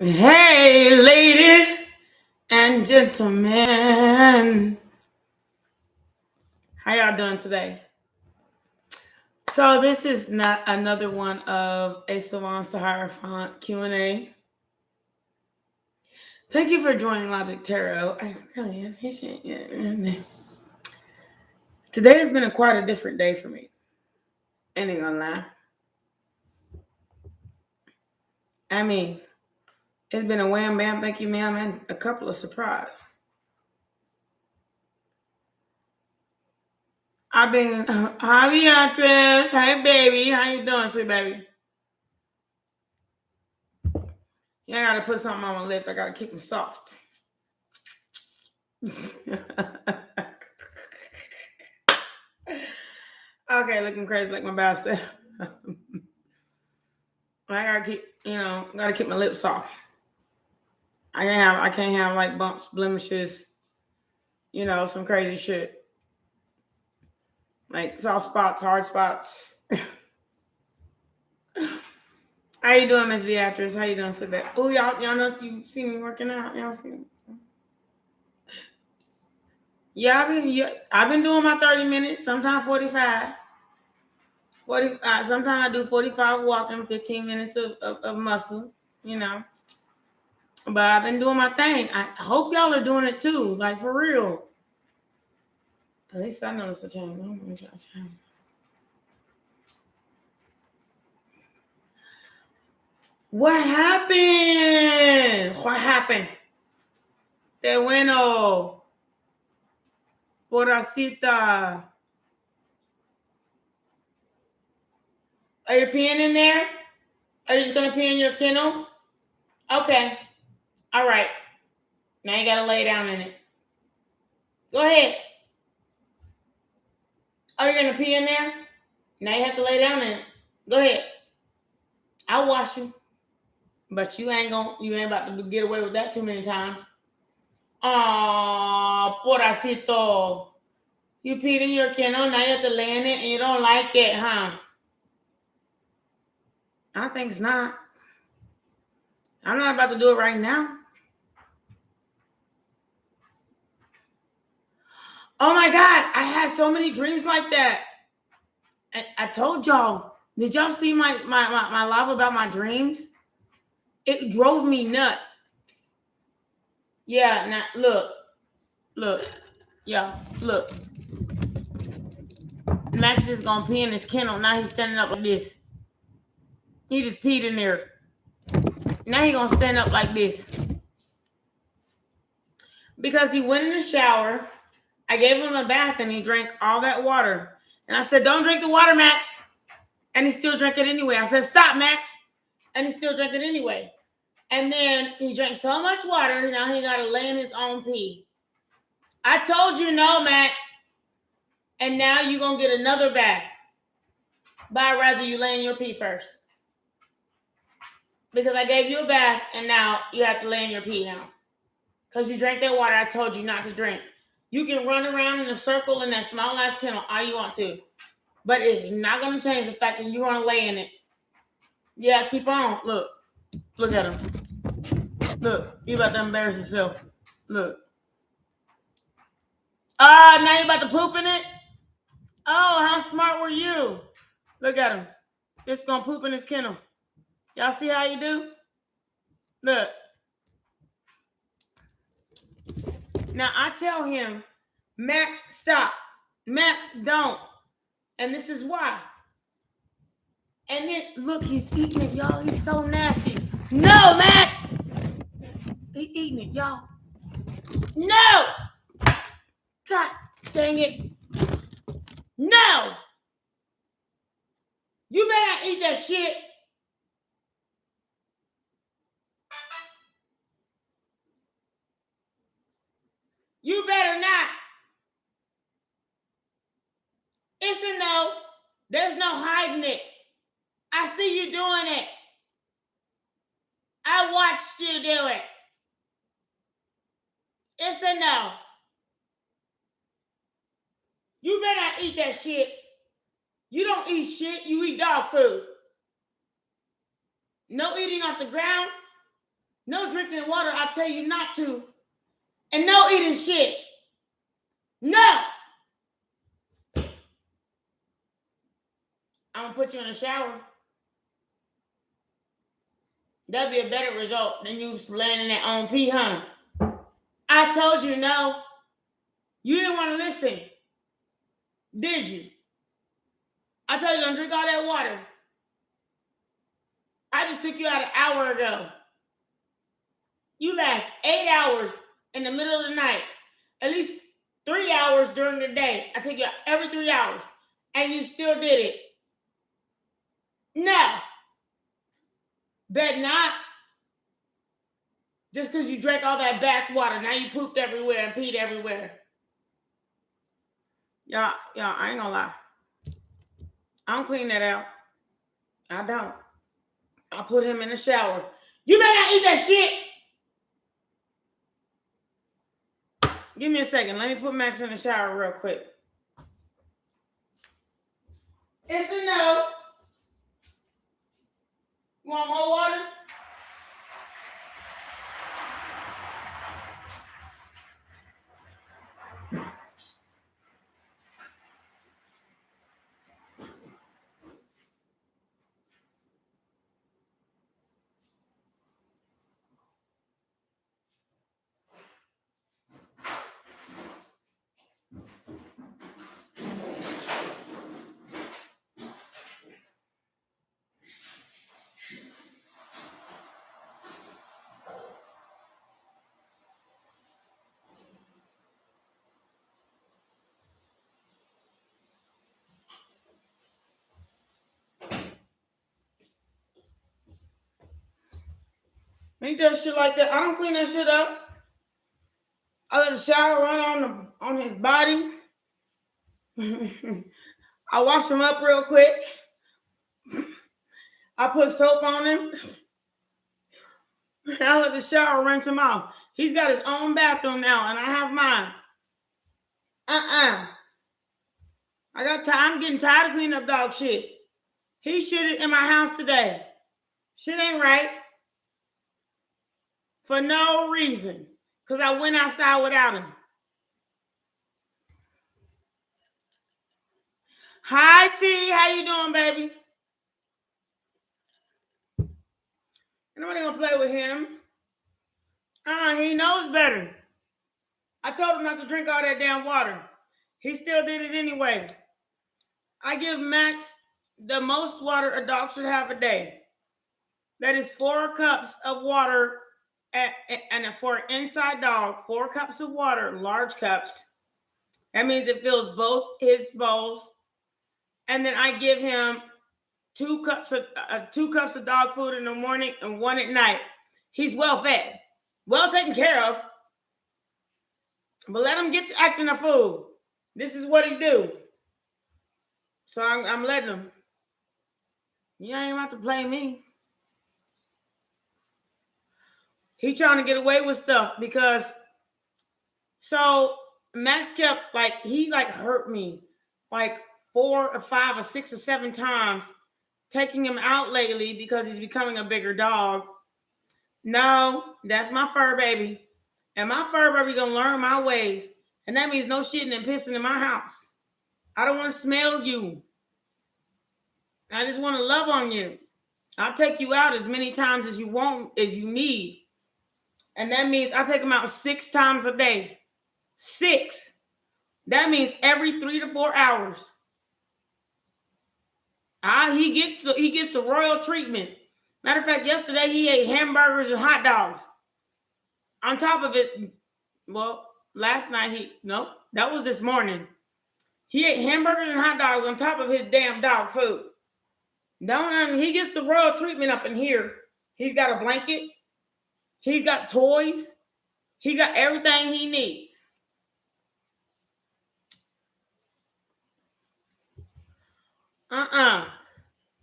Hey, ladies and gentlemen. How y'all doing today? So this is not another one of A Salons to Hierophant Q&A. Thank you for joining Logic Tarot. I really appreciate it. Today has been quite a different day for me. Ain't gonna lie. I mean, it's been a wham bam, thank you ma'am, and a couple of surprises. I've been, hi Beatrice, hey baby, how you doing, sweet baby? Yeah, I gotta put something on my lip. I gotta keep them soft. Okay, looking crazy like my bastard. I gotta keep my lips soft. I can't have like bumps, blemishes, some crazy shit. Like soft spots, hard spots. How you doing, Miss Beatrice? How you doing, Sylvia? Oh, y'all know you see me working out. Y'all see me? Yeah, I've been doing my 30 minutes, sometimes 45. 40. Sometimes I do 45 walking, 15 minutes of muscle, But I've been doing my thing. I hope y'all are doing it too, like for real. At least I noticed a change. What happened? What happened? Te bueno. Poracita. Are you peeing in there? Are you just going to pee in your kennel? Okay. All right. Now you got to lay down in it. Go ahead. Are you going to pee in there? Now you have to lay down in it. Go ahead. I'll wash you. But you ain't about to get away with that too many times. Oh, poracito. You peed in your kennel, now you have to lay in it and you don't like it, huh? I think it's not. I'm not about to do it right now. Oh my God, I had so many dreams like that. I told y'all. Did y'all see my live about my dreams? It drove me nuts. Yeah, now look. Yeah, look. Max is gonna pee in his kennel. Now he's standing up like this. He just peed in there. Now he gonna stand up like this. Because he went in the shower. I gave him a bath and he drank all that water. And I said, don't drink the water, Max. And he still drank it anyway. I said, stop, Max. And he still drank it anyway. And then he drank so much water, now he got to lay in his own pee. I told you no, Max. And now you're going to get another bath. But I'd rather you lay in your pee first. Because I gave you a bath and now you have to lay in your pee now. Because you drank that water I told you not to drink. You can run around in a circle in that small ass kennel all you want to. But it's not going to change the fact that you want to lay in it. Yeah, keep on. Look at him. Look, you about to embarrass yourself. Look. Now you about to poop in it? Oh, how smart were you? Look at him. It's going to poop in his kennel. Y'all see how you do? Look. Now I tell him, Max, stop. Max, don't. And this is why. And then, look, he's eating it, y'all. He's so nasty. No, Max! He's eating it, y'all. No! God dang it. No! You better not eat that shit. You better not. It's a no. There's no hiding it. I see you doing it. I watched you do it. It's a no. You better not eat that shit. You don't eat shit. You eat dog food. No eating off the ground. No drinking water, I tell you not to. And no eating shit. No. I'm gonna put you in a shower. That'd be a better result than you laying in that on pee, huh? I told you no. You didn't want to listen. Did you? I told you don't drink all that water. I just took you out an hour ago. You last 8 hours in the middle of the night. At least 3 hours during the day. I take you out every 3 hours. And you still did it. No. Bet not. Just because you drank all that bath water. Now you pooped everywhere and peed everywhere. Y'all, I ain't gonna lie. I don't clean that out. I don't. I put him in the shower. You better not eat that shit. Give me a second. Let me put Max in the shower real quick. It's a no. You want more water? He does shit like that. I don't clean that shit up. I let the shower run on his body. I wash him up real quick. I put soap on him. I let the shower rinse him off. He's got his own bathroom now, and I have mine. I'm getting tired of cleaning up dog shit. He shitted in my house today. Shit ain't right. For no reason. Because I went outside without him. Hi, T. How you doing, baby? Nobody gonna play with him. He knows better. I told him not to drink all that damn water. He still did it anyway. I give Max the most water a dog should have a day. That is 4 cups of water, and for an inside dog, 4 cups of water, large cups. That means it fills both his bowls. And then I give him 2 cups of dog food in the morning and 1 at night. He's well fed, well taken care of. But let him get to acting a fool. This is what he do. So I'm letting him. You ain't about to play me. He trying to get away with stuff because so Max kept he hurt me 4 or 5 or 6 or 7 times, taking him out lately because he's becoming a bigger dog. No, that's my fur baby. And my fur baby gonna learn my ways. And that means no shitting and pissing in my house. I don't want to smell you. I just want to love on you. I'll take you out as many times as you want, as you need. And that means I take him out 6 times a day. 6. That means every 3 to 4 hours. He gets the royal treatment. Matter of fact, yesterday he ate hamburgers and hot dogs. On top of it, last night that was this morning. He ate hamburgers and hot dogs on top of his damn dog food. He gets the royal treatment up in here. He's got a blanket. He's got toys. He got everything he needs.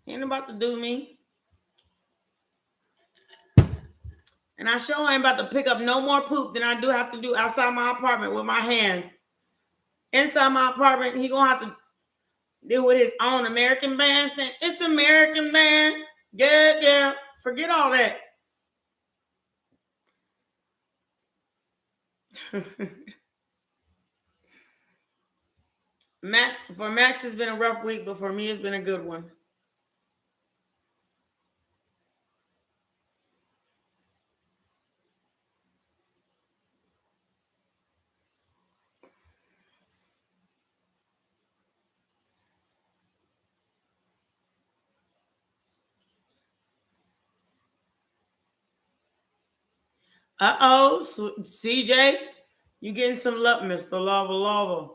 Ain't about to do me. And I sure ain't about to pick up no more poop than I do have to do outside my apartment with my hands. Inside my apartment, he gonna have to deal with his own American band saying, it's American band. Yeah. Forget all that. Max, it's been a rough week, but for me, it's been a good one. CJ, you getting some love, Mr. Lava Lava.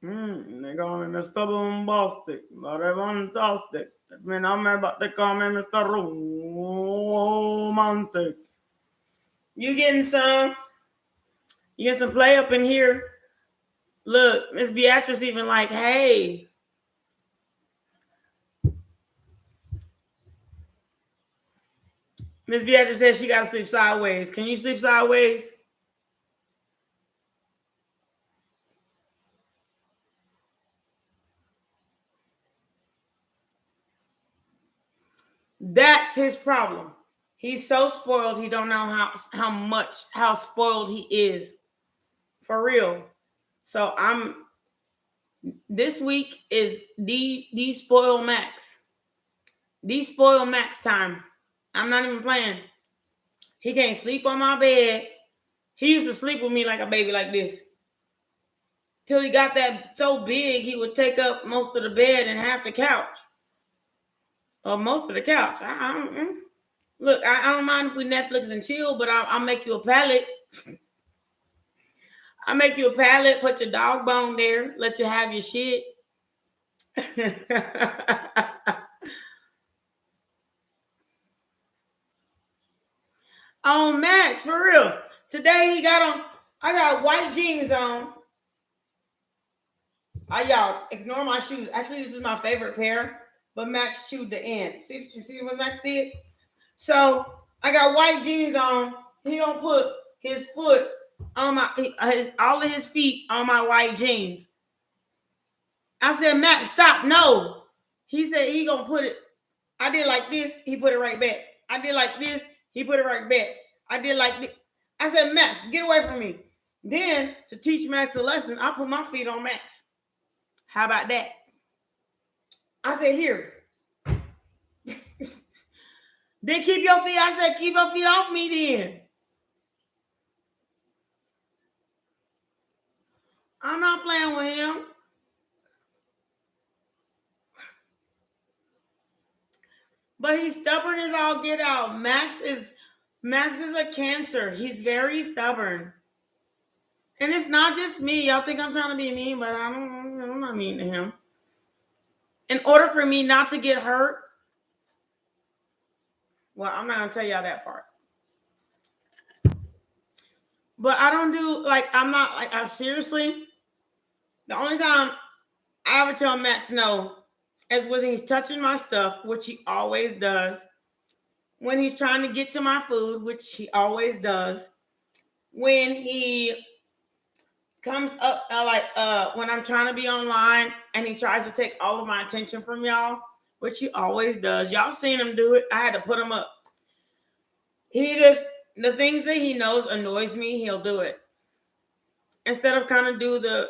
They call me Mr. Bombastic, but I'm fantastic. That means I'm about to call me Mr. Romantic. You getting some? You get some play up in here? Look, Miss Beatrice even like, hey. Miss Beatrice says she got to sleep sideways. Can you sleep sideways? That's his problem. He's so spoiled. He don't know how spoiled he is. For real. So this week is the spoil max. The spoil max time. I'm not even playing. He can't sleep on my bed. He used to sleep with me like a baby like this. Till he got that so big, he would take up most of the bed and half the couch. Or most of the couch. Look, I don't mind if we Netflix and chill, but I'll make you a pallet. I'll make you a pallet, put your dog bone there, let you have your shit. Oh, Max, for real. Today he got on, I got white jeans on. Y'all, ignore my shoes. Actually, this is my favorite pair, but Max chewed the end. See what Max did? So I got white jeans on. He gonna put his foot on all of his feet on my white jeans. I said, Max, stop. No. He said he gonna put it. I did like this, he put it right back. I did like this, he put it right back. I did like this. I said, Max, get away from me. Then, to teach Max a lesson, I put my feet on Max. How about that? I said, here. Then keep your feet. I said, keep your feet off me then. I'm not playing with him. But he's stubborn as all get out. Max is a Cancer. He's very stubborn. And it's not just me. Y'all think I'm trying to be mean, but I'm not mean to him. In order for me not to get hurt, well, I'm not going to tell y'all that part. But I don't do, seriously, the only time I ever tell Max no is when he's touching my stuff, which he always does. When he's trying to get to my food, which he always does. When he comes up, when I'm trying to be online and he tries to take all of my attention from y'all, which he always does. Y'all seen him do it. I had to put him up. The things that he knows annoys me, he'll do it. Instead of kind of do the,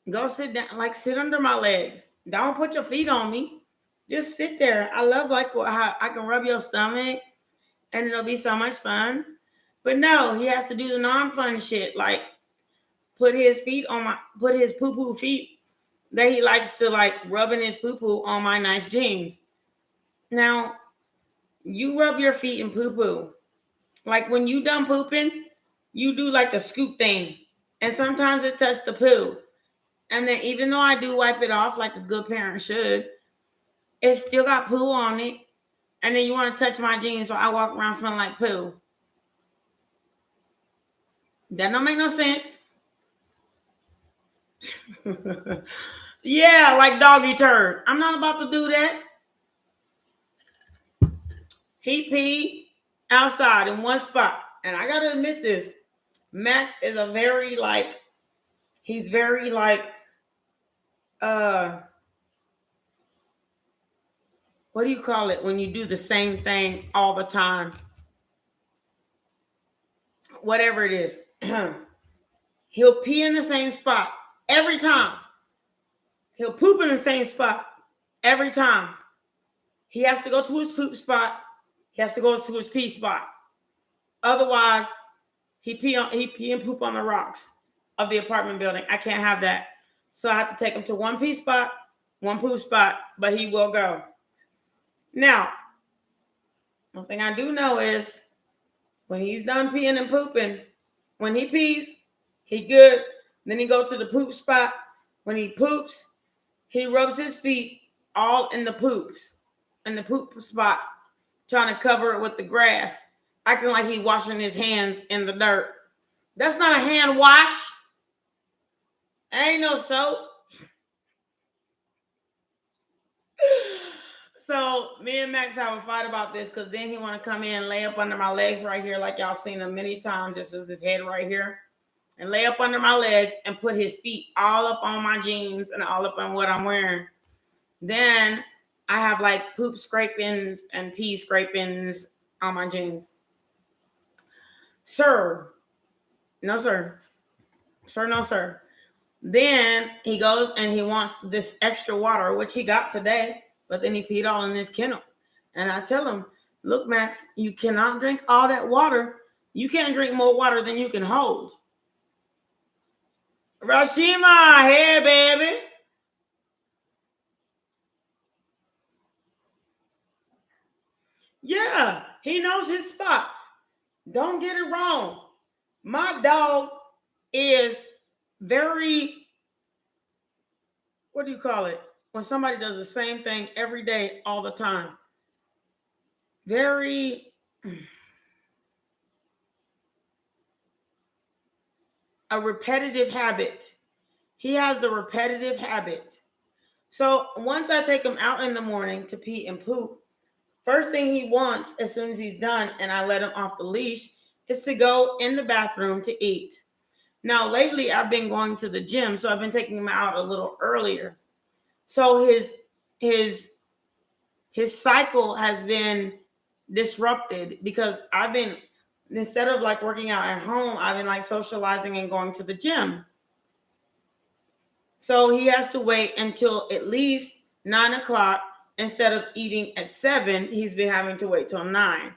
go sit down, like sit under my legs. Don't put your feet on me. Just sit there. I love how I can rub your stomach and it'll be so much fun. But no, he has to do the non-fun shit, like put his poo-poo feet that he likes to like rubbing his poo-poo on my nice jeans. Now, you rub your feet in poo-poo. Like when you done pooping, you do like the scoop thing. And sometimes it touches the poo. And then even though I do wipe it off like a good parent should, it still got poo on it. And then you want to touch my jeans, so I walk around smelling like poo. That don't make no sense. Yeah, like doggy turd. I'm not about to do that. He peed outside in one spot. And I got to admit this. Max is he's very what do you call it when you do the same thing all the time? whatever it is. He'll pee in the same spot every time. He'll poop in the same spot every time. He has to go to his poop spot. He has to go to his pee spot. Otherwise, he pee and poop on the rocks of the apartment building. I can't have that. So I have to take him to one pee spot, one poop spot, but he will go. Now, one thing I do know is when he's done peeing and pooping, when he pees, he good. Then he goes to the poop spot. When he poops, he rubs his feet all in the poop spot, trying to cover it with the grass, acting like he's washing his hands in the dirt. That's not a hand wash. Ain't no soap. So me and Max have a fight about this because then he want to come in and lay up under my legs right here, like y'all seen him many times. This is his head right here, and lay up under my legs and put his feet all up on my jeans and all up on what I'm wearing. Then I have like poop scrapings and pee scrapings on my jeans. Sir, no sir. Sir, no sir. Then he goes and he wants this extra water, which he got today, but then he peed all in his kennel. And I tell him, look, Max, you cannot drink all that water. You can't drink more water than you can hold. Rashima, hey, baby. Yeah, he knows his spots. Don't get it wrong. My dog is very, what do you call it? When somebody does the same thing every day, all the time. Very, a repetitive habit. He has the repetitive habit. So once I take him out in the morning to pee and poop, first thing he wants as soon as he's done and I let him off the leash is to go in the bathroom to eat. Now, lately I've been going to the gym, so I've been taking him out a little earlier. So his cycle has been disrupted because I've been, instead of like working out at home, I've been like socializing and going to the gym. So he has to wait until at least 9 o'clock. Instead of eating at 7, he's been having to wait till 9.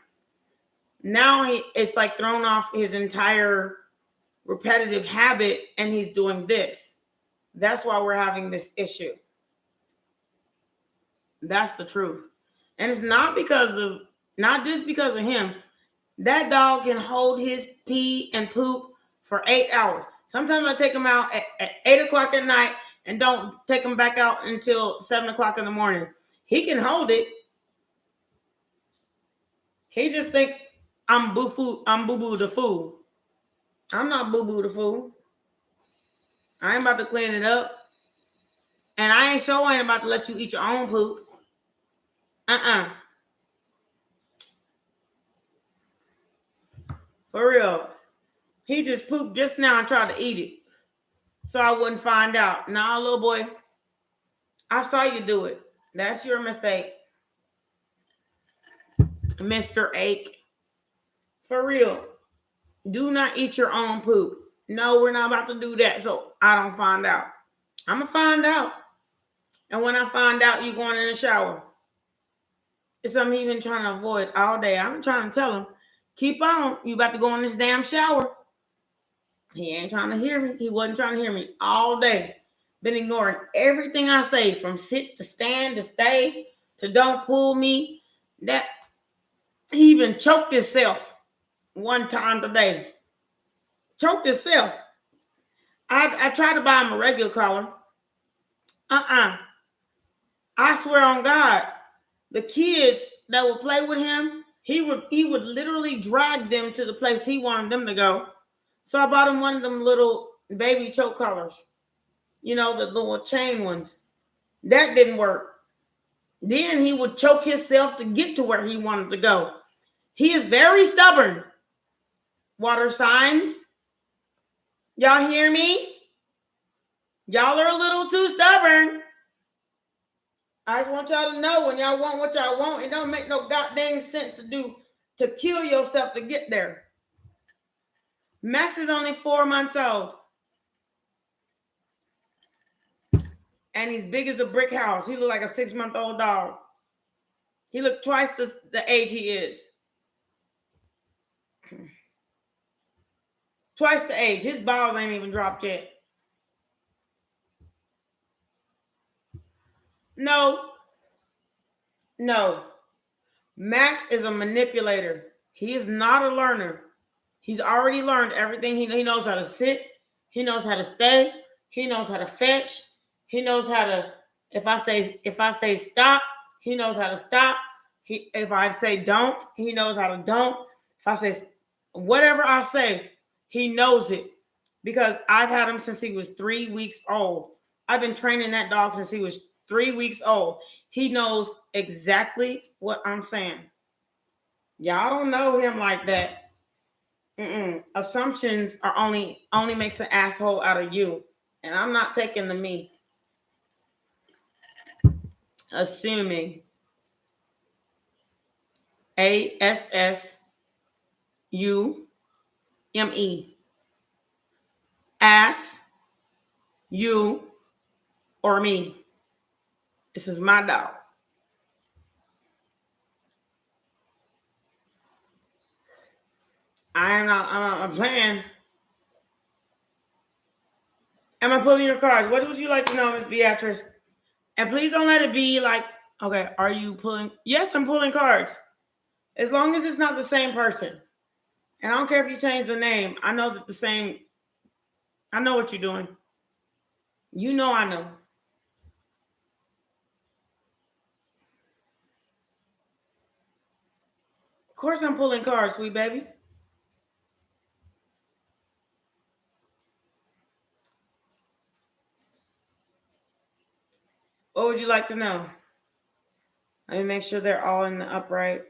Now it's like thrown off his entire repetitive habit and he's doing this. That's why we're having this issue. That's the truth. And it's not just because of him. That dog can hold his pee and poop for 8 hours. Sometimes I take him out at 8 o'clock at night and don't take him back out until 7 o'clock in the morning. He can hold it. He just think I'm boo-boo the fool. I'm not boo-boo the fool. I ain't about to clean it up. And I ain't about to let you eat your own poop. For real. He just pooped just now and tried to eat it. So I wouldn't find out. Nah, little boy. I saw you do it. That's your mistake. Mr. A.K.A. For real. Do not eat your own poop. No, we're not about to do that. So I don't find out. I'm going to find out. And when I find out, you're going in the shower. It's something he's been trying to avoid all day. I'm trying to tell him, keep on. You about to go in this damn shower. He ain't trying to hear me. He wasn't trying to hear me all day. Been ignoring everything I say, from sit to stand to stay to don't pull me. That he even choked himself one time today. Choked himself. I tried to buy him a regular collar. I swear on God, the kids that would play with him, he would literally drag them to the place he wanted them to go. So I bought him one of them little baby choke collars. You know, the little chain ones. That didn't work. Then he would choke himself to get to where he wanted to go. He is very stubborn. Water signs. Y'all hear me? Y'all are a little too stubborn. I just want y'all to know, when y'all want what y'all want, it don't make no goddamn sense to kill yourself to get there. Max is only 4 months old. And he's big as a brick house. He look like a 6-month-old dog. He looked twice the age he is. Twice the age. His balls ain't even dropped yet. No. Max is a manipulator. He is not a learner. He's already learned everything. He knows how to sit. He knows how to stay. He knows how to fetch. He knows how to, if I say stop, he knows how to stop. If I say don't, he knows how to don't. If I say whatever I say, he knows it. Because I've had him since he was 3 weeks old. I've been training that dog since he was 3 weeks old. He knows exactly what I'm saying. Y'all don't know him like that. Assumptions are only makes an asshole out of you. And I'm not taking the me. Assuming. ASSUME. Ass, you, or me. This is my dog. I'm not playing. Am I pulling your cards? What would you like to know, Miss Beatrice? And please don't let it be like, okay, are you pulling? Yes, I'm pulling cards. As long as it's not the same person. And I don't care if you change the name. I know that I know what you're doing. You know I know. Of course I'm pulling cards, sweet baby. What would you like to know? Let me make sure they're all in the upright.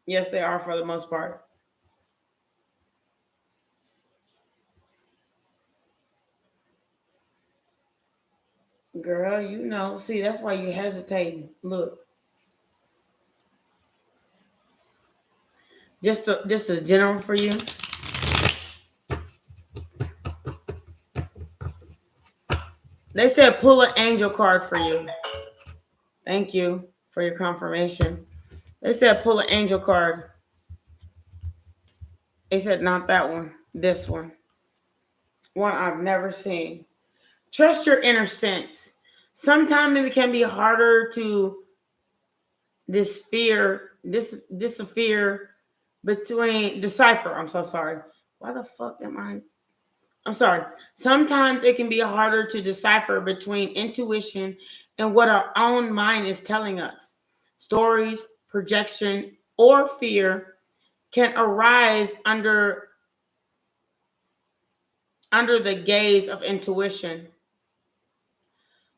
Yes, they are for the most part. Girl, you know. See, that's why you hesitating. Look. Just a general for you. They said pull an angel card for you. Thank you for your confirmation. They said pull an angel card. They said not that one. This one. One I've never seen. Trust your inner sense. Sometimes it can be harder to decipher. I'm so sorry. Why the fuck am I? I'm sorry. Sometimes it can be harder to decipher between intuition and what our own mind is telling us. Stories, projection, or fear can arise under the gaze of intuition.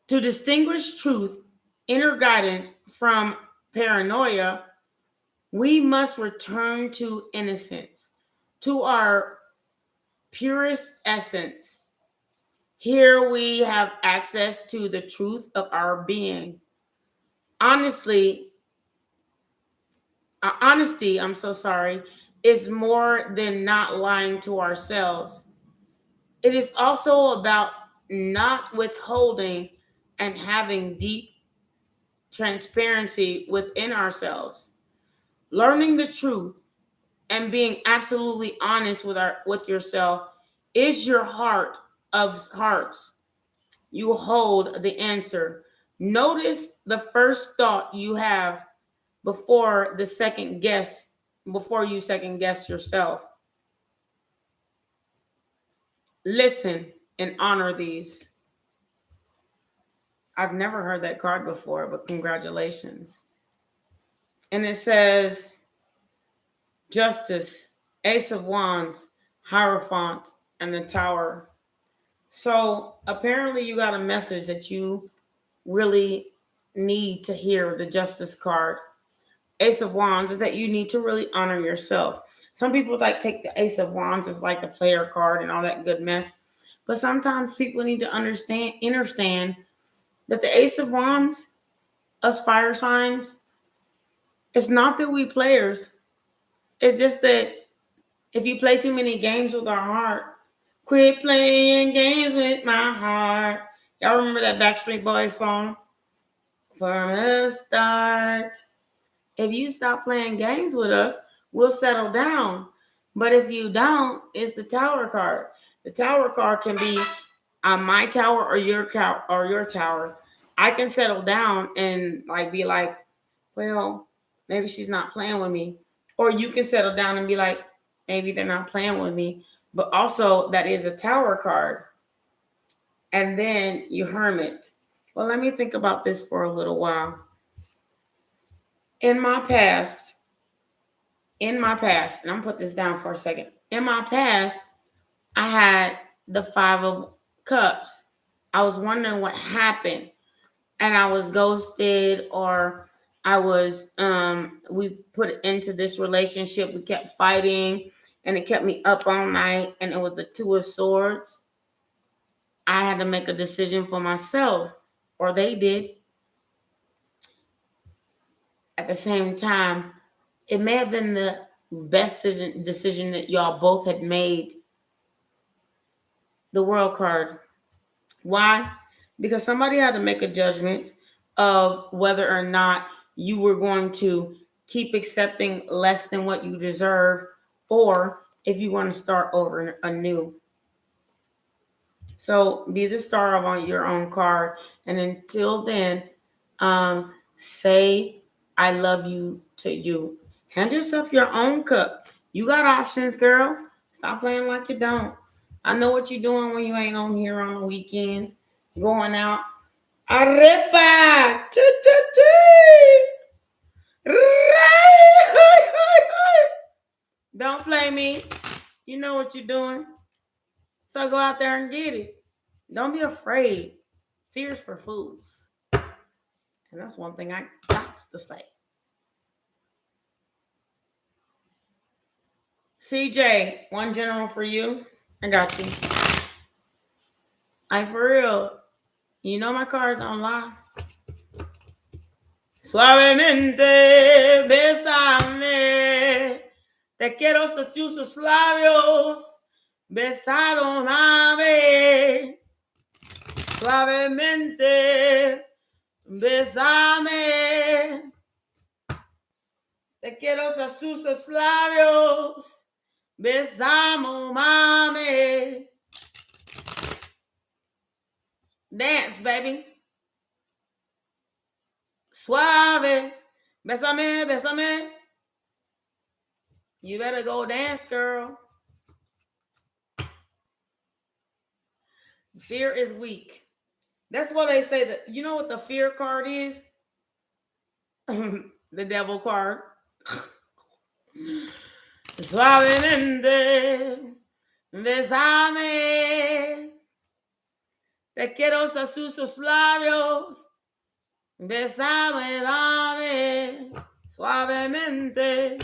To distinguish truth, inner guidance from paranoia, we must return to innocence, to our purest essence. Here we have access to the truth of our being. Honesty, is more than not lying to ourselves. It is also about not withholding and having deep transparency within ourselves. Learning the truth and being absolutely honest with yourself is your heart of hearts. You hold the answer. Notice the first thought you have before you second guess yourself. Listen and honor these. I've never heard that card before, but congratulations. And it says Justice, Ace of Wands, Hierophant, and the Tower. So apparently you got a message that you really need to hear, the Justice card. Ace of Wands is that you need to really honor yourself. Some people take the Ace of Wands as like the player card and all that good mess. But sometimes people need to understand that the Ace of Wands, us fire signs, it's not that we players. It's just that If you play too many games with our heart, quit playing games with my heart. Y'all remember that Backstreet Boys song? From the start. If you stop playing games with us, we'll settle down. But if you don't, it's the Tower card. The Tower card can be on my tower or your tower. I can settle down and like be like, well, maybe she's not playing with me. Or you can settle down and be like, maybe they're not playing with me. But also that is a Tower card. And then you Hermit. Well, let me think about this for a little while. In my past, and I'm gonna put this down for a second. In my past, I had the 5 of Cups. I was wondering what happened. And I was ghosted, or I was we put into this relationship, we kept fighting, and it kept me up all night, and it was the 2 of Swords. I had to make a decision for myself, or they did. At the same time, it may have been the best decision that y'all both had made. The World card. Why? Because somebody had to make a judgment of whether or not you were going to keep accepting less than what you deserve, or if you want to start over anew. So be the star of your own card. And until then, say I love you to you. Hand yourself your own cup. You got options, girl. Stop playing like you don't. I know what you're doing when you ain't on here on the weekends. Going out. Arepa! Don't play me. You know what you're doing. So go out there and get it. Don't be afraid. Fear's for fools. And that's one thing I got to say. CJ, one general for you. I got you. For real. You know my cards don't lie. Suavemente, besame. Te quiero sus labios. Besado una vez. Suavemente, besame. Te quiero sus labios. Besamo, mami. Dance, baby. Suave. Bésame, bésame. You better go dance, girl. Fear is weak. That's why they say that. You know what the fear card is? The devil card. Suavemente. Besame. Te quiero sus labios. Besame, dame. Suavemente.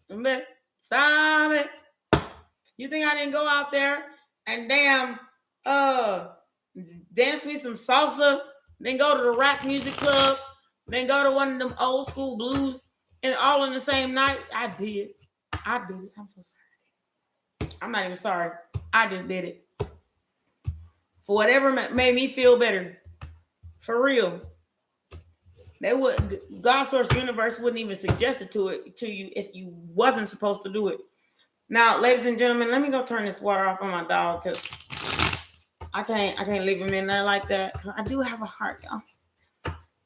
Besame. You think I didn't go out there and dance me some salsa, then go to the rap music club, then go to one of them old school blues, and all in the same night? I did. I'm so sorry. I'm not even sorry. I just did it. For whatever made me feel better. For real. God source universe wouldn't even suggest it to you if you wasn't supposed to do it. Now, ladies and gentlemen, let me go turn this water off on my dog, because I can't leave him in there like that. I do have a heart, y'all.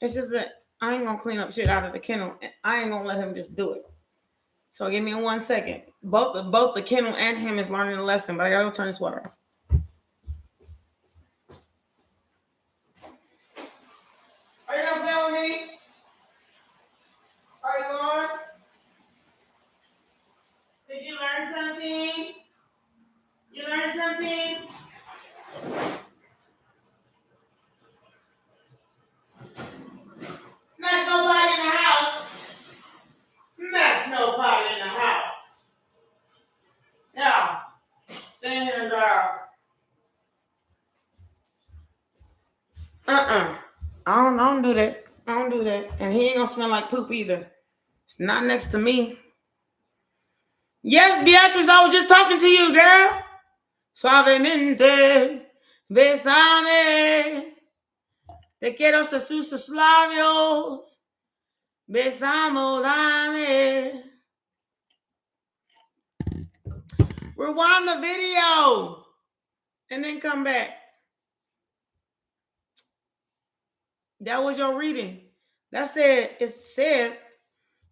It's just that I ain't gonna clean up shit out of the kennel. I ain't gonna let him just do it. So give me 1 second. Both the kennel and him is learning a lesson, but I gotta go turn this water off. Are you not playing with me? Are you on? Did you learn something? You learned something? That's nobody in the house. That's nobody in the house. Now, stand here and drive. I don't do that. I don't do that. And he ain't gonna smell like poop either. It's not next to me. Yes, Beatrice, I was just talking to you, girl. Suavemente, besame. Te quiero sus labios. Besamo, dame. Rewind the video and then come back. That was your reading. That's it. It said,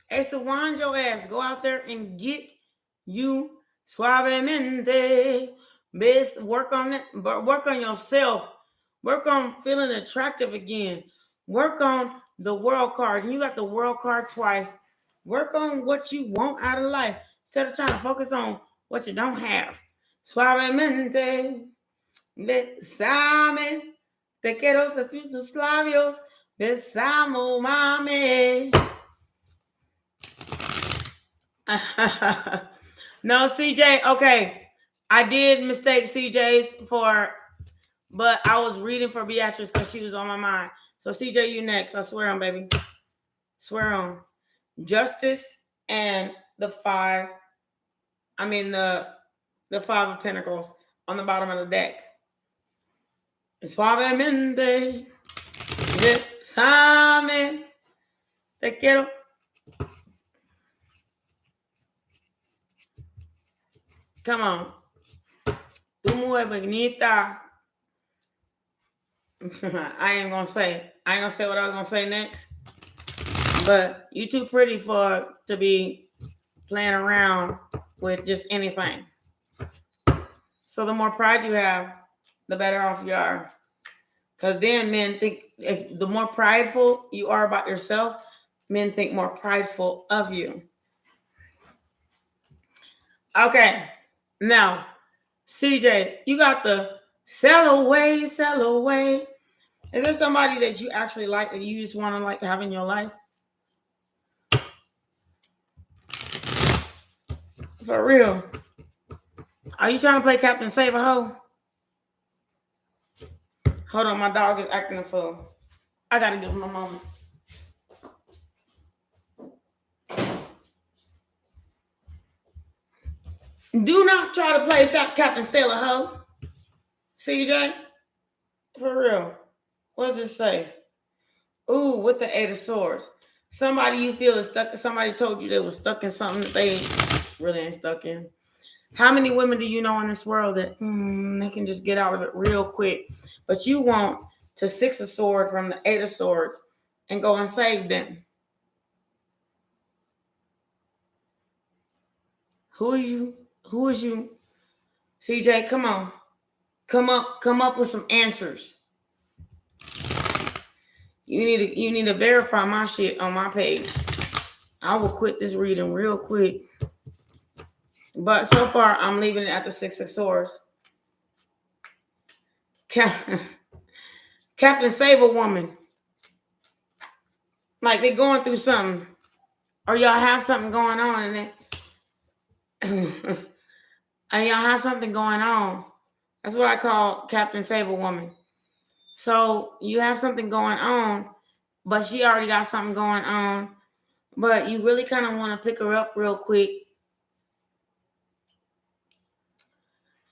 hey, so wind your ass. Go out there and get you suavemente. Work on it, but work on yourself. Work on feeling attractive again. Work on the world card. You got the world card twice. Work on what you want out of life instead of trying to focus on what you don't have. Suavemente, besame. Te quiero sus labios. Besamo, mami. No, CJ. Okay, I did mistake CJ's but I was reading for Beatrice because she was on my mind. So CJ, you next. I swear on, baby. Swear on. Justice and the five. I mean the Five of Pentacles on the bottom of the deck. Suavemente, besame, te quiero. Come on. Tu muy bonita. I ain't gonna say what I was gonna say next. But you too pretty to be playing around with just anything. So the more pride you have, the better off you are. Because then men think, if the more prideful you are about yourself, men think more prideful of you. Okay. Now, CJ, you got the sell away, sell away. Is there somebody that you actually like that you just want to like have in your life? For real. Are you trying to play Captain Save a Hoe? Hold on, my dog is acting a fool. I gotta give him a moment. Do not try to play Captain Sailor Hoe. CJ? For real. What does it say? Ooh, with the Eight of Swords. Somebody you feel is stuck. Somebody told you they were stuck in something that they really ain't stuck in. How many women do you know in this world that they can just get out of it real quick? But you want to Six of Swords from the Eight of Swords and go and save them. Who is you? CJ, come on. Come up with some answers. You need to verify my shit on my page. I will quit this reading real quick. But so far, I'm leaving it at the Six of Swords. Captain Save a Woman. Like they're going through something. Or y'all have something going on and y'all have something going on. That's what I call Captain Save a Woman. So you have something going on, but she already got something going on. But you really kind of want to pick her up real quick.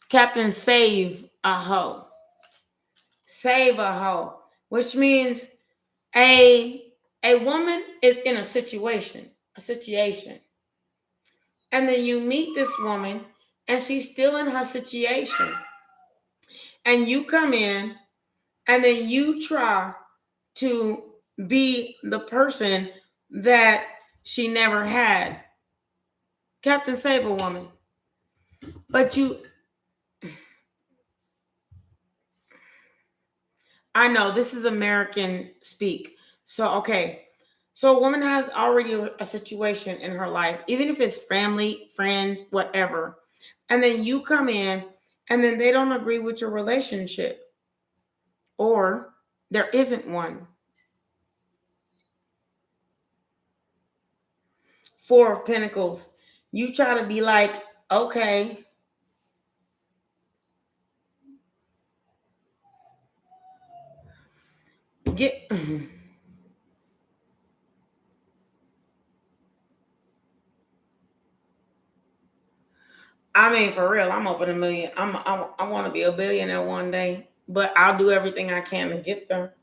Captain Save a Hoe. Save a hoe. Which means a woman is in a situation. And then you meet this woman and she's still in her situation. And you come in and then you try to be the person that she never had. Captain Save a Woman. But I know this is American speak. So, okay. So a woman has already a situation in her life, even if it's family, friends, whatever. And then you come in and then they don't agree with your relationship. Or there isn't one. Four of Pentacles. You try to be like, okay. I mean, for real, I'm open a million. I want to be a billionaire one day, but I'll do everything I can to get there.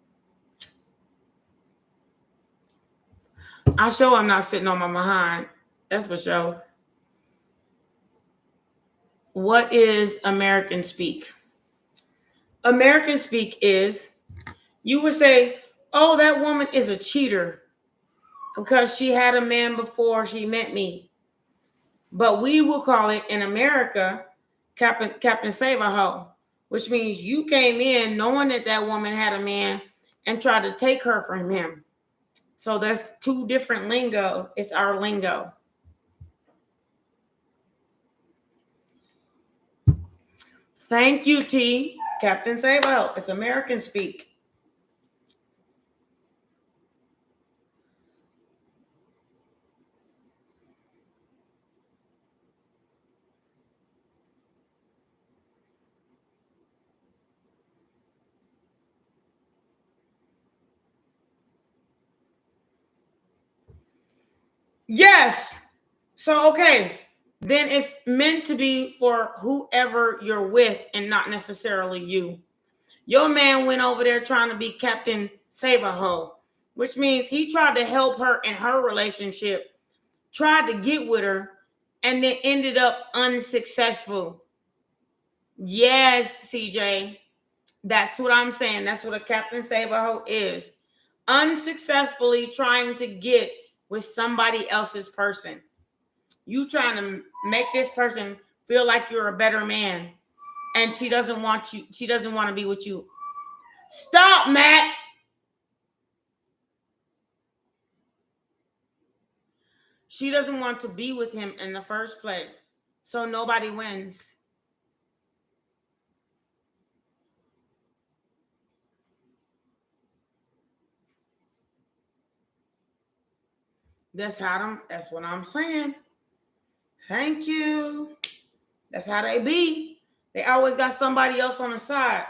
I sure I'm not sitting on my behind. That's for sure. What is American speak? American speak is you would say, oh, that woman is a cheater because she had a man before she met me. But we will call it in America, Captain Save a Hoe, which means you came in knowing that that woman had a man and tried to take her from him. So there's two different lingos. It's our lingo. Thank you, T. Captain Save a Hoe. It's American speak. Yes. So, okay. Then it's meant to be for whoever you're with and not necessarily you. Your man went over there trying to be Captain Save a Hoe, which means he tried to help her in her relationship, tried to get with her, and then ended up unsuccessful. Yes, CJ. That's what I'm saying. That's what a Captain Save a Hoe is. Unsuccessfully trying to get with somebody else's person. You trying to make this person feel like you're a better man, and she doesn't want you. She doesn't want to be with you. Stop, Max. She doesn't want to be with him in the first place. So nobody wins. That's what I'm saying. Thank you. That's how they be. They always got somebody else on the side.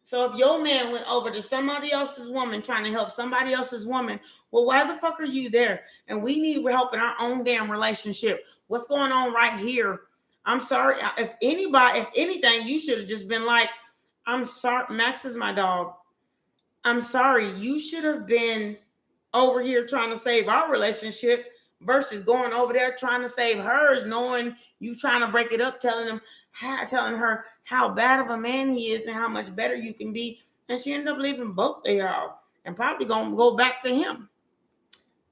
So if your man went over to somebody else's woman trying to help somebody else's woman, well, why the fuck are you there? And we need help in our own damn relationship. What's going on right here? I'm sorry. If anything, you should have just been like, I'm sorry. Max is my dog. I'm sorry. You should have been over here trying to save our relationship versus going over there trying to save hers, knowing you trying to break it up, telling her how bad of a man he is and how much better you can be. And she ended up leaving both of y'all and probably gonna go back to him.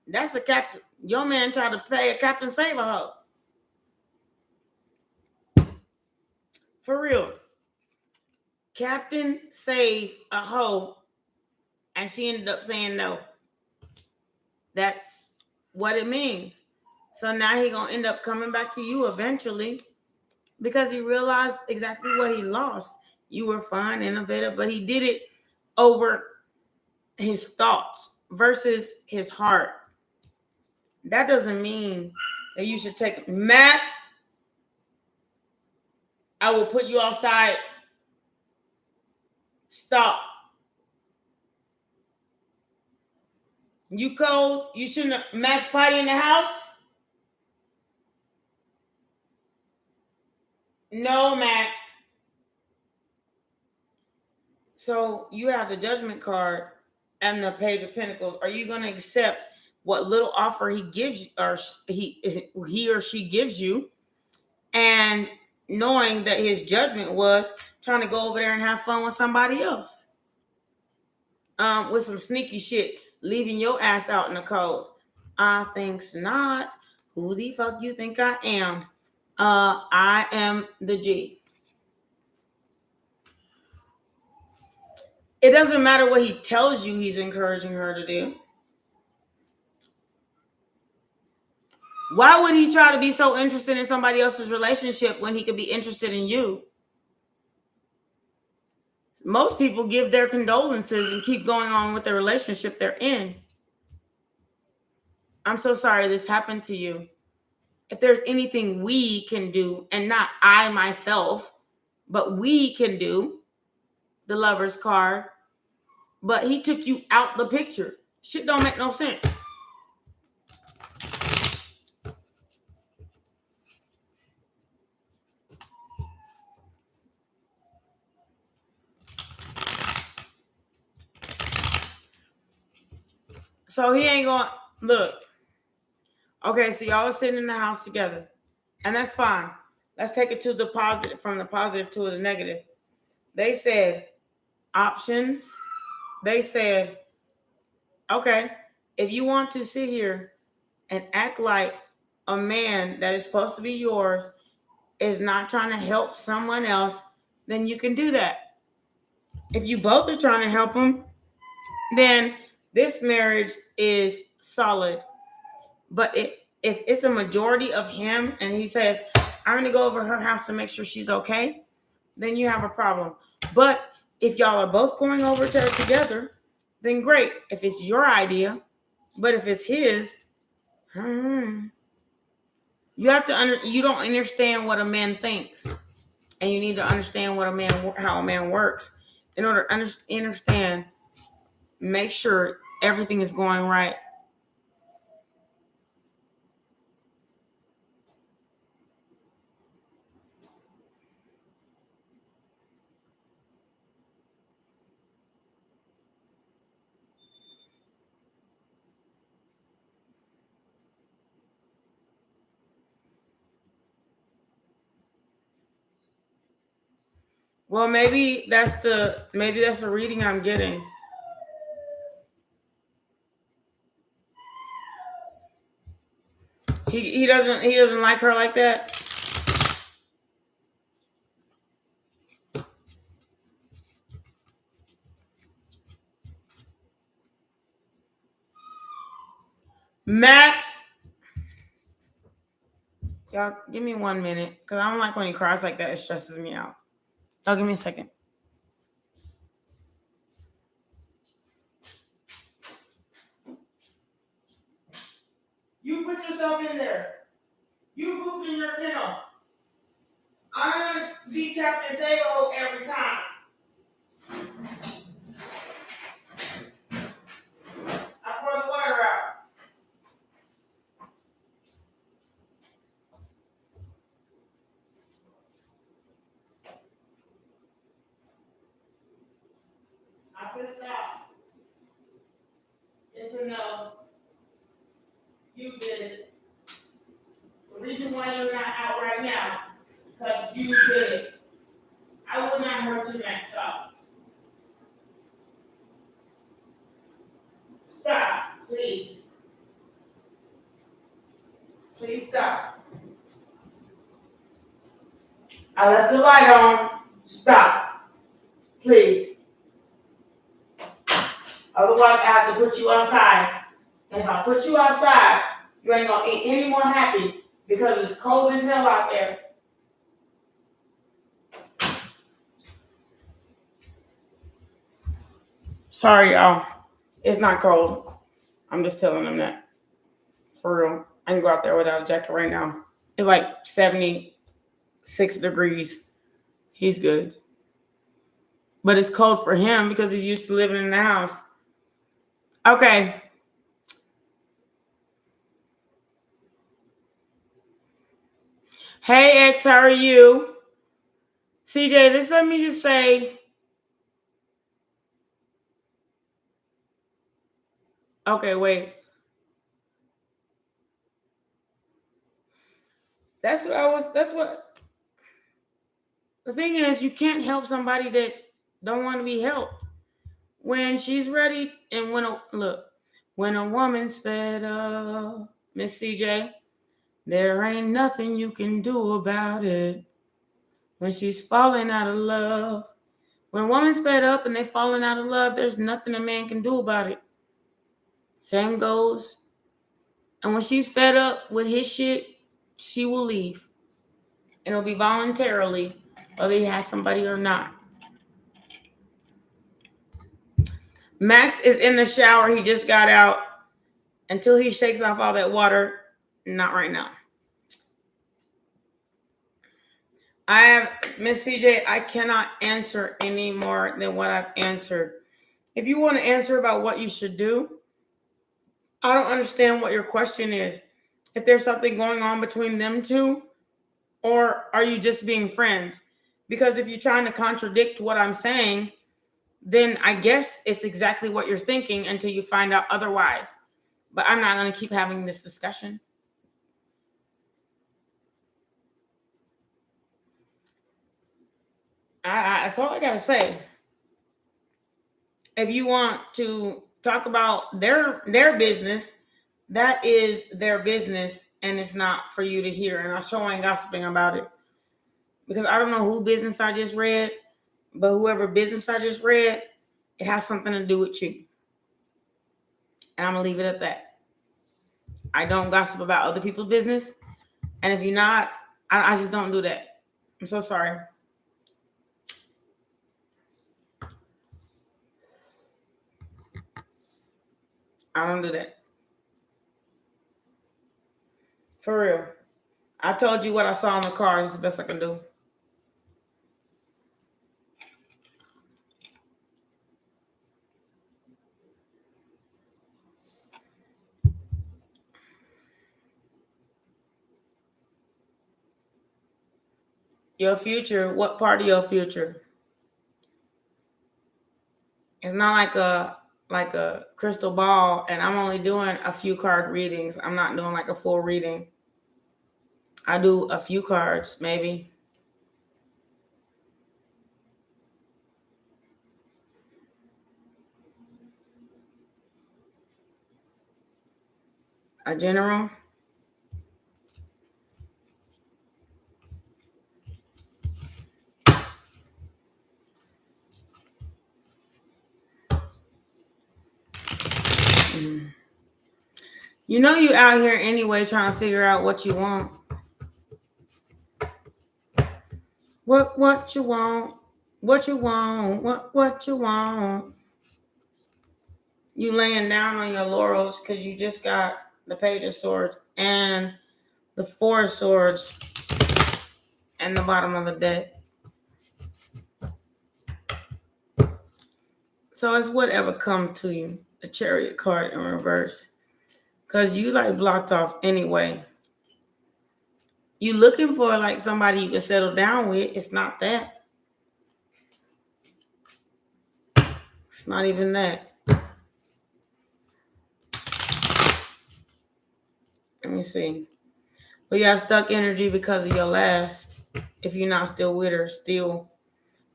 That's a captain. Your man tried to play a Captain Save a Hoe. For real. Captain Save a Hoe. And she ended up saying no. That's what it means. So now he gonna end up coming back to you eventually because he realized exactly what he lost. You were fun, innovative, but he did it over his thoughts versus his heart. That doesn't mean that you should take Max. I will put you outside. Stop. You cold? You shouldn't have Max party in the house? No, Max. So you have the Judgment card and the Page of Pentacles. Are you going to accept what little offer he gives you, or he or she gives you, and knowing that his judgment was trying to go over there and have fun with somebody else, with some sneaky shit, leaving your ass out in the cold? I think's not. Who the fuck you think I am? I am the G. It doesn't matter what he tells you he's encouraging her to do. Why would he try to be so interested in somebody else's relationship when he could be interested in you? Most people give their condolences and keep going on with the relationship they're in. I'm so sorry this happened to you. If there's anything we can do, and not I myself, but we can do, the Lover's card, but he took you out the picture. Shit don't make no sense. So he ain't going, look. Okay, so y'all are sitting in the house together. And that's fine. Let's take it to the positive, from the positive to the negative. They said options. They said, okay, if you want to sit here and act like a man that is supposed to be yours is not trying to help someone else, then you can do that. If you both are trying to help him, then this marriage is solid. But if it's a majority of him and he says, I'm going to go over her house to make sure she's okay, then you have a problem. But if y'all are both going over to her together, then great. If it's your idea, but if it's his, you have to you don't understand what a man thinks, and you need to understand how a man works in order to understand. Make sure everything is going right. Well, maybe that's the reading I'm getting. He doesn't like her like that. Max, y'all give me 1 minute because I don't like when he cries like that. It stresses me out. Y'all give me a second. You put yourself in there. You pooped in your kennel. I'm gonna be Captain Sabo every time. I pour the water out. I said stop. It's a no. You did it. The reason why you're not out right now, because you did it. I would not hurt you, Max. Stop. Stop, please. Please stop. I left the light on. Stop. Please. Otherwise, I have to put you outside. And if I put you outside, you ain't going to eat any more happy because it's cold as hell out there. Sorry, y'all. It's not cold. I'm just telling them that. For real. I can go out there without a jacket right now. It's like 76 degrees. He's good. But it's cold for him because he's used to living in the house. Okay. Hey, X, how are you? CJ, let me just say. Okay, wait. That's what the thing is, you can't help somebody that don't want to be helped. When she's ready and when a woman's fed up, Miss CJ, there ain't nothing you can do about it. When she's falling out of love. When a woman's fed up and they're falling out of love, there's nothing a man can do about it. Same goes. And when she's fed up with his shit, she will leave. And it'll be voluntarily, whether he has somebody or not. Max is in the shower. He just got out. Until he shakes off all that water, not right now. I have, Miss CJ, I cannot answer any more than what I've answered. If you want to answer about what you should do, I don't understand what your question is. If there's something going on between them two, or are you just being friends? Because if you're trying to contradict what I'm saying, then I guess it's exactly what you're thinking until you find out otherwise. But I'm not going to keep having this discussion. That's all I got to say. If you want to talk about their business, that is their business, and it's not for you to hear. And I'm sure ain't gossiping about it, because I don't know who business I just read, but whoever business I just read, it has something to do with you. And I'm going to leave it at that. I don't gossip about other people's business. And if you're not, I just don't do that. I'm so sorry. I don't do that. For real. I told you what I saw in the cars. It's the best I can do. Your future, what part of your future? It's not like a crystal ball, and I'm only doing a few card readings. I'm not doing like a full reading. I do a few cards, maybe. A general. You know you out here anyway trying to figure out what you want. What you want? What you want? What you want? You laying down on your laurels because you just got the Page of Swords and the Four of Swords and the bottom of the deck. So it's whatever comes to you. The Chariot card in reverse. Because you like blocked off anyway. You looking for like somebody you can settle down with. It's not that. It's not even that. Let me see. Well, you have stuck energy because of your last. If you're not still with her, still.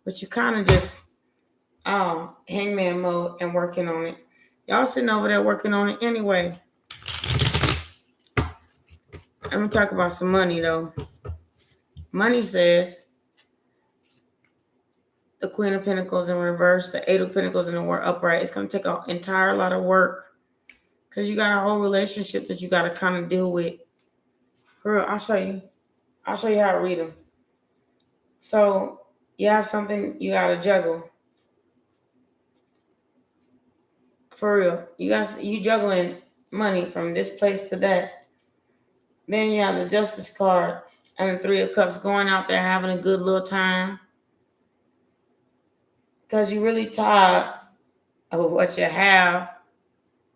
But you kind of just hangman mode and working on it. Y'all sitting over there working on it anyway. Let me talk about some money though. Money says the Queen of Pentacles in reverse, the Eight of Pentacles in the upright. It's going to take an entire lot of work because you got a whole relationship that you got to kind of deal with. For real, I'll show you. I'll show you how to read them. So you have something you got to juggle. For real, you juggling money from this place to that. Then you have the Justice card and the Three of Cups, going out there having a good little time. Because you're really tired of what you have.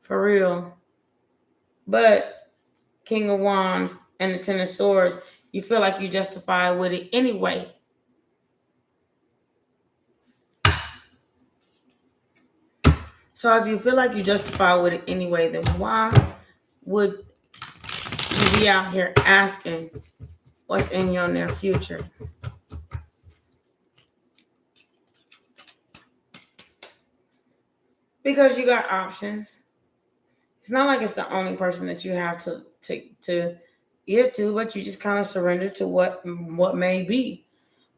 For real. But King of Wands and the Ten of Swords, you feel like you justify with it anyway. So if you feel like you justify with it anyway, then why would you be out here asking what's in your near future? Because you got options. It's not like it's the only person that you have to give to, but you just kind of surrender to what may be.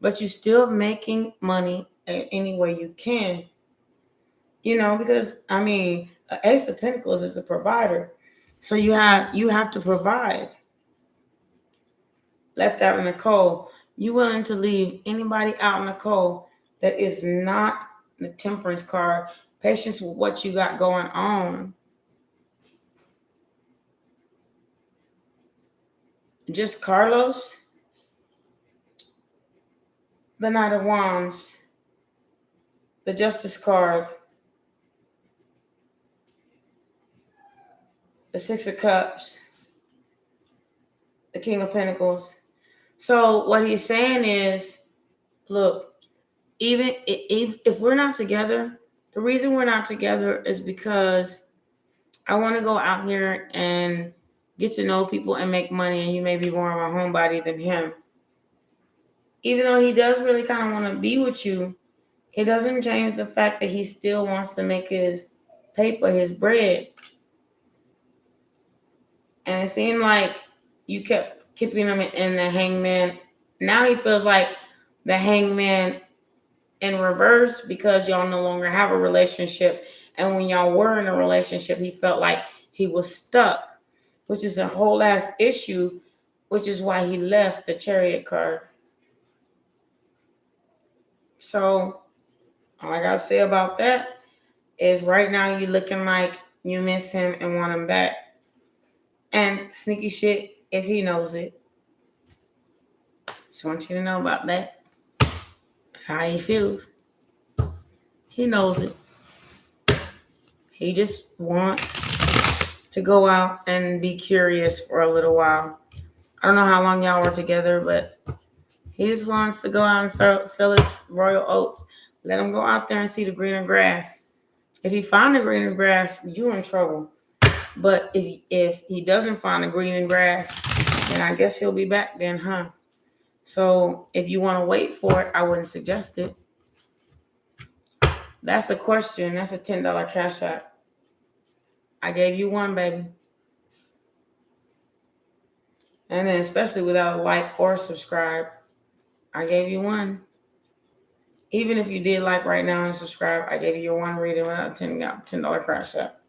But you're still making money any way you can. You know, because I mean, an Ace of Pentacles is a provider. So you have to provide. Left out in the cold. You willing to leave anybody out in the cold that is not the Temperance card. Patience with what you got going on. Just Carlos. The Knight of Wands. The Justice card. The Six of Cups. The King of Pentacles. So what he's saying is, look, even if we're not together, the reason we're not together is because I want to go out here and get to know people and make money, and you may be more of a homebody than him. Even though he does really kind of want to be with you, it doesn't change the fact that he still wants to make his paper, his bread. And it seemed like you kept keeping him in the hangman. Now he feels like the hangman in reverse because y'all no longer have a relationship. And when y'all were in a relationship, he felt like he was stuck, which is a whole ass issue, which is why he left the Chariot card. So all I gotta say about that is right now you're looking like you miss him and want him back. And sneaky shit is he knows it. Just want you to know about that. That's how he feels. He knows it. He just wants to go out and be curious for a little while. I don't know how long y'all were together, but he just wants to go out and sell his royal oats. Let him go out there and see the greener grass. If he find the greener grass, you're in trouble. But if he doesn't find the greener grass, then I guess he'll be back then, huh? So if you want to wait for it, I wouldn't suggest it. That's a question. That's a $10 cash app. I gave you one, baby. And then especially without a like or subscribe, I gave you one. Even if you did like right now and subscribe, I gave you your one reading without $10 cash app.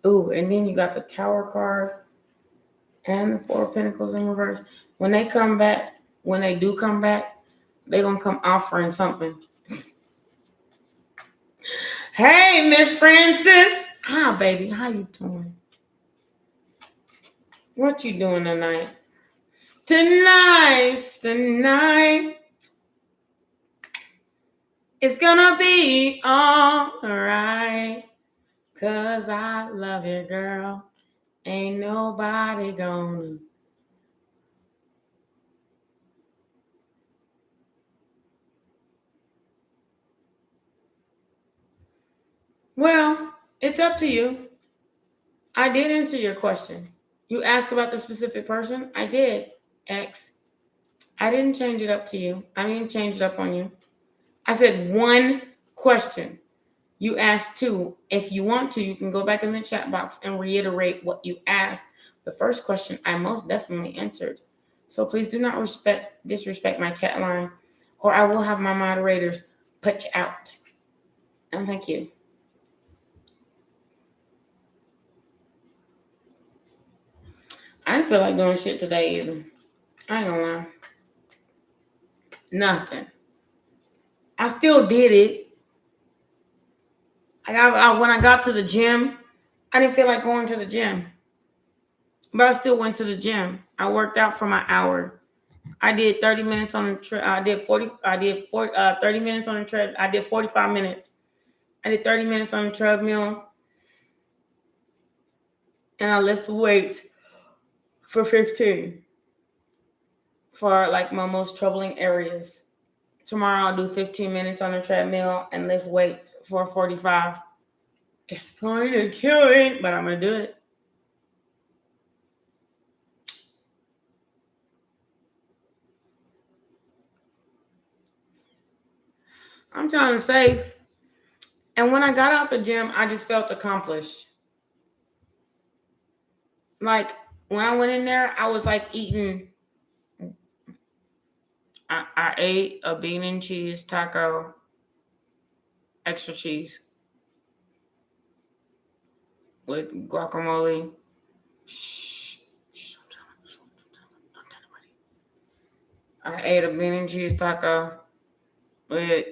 Ooh, and then you got the Tower card and the Four of Pentacles in reverse. When they come back, when they do come back, they're going to come offering something. Hey, Miss Francis. Hi, baby. How you doing? What you doing tonight? Tonight it's gonna be all right. 'Cause I love you, girl. Ain't nobody gonna. Well, it's up to you. I did answer your question. You asked about the specific person? I did, X. I didn't change it up to you. I didn't change it up on you. I said one question. You asked two. If you want to, you can go back in the chat box and reiterate what you asked. The first question I most definitely answered. So please do not disrespect my chat line, or I will have my moderators put you out. And thank you. I didn't feel like doing shit today either. I ain't gonna lie. Nothing. I still did it. When I got to the gym, I didn't feel like going to the gym. But I still went to the gym. I worked out for my hour. I did 30 minutes on the tread. I did 30 minutes on the tread. I did 45 minutes. I did 30 minutes on the treadmill. And I lifted weights for 15 for like my most troubling areas. Tomorrow I'll do 15 minutes on the treadmill and lift weights for 45. It's going to kill me, but I'm going to do it. I'm trying to say, and when I got out the gym, I just felt accomplished. Like when I went in there, I was like eating. I ate a bean and cheese taco, extra cheese with guacamole. Shh, don't tell anybody. I ate a bean and cheese taco with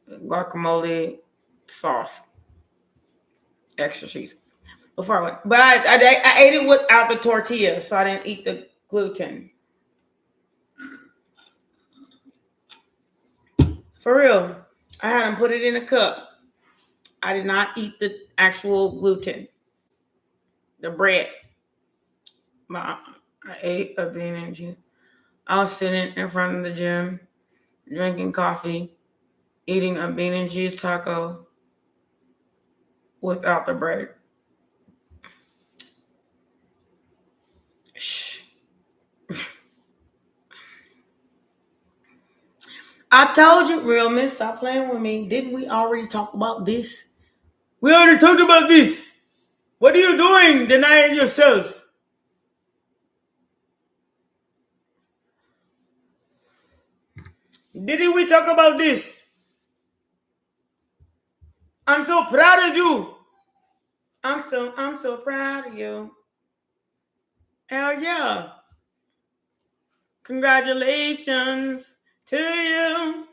guacamole sauce, extra cheese. Before I went, but I ate it without the tortilla, so I didn't eat the gluten. For real, I had them put it in a cup. I did not eat the actual gluten, the bread. I ate a bean and cheese. I was sitting in front of the gym, drinking coffee, eating a bean and cheese taco without the braid. Shh. I told you, real miss, stop playing with me. Didn't we already talk about this? We already talked about this. What are you doing denying yourself? Didn't we talk about this? I'm so proud of you. I'm so proud of you. Hell yeah. Congratulations to you.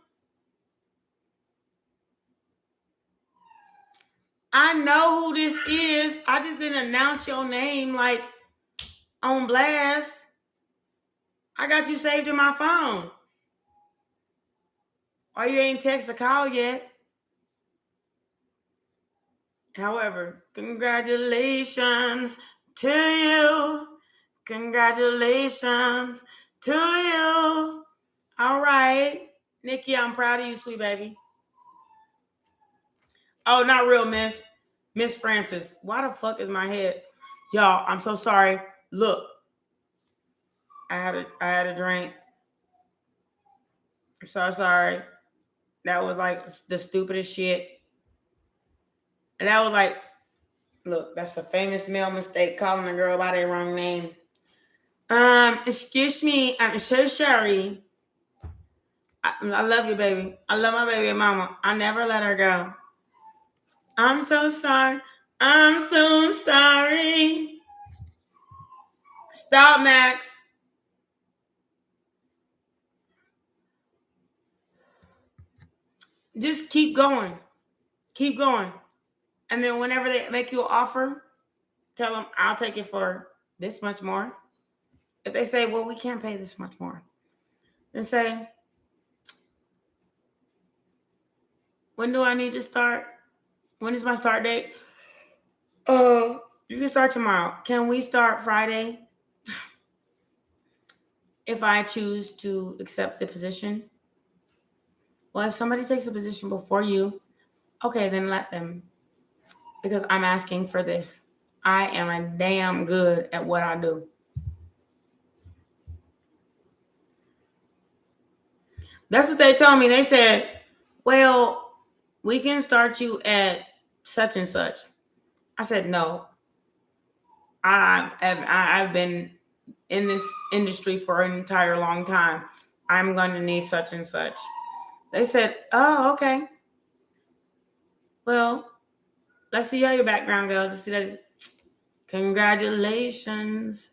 I know who this is. I just didn't announce your name like on blast. I got you saved in my phone. Or you ain't text or call yet. However, congratulations to you. Congratulations to you. All right. Nikki, I'm proud of you, sweet baby. Oh, not real, miss. Miss Francis. Why the fuck is my head? Y'all, I'm so sorry. Look, I had a drink. I'm so sorry. That was like the stupidest shit. And that was like, look, that's a famous male mistake, calling a girl by their wrong name. Excuse me, I'm so sorry. I love you, baby. I love my baby mama. I never let her go. I'm so sorry. I'm so sorry. Stop, Max. Just keep going. Keep going. And then whenever they make you an offer, tell them I'll take it for this much more. If they say, well, we can't pay this much more, then say, when do I need to start? When is my start date? You can start tomorrow. Can we start Friday? If I choose to accept the position. Well, if somebody takes a position before you, okay, then let them. Because I'm asking for this. I am a damn good at what I do. That's what they told me. They said, well, we can start you at such and such. I said, no. I've been in this industry for an entire long time. I'm going to need such and such. They said, oh, okay. Well, let's see how your background goes. Let's see that. Congratulations.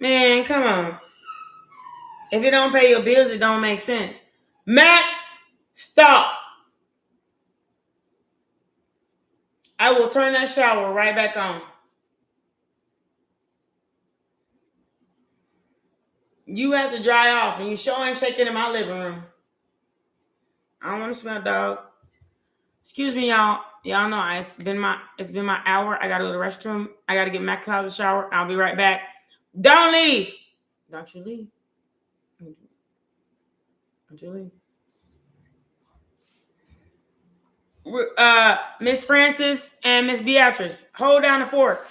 Man, come on. If it don't pay your bills, it don't make sense. Max, stop. I will turn that shower right back on. You have to dry off, and you sure ain't shaking in my living room. I don't want to smell dog. Excuse me, y'all. Y'all know it's been my hour. I gotta go to the restroom. I gotta get Max out of the shower. I'll be right back. Don't leave. Don't you leave. Don't you leave. Miss Francis and Miss Beatrice, hold down the fort.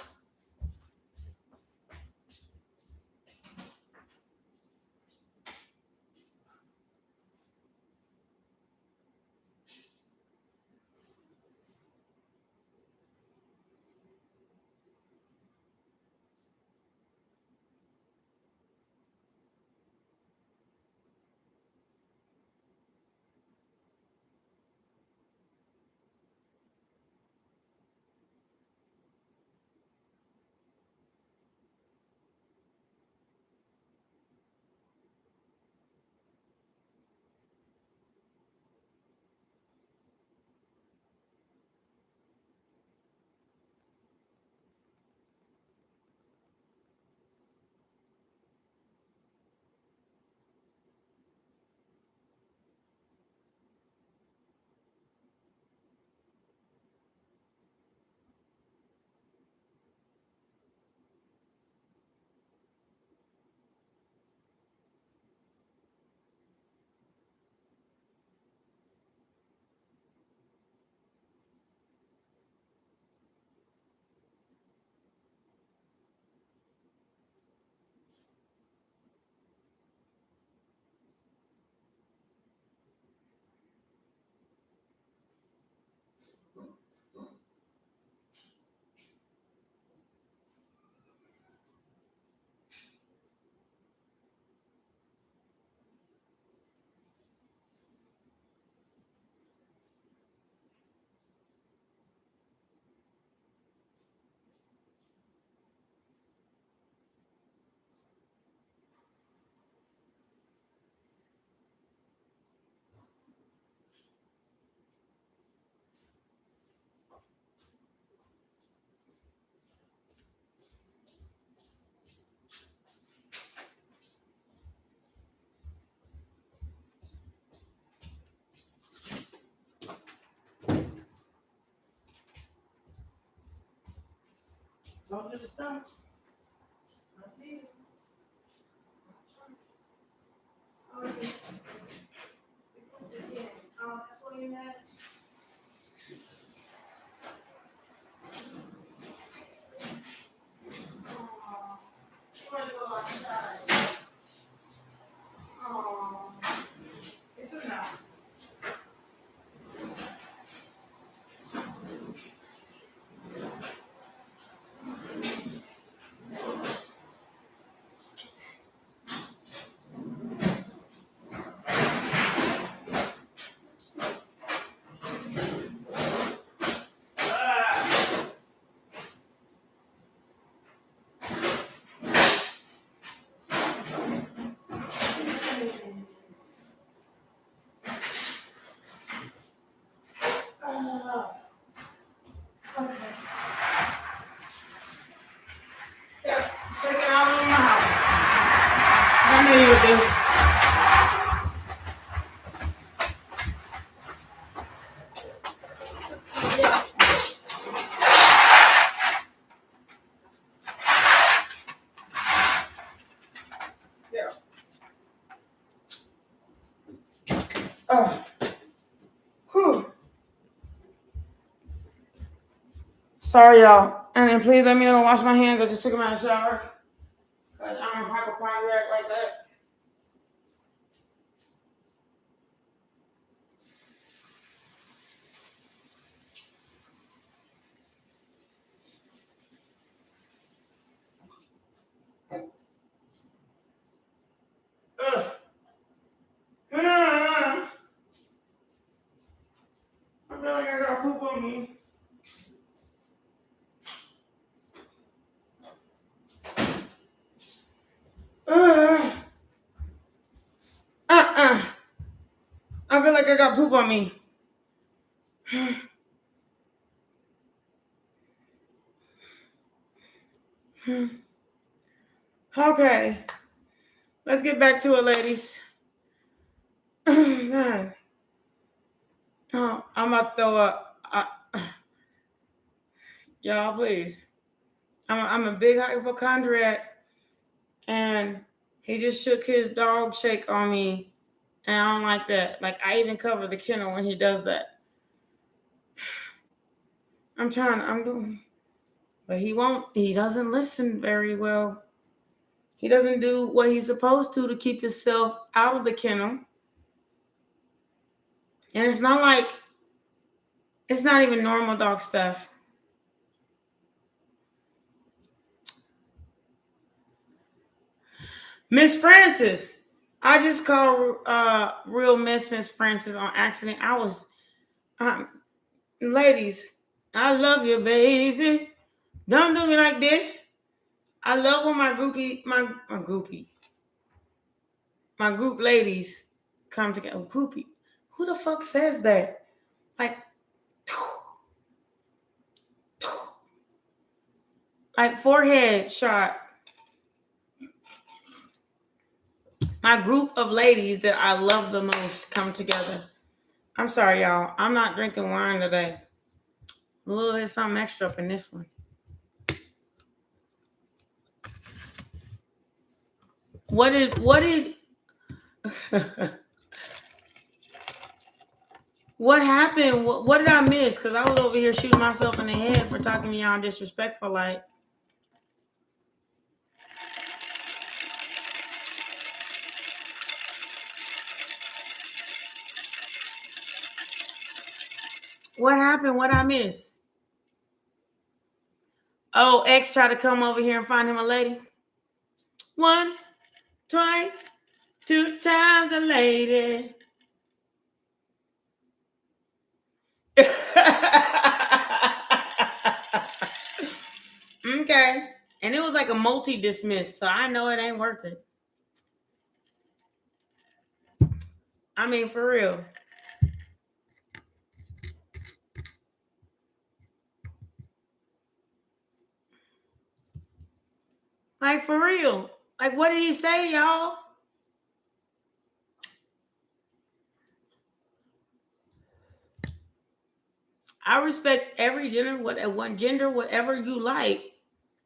Told you to stop. Oh, that's what you had. Oh, you want to go outside? Oh, it's enough. Okay. Yeah, check it out in my house. I knew you would do. Yeah. Oh. Whew. Sorry, y'all. And then please let me know. Wash my hands. I just took them out of the shower. Because I'm a hypochondriac like that. Ugh. I feel like I got poop on me. I feel like I got poop on me. Okay. Let's get back to it, ladies. God. Oh, I'm about to throw up. Y'all, please. I'm a big hypochondriac, and he just shook his dog shake on me, and I don't like that. Like, I even cover the kennel when he does that. I'm doing, but he won't. He doesn't listen very well. He doesn't do what he's supposed to keep himself out of the kennel. And it's not even normal dog stuff. Miss Francis. I just called real Miss Francis on accident. I was, ladies, I love you, baby. Don't do me like this. I love when my group ladies come together. Oh, groupie. Who the fuck says that? Like forehead shot. My group of ladies that I love the most come together. I'm sorry, y'all. I'm not drinking wine today. A little bit something extra up in this one. What did what happened? What did I miss? Because I was over here shooting myself in the head for talking to y'all disrespectful like. What happened? What I miss? Oh, X tried to come over here and find him a lady. Once, twice, 2 times a lady. Okay. And it was like a multi-dismiss, so I know it ain't worth it. I mean, for real. Like, for real. Like, what did he say, y'all? I respect every gender, whatever you like.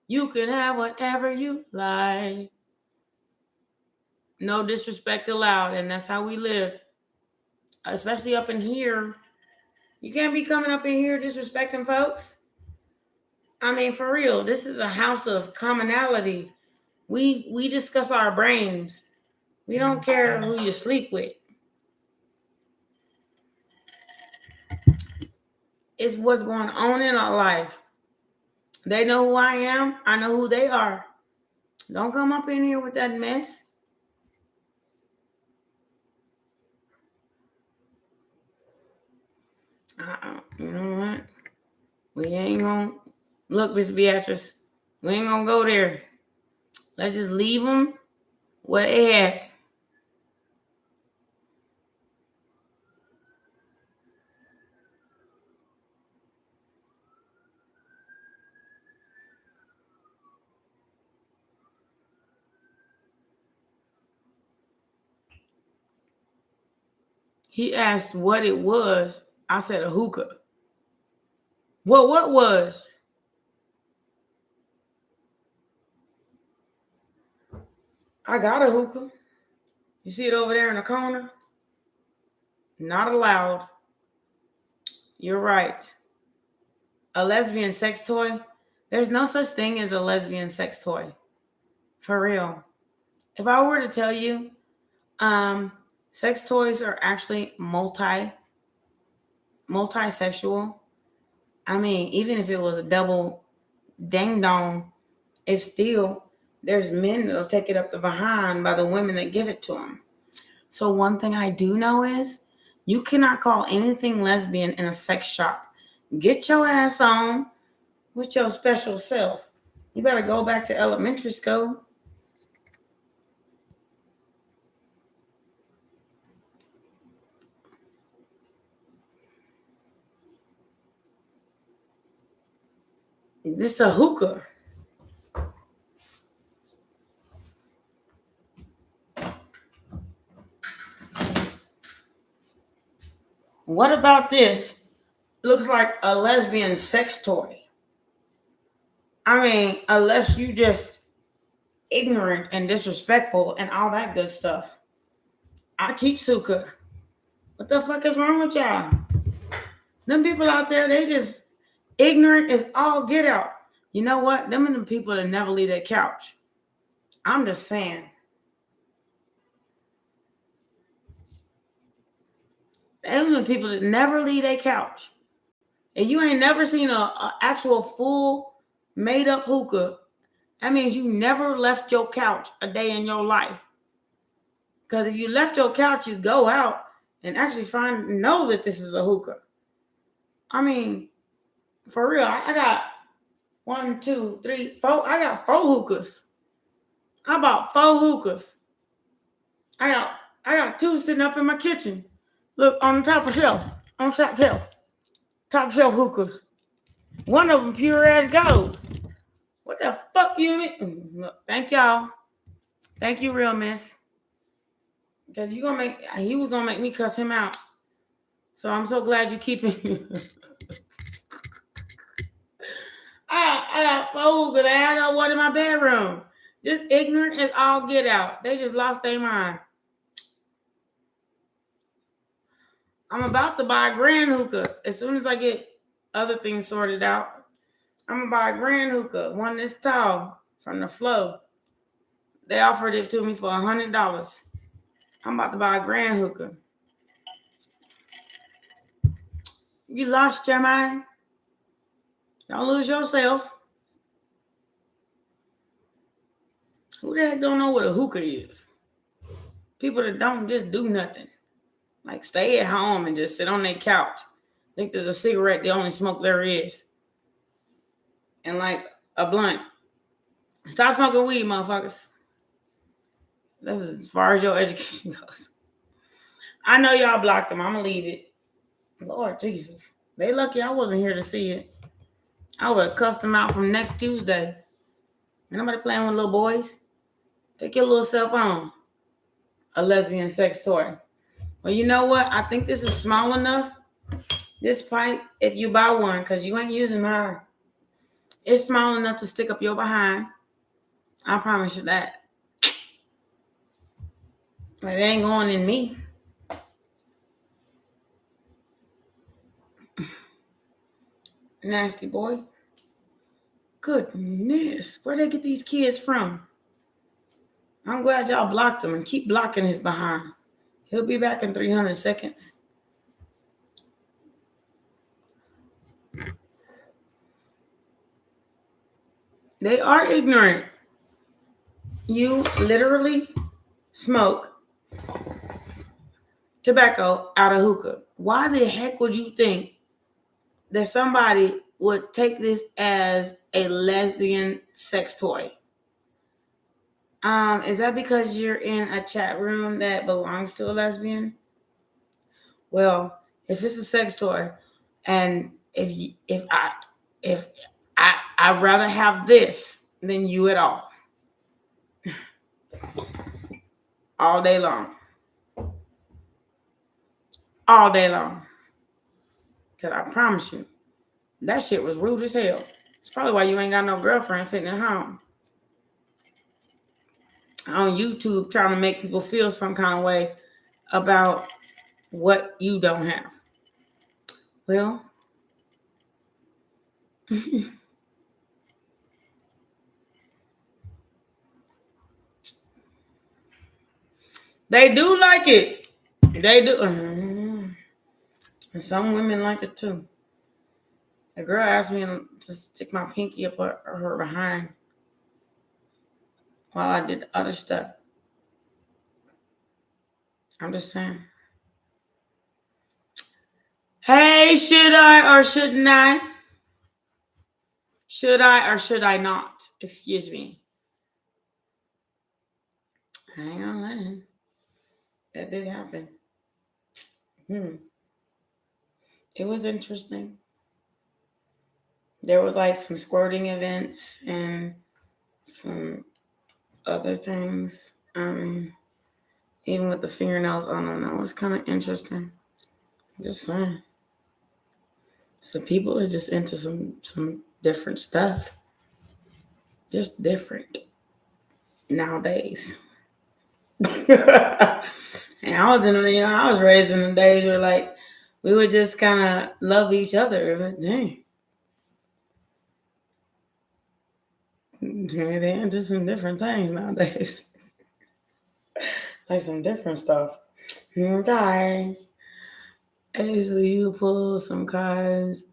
You can have whatever you like. No disrespect allowed, and that's how we live. Especially up in here. You can't be coming up in here disrespecting folks. I mean, for real, this is a house of commonality. We discuss our brains. We don't care who you sleep with. It's what's going on in our life. They know who I am. I know who they are. Don't come up in here with that mess. You know what? We ain't gonna look, Miss Beatrice. We ain't gonna go there. Let's just leave them where they at. He asked what it was. I said a hookah. Well, what was? I got a hookah. You see it over there in the corner? Not allowed. You're right. A lesbian sex toy? There's no such thing as a lesbian sex toy. For real. If I were to tell you, sex toys are actually multisexual. I mean, even if it was a double ding dong, it's still, there's men that'll take it up the behind by the women that give it to them. So one thing I do know is you cannot call anything lesbian in a sex shop. Get your ass on with your special self. You better go back to elementary school. This is a hookah. What about this? Looks like a lesbian sex toy. I mean, unless you just ignorant and disrespectful and all that good stuff. I keep hookah. What the fuck is wrong with y'all? Them people out there, they just ignorant as all get out. You know what? Them are the people that never leave their couch. I'm just saying. Them are the people that never leave their couch. And you ain't never seen a actual full made up hookah. That means you never left your couch a day in your life. Because if you left your couch, you go out and actually know that this is a hookah. I mean, for real, I got 1, 2, 3, 4. I got 4 hookahs. I bought 4 hookahs. I got 2 sitting up in my kitchen. Look, on the top of the shelf. On the top shelf. Top shelf hookahs. One of them pure as gold. What the fuck you mean? Look, thank y'all. Thank you, real miss. Because he was gonna make me cuss him out. So I'm so glad you keep him. I got 4 because I got one in my bedroom. Just ignorant as all get out. They just lost their mind. I'm about to buy a grand hookah. As soon as I get other things sorted out, I'm going to buy a grand hookah. One this tall from the flow. They offered it to me for $100. I'm about to buy a grand hookah. You lost your mind. Don't lose yourself. Who the heck don't know what a hookah is? People that don't just do nothing. Like stay at home and just sit on their couch. Think there's a cigarette, the only smoke there is. And like a blunt. Stop smoking weed, motherfuckers. That's as far as your education goes. I know y'all blocked them. I'm going to leave it. Lord Jesus. They lucky I wasn't here to see it. I would have cussed them out from next Tuesday. Ain't nobody playing with little boys. Take your little self on. A lesbian sex toy. Well, you know what? I think this is small enough. This pipe, if you buy one, because you ain't using mine. It's small enough to stick up your behind. I promise you that. But it ain't going in me. Nasty boy. Goodness. Where'd they get these kids from? I'm glad y'all blocked him and keep blocking his behind. He'll be back in 300 seconds. They are ignorant. You literally smoke tobacco out of hookah. Why the heck would you think that somebody would take this as a lesbian sex toy? Is that because you're in a chat room that belongs to a lesbian? Well, if it's a sex toy, and if I'd rather have this than you at all. All day long. All day long. Because I promise you, that shit was rude as hell. It's probably why you ain't got no girlfriend sitting at home on YouTube trying to make people feel some kind of way about what you don't have. Well, they do like it. They do. And some women like it too. A girl asked me to stick my pinky up her behind while I did the other stuff. I'm just saying. Hey, should I or shouldn't I? Should I or should I not? Excuse me. Hang on, man. That did happen. It was interesting. There was like some squirting events and some other things. I mean, even with the fingernails on them, that was kind of interesting. Just saying. So people are just into some different stuff. Just different nowadays. And I was raised in the days where like we would just kind of love each other. But dang. They're into some different things nowadays. Like some different stuff. Die. Hey, so you pull some cards.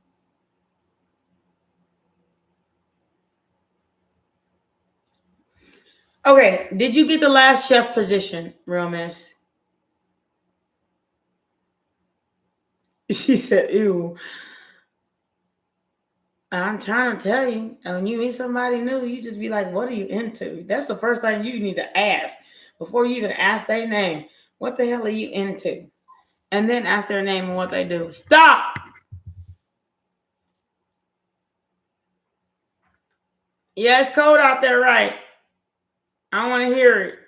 Okay, did you get the last chef position, real miss? She said, ew. I'm trying to tell you, when you meet somebody new, you just be like, what are you into? That's the first thing you need to ask before you even ask their name. What the hell are you into? And then ask their name and what they do. Stop! Yeah, it's cold out there, right? I don't want to hear it.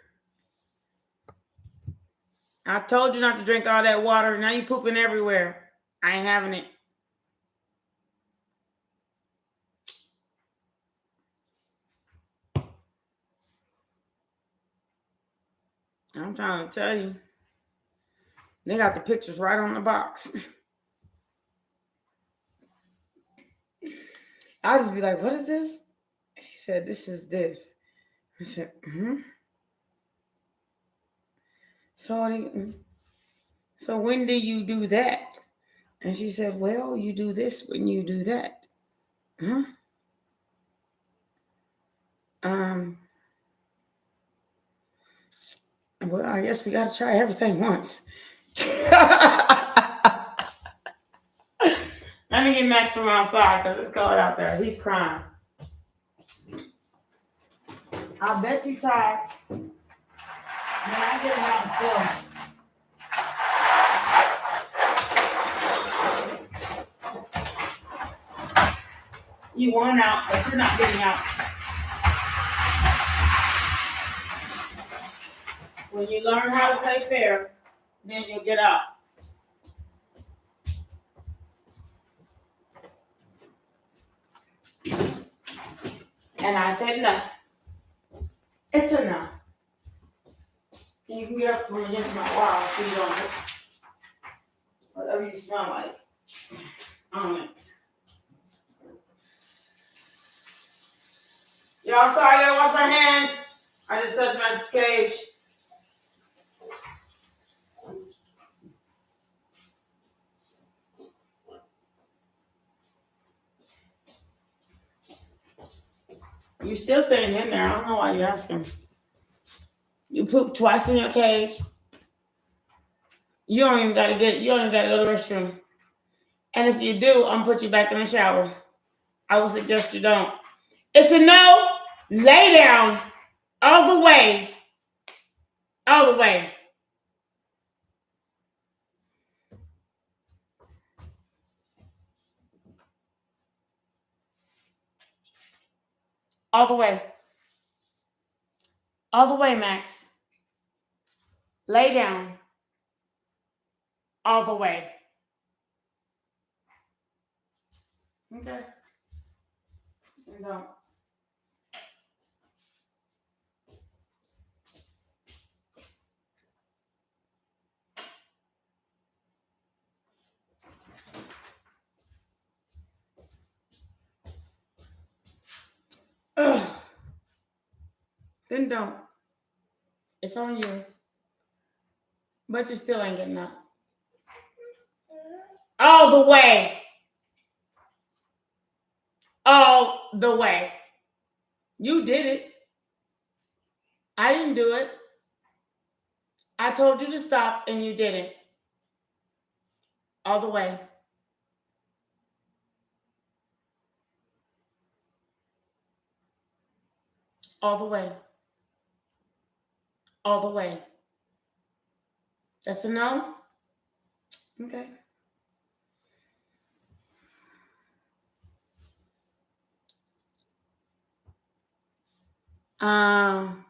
I told you not to drink all that water. Now you pooping everywhere. I ain't having it. I'm trying to tell you. They got the pictures right on the box. I'll just be like, what is this? She said, this is this. I said, So when do you do that? And she said, well, you do this when you do that. Huh? Well, I guess we got to try everything once. Let me get Max from outside because it's cold out there. He's crying. I bet you tired. Man, I get him out still. You want out, but you're not getting out. When you learn how to play fair, then you'll get out. And I said no. It's a no. You can get up from against my wall so you don't miss whatever you smell like on it. Yo, I'm sorry, I gotta wash my hands. I just touched my cage. You still staying in there. I don't know why you're asking. You poop twice in your cage. You don't even gotta go to the restroom. And if you do, I'm gonna put you back in the shower. I would suggest you don't. It's a no. Lay down all the way. All the way. All the way. All the way, Max. Lay down. All the way. Okay. And don't. Ugh. Then don't. It's on you. But you still ain't getting up. All the way. All the way. You did it. I didn't do it. I told you to stop and you didn't. All the way. All the way. All the way. That's a no? Okay. I'm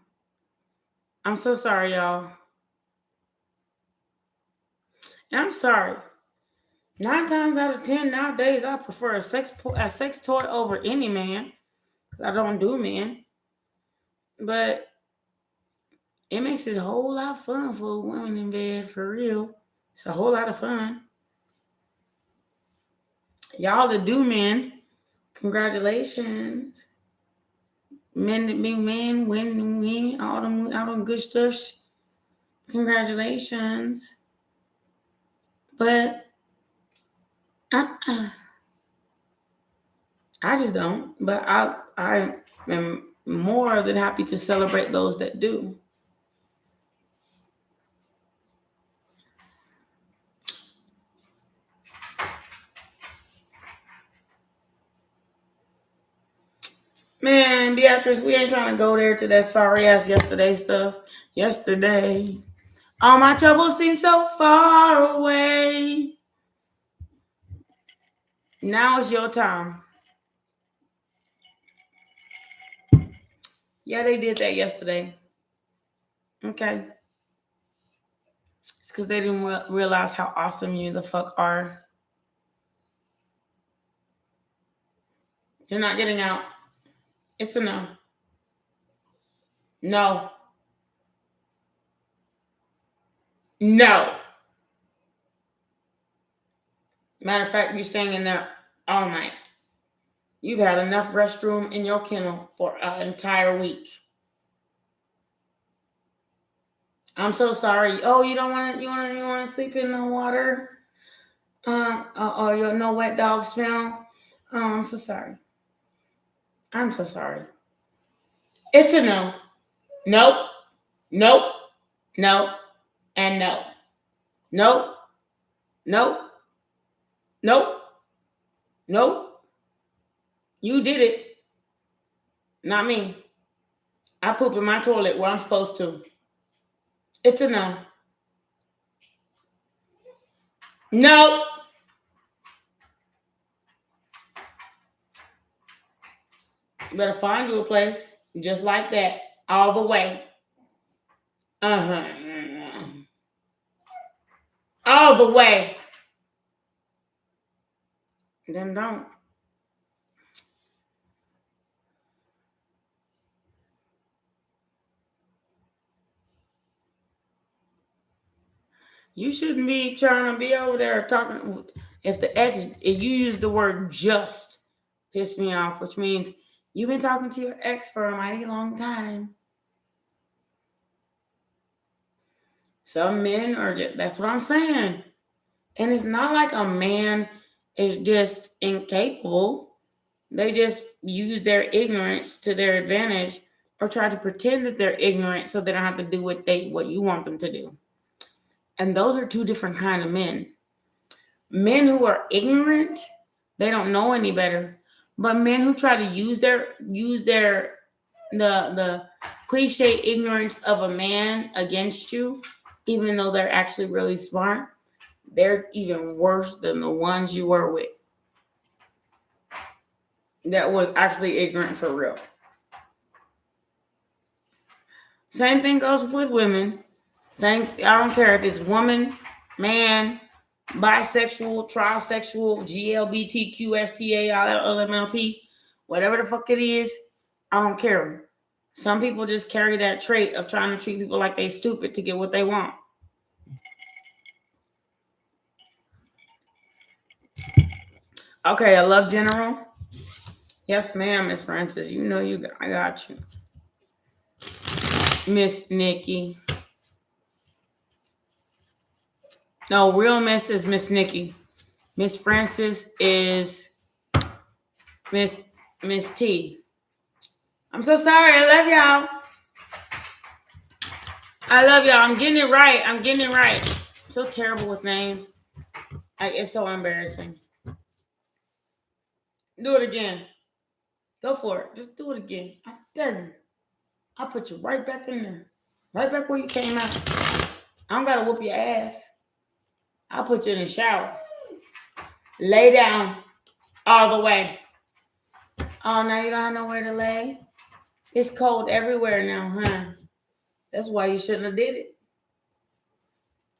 so sorry, y'all. And I'm sorry. 9 times out of 10 nowadays, I prefer a sex toy over any man. I don't do men. But it makes it a whole lot of fun for women in bed, for real. It's a whole lot of fun. Y'all that do men, congratulations. Men that be men, women, all them good stuff. Congratulations. But I just don't. But I am more than happy to celebrate those that do. Man, Beatrice, we ain't trying to go there to that sorry ass yesterday stuff. Yesterday. All my troubles seem so far away. Now it's your time. Yeah, they did that yesterday. Okay. It's because they didn't realize how awesome you the fuck are. You're not getting out. It's a no. No. No. Matter of fact, you're staying in there all night. You've had enough restroom in your kennel for an entire week. I'm so sorry. Oh, you want to sleep in the water? Or you no wet dog smell? Oh, I'm so sorry. I'm so sorry. It's a no. Nope. Nope. No. And no. Nope. Nope. Nope. Nope. You did it. Not me. I poop in my toilet where I'm supposed to. It's a no. No. You better find you a place just like that all the way. All the way. Then don't. You shouldn't be trying to be over there talking. If you use the word just, piss me off, which means you've been talking to your ex for a mighty long time. Some men are just, that's what I'm saying. And it's not like a man is just incapable. They just use their ignorance to their advantage or try to pretend that they're ignorant so they don't have to do what you want them to do. And those are two different kind of men. Men who are ignorant, they don't know any better. But men who try to use the cliche ignorance of a man against you, even though they're actually really smart, they're even worse than the ones you were with that was actually ignorant for real. Same thing goes with women. I don't care if it's woman, man, bisexual, trisexual, GLBTQ, STA, LMLP, whatever the fuck it is, I don't care. Some people just carry that trait of trying to treat people like they stupid to get what they want. Okay, a love general. Yes, ma'am, Miss Francis. You know I got you. Miss Nikki. No, real Miss is Miss Nikki. Miss Francis is Miss T. I'm so sorry. I love y'all. I'm getting it right. So terrible with names. It's so embarrassing. Do it again. Go for it. Just do it again. I dare you. I'll put you right back in there. Right back where you came out. I don't gotta whoop your ass. I'll put you in the shower. Lay down all the way. Oh, now you don't have nowhere to lay? It's cold everywhere now, huh? That's why you shouldn't have did it.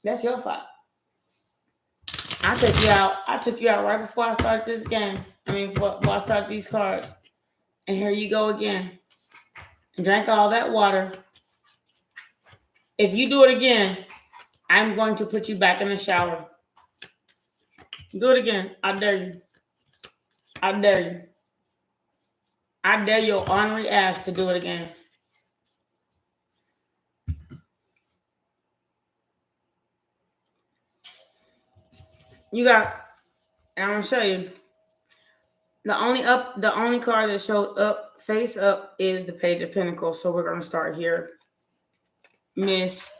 That's your fault. I took you out right before I started this game. Before I started these cards. And here you go again. Drank all that water. If you do it again, I'm going to put you back in the shower. Do it again. I dare you. I dare your ornery ass to do it again. And I'm gonna show you. The only card that showed up, face up, is the Page of Pentacles. So we're gonna start here. Miss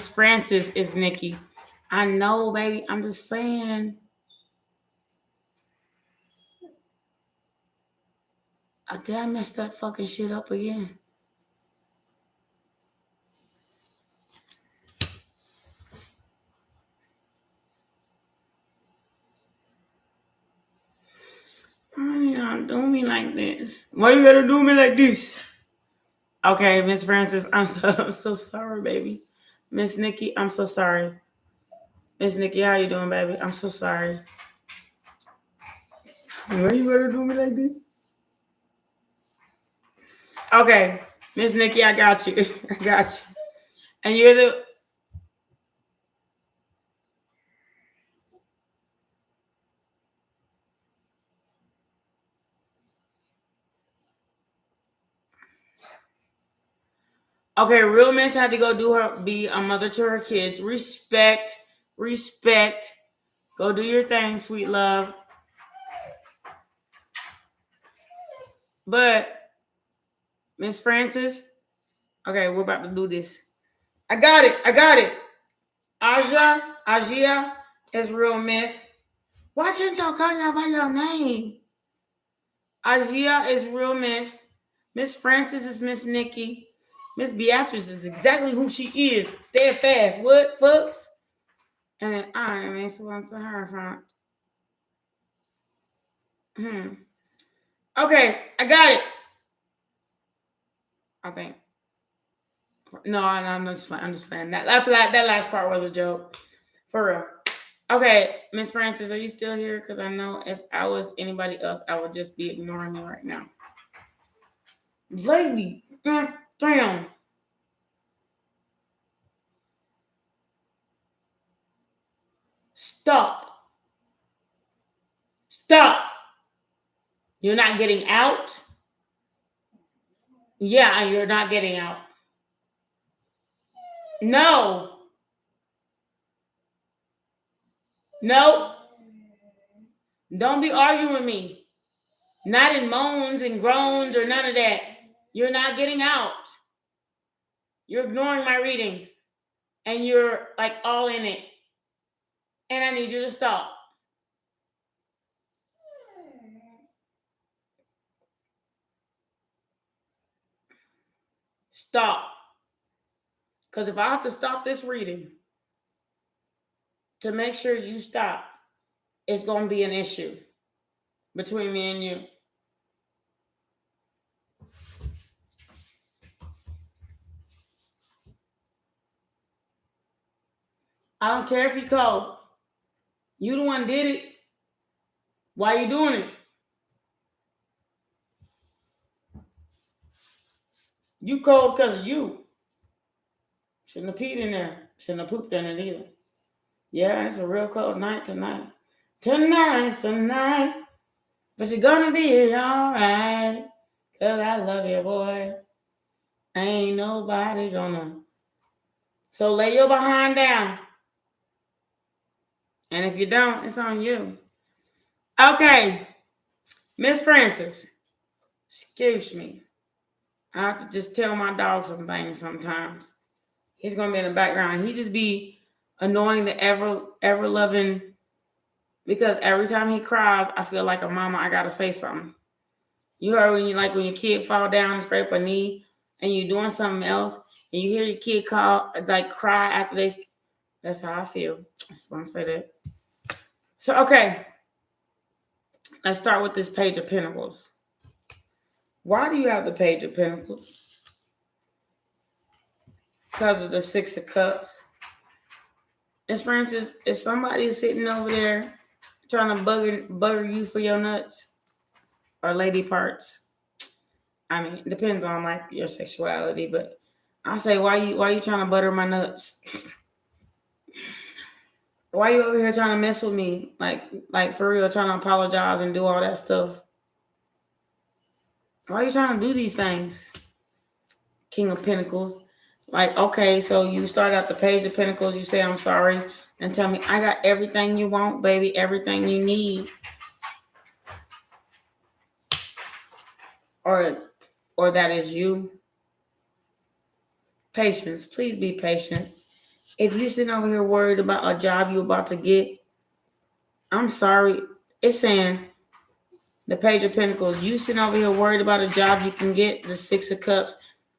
Francis is Nikki. I know, baby. I'm just saying. Did I mess that fucking shit up again? Why you not do me like this? Why you gotta do me like this? Okay, Miss Francis, I'm so sorry, baby. Miss Nikki, I'm so sorry. Miss Nikki, how you doing, baby? I'm so sorry. Why you gotta do me like this? Okay, Miss Nikki, I got you. And you're the... Okay, real Miss had to go be a mother to her kids. Respect. Go do your thing, sweet love. But, Miss Francis, okay, we're about to do this. I got it. Aja is real Miss. Why can't y'all call y'all by your name? Aja is real Miss. Miss Francis is Miss Nikki. Miss Beatrice is exactly who she is. Steadfast. What, folks? And then I am Miss Once to her front. Okay, I got it. I think. No, I'm just playing. That last part was a joke. For real. Okay, Miss Francis, are you still here? Because I know if I was anybody else, I would just be ignoring you right now. Lady, damn. Stop. Stop. You're not getting out. Yeah, you're not getting out. No. No. Don't be arguing with me. Not in moans and groans or none of that. You're not getting out. You're ignoring my readings. And you're like all in it. And I need you to stop. Stop. Because if I have to stop this reading to make sure you stop, it's going to be an issue between me and you. I don't care if you cold. You the one did it. Why you doing it? You cold because of you. Shouldn't have peed in there. Shouldn't have pooped in it either. Yeah, it's a real cold night tonight. Tonight's the night. But you're gonna be alright. Cause I love you, boy. Ain't nobody gonna. So lay your behind down. And if you don't, it's on you. Okay. Miss Francis. Excuse me. I have to just tell my dog some things sometimes. He's gonna be in the background. He just be annoying the ever loving, because every time he cries, I feel like a mama. I gotta say something. You heard when your kid fall down and scrape a knee, and you're doing something else, and you hear your kid cry after they. That's how I feel. I just want to say that. So okay, let's start with this Page of Pentacles. Why do you have the Page of Pentacles? Because of the Six of Cups. Miss Francis, is somebody sitting over there trying to bugger you for your nuts or lady parts? I mean, it depends on like your sexuality, but I say, why you trying to butter my nuts? Why you over here trying to mess with me? Like for real, trying to apologize and do all that stuff. Why are you trying to do these things? King of Pentacles. Like, okay, so you start out the Page of Pentacles, you say, I'm sorry, and tell me, I got everything you want, baby, everything you need. Or that is you. Patience. Please be patient. If you're sitting over here worried about a job you're about to get, I'm sorry. It's saying the Page of Pentacles. You sitting over here worried about a job you can get, the Six of Cups.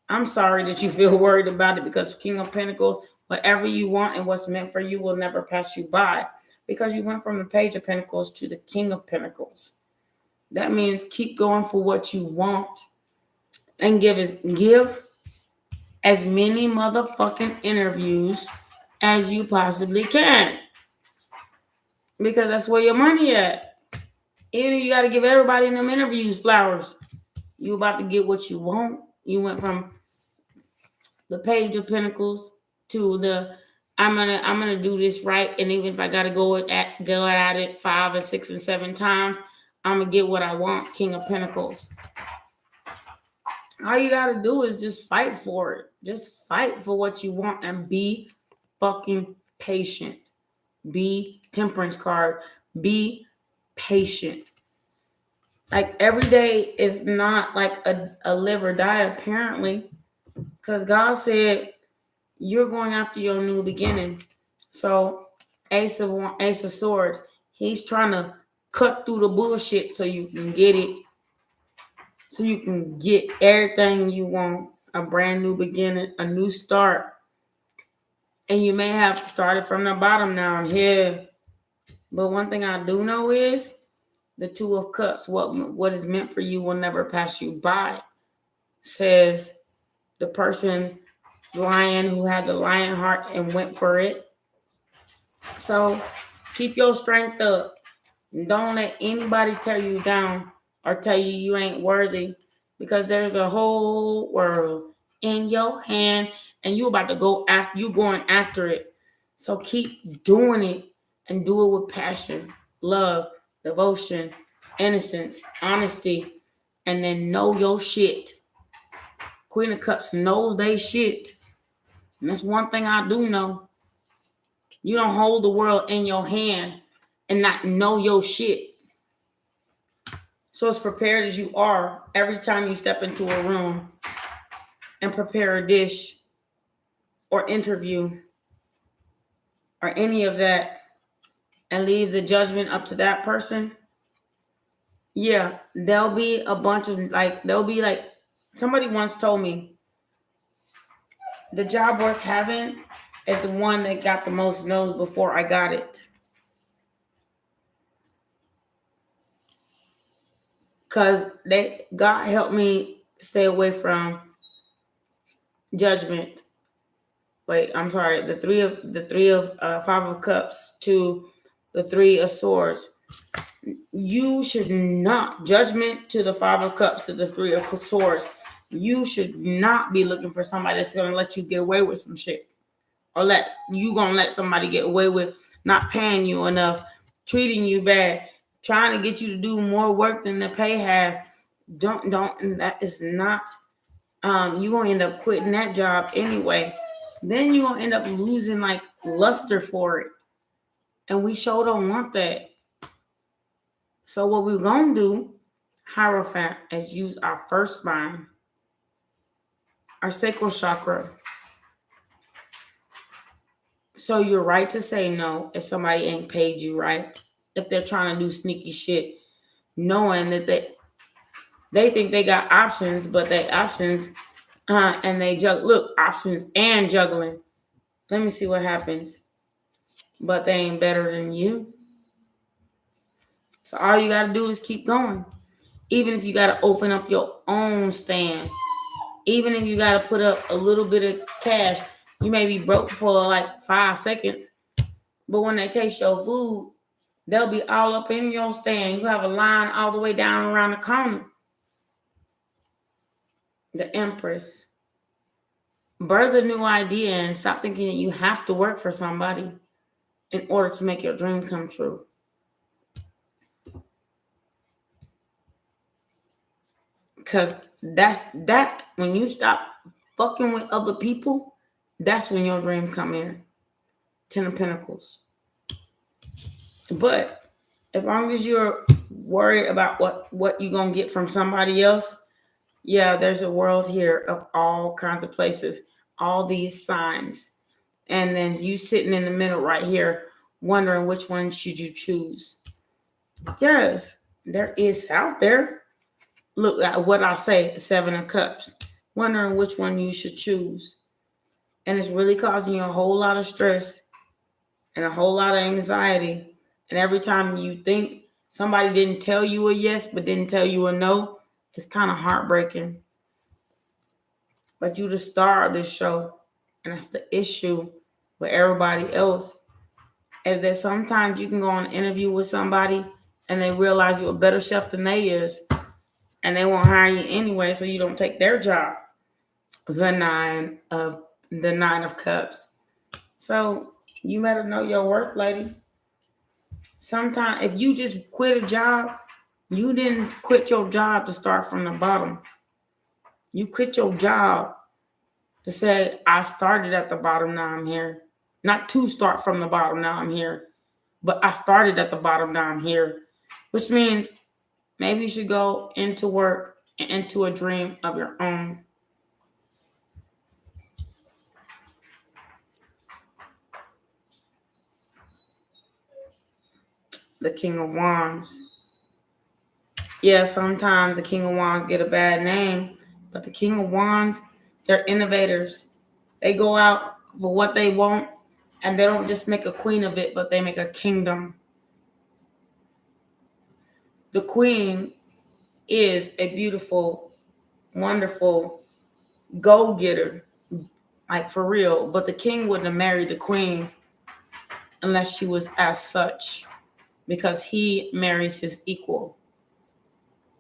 I'm sorry that you feel worried about it, because King of Pentacles, whatever you want and what's meant for you will never pass you by, because you went from the Page of Pentacles to the King of Pentacles. That means keep going for what you want and give as many motherfucking interviews as you possibly can, because that's where your money at. Even if you got to give everybody in them interviews flowers, you about to get what you want. You went from the Page of Pentacles to the I'm gonna do this right, and even if I gotta go at it 5 and 6 and 7 times, I'm gonna get what I want. King of Pentacles. All you gotta do is just fight for it. Just fight for what you want and be fucking patient. Be Temperance card. Be patient. Like every day is not like a live or die, apparently. Because God said you're going after your new beginning. So Ace of Swords, he's trying to cut through the bullshit so you can get it. So you can get everything you want. A brand new beginning, a new start. And you may have started from the bottom now. I'm here. But one thing I do know is the Two of Cups. What is meant for you will never pass you by. Says the person lion who had the lion heart and went for it. So keep your strength up. Don't let anybody tear you down or tell you you ain't worthy, because there's a whole world in your hand and you about to go after, you going after it. So keep doing it and do it with passion, love, devotion, innocence, honesty, and then know your shit. Queen of Cups knows they shit. And that's one thing I do know. You don't hold the world in your hand and not know your shit. So as prepared as you are every time you step into a room and prepare a dish or interview or any of that and leave the judgment up to that person, yeah, there'll be a bunch of somebody once told me, the job worth having is the one that got the most no's before I got it. Because God helped me stay away from judgment. Wait, I'm sorry. The three of Five of Cups to the Three of Swords. You should not, judgment to the Five of Cups to the Three of Swords. You should not be looking for somebody that's going to let you get away with some shit. Or gonna let somebody get away with not paying you enough, treating you bad, trying to get you to do more work than the pay has. Don't, that is not, you're gonna end up quitting that job anyway. Then you're gonna end up losing like luster for it. And we sure don't want that. So what we're gonna do, Hierophant, is use our first spine, our sacral chakra. So you're right to say no if somebody ain't paid you right. If they're trying to do sneaky shit, knowing that they think they got options, but they options and they options and juggling. Let me see what happens. But they ain't better than you. So all you got to do is keep going. Even if you got to open up your own stand. Even if you got to put up a little bit of cash. You may be broke for like 5 seconds. But when they taste your food, they'll be all up in your stand. You have a line all the way down around the corner. The Empress. Birth a new idea and stop thinking that you have to work for somebody in order to make your dream come true. Because that when you stop fucking with other people, that's when your dream come in. 10 of Pentacles. But as long as you're worried about what you're going to get from somebody else, yeah, there's a world here of all kinds of places, all these signs. And then you sitting in the middle right here, wondering which one should you choose. Yes, there is out there. Look at what I say, the 7 of Cups. Wondering which one you should choose. And it's really causing you a whole lot of stress and a whole lot of anxiety. And every time you think somebody didn't tell you a yes, but didn't tell you a no, it's kind of heartbreaking. But you the star of this show. And that's the issue with everybody else. Is that sometimes you can go on an interview with somebody and they realize you're a better chef than they is. And they won't hire you anyway, so you don't take their job. The nine of Cups. So you better know your worth, lady. Sometimes if you just quit a job, you didn't quit your job to start from the bottom. You quit your job to say, I started at the bottom, now I'm here. Not to start from the bottom, now I'm here. But I started at the bottom, now I'm here. Which means maybe you should go into work and into a dream of your own. The King of Wands. Yeah, sometimes the King of Wands get a bad name, but the King of Wands, they're innovators. They go out for what they want, and they don't just make a queen of it, but they make a kingdom. The queen is a beautiful, wonderful go-getter, like for real. But the king wouldn't have married the queen unless she was as such, because he marries his equal.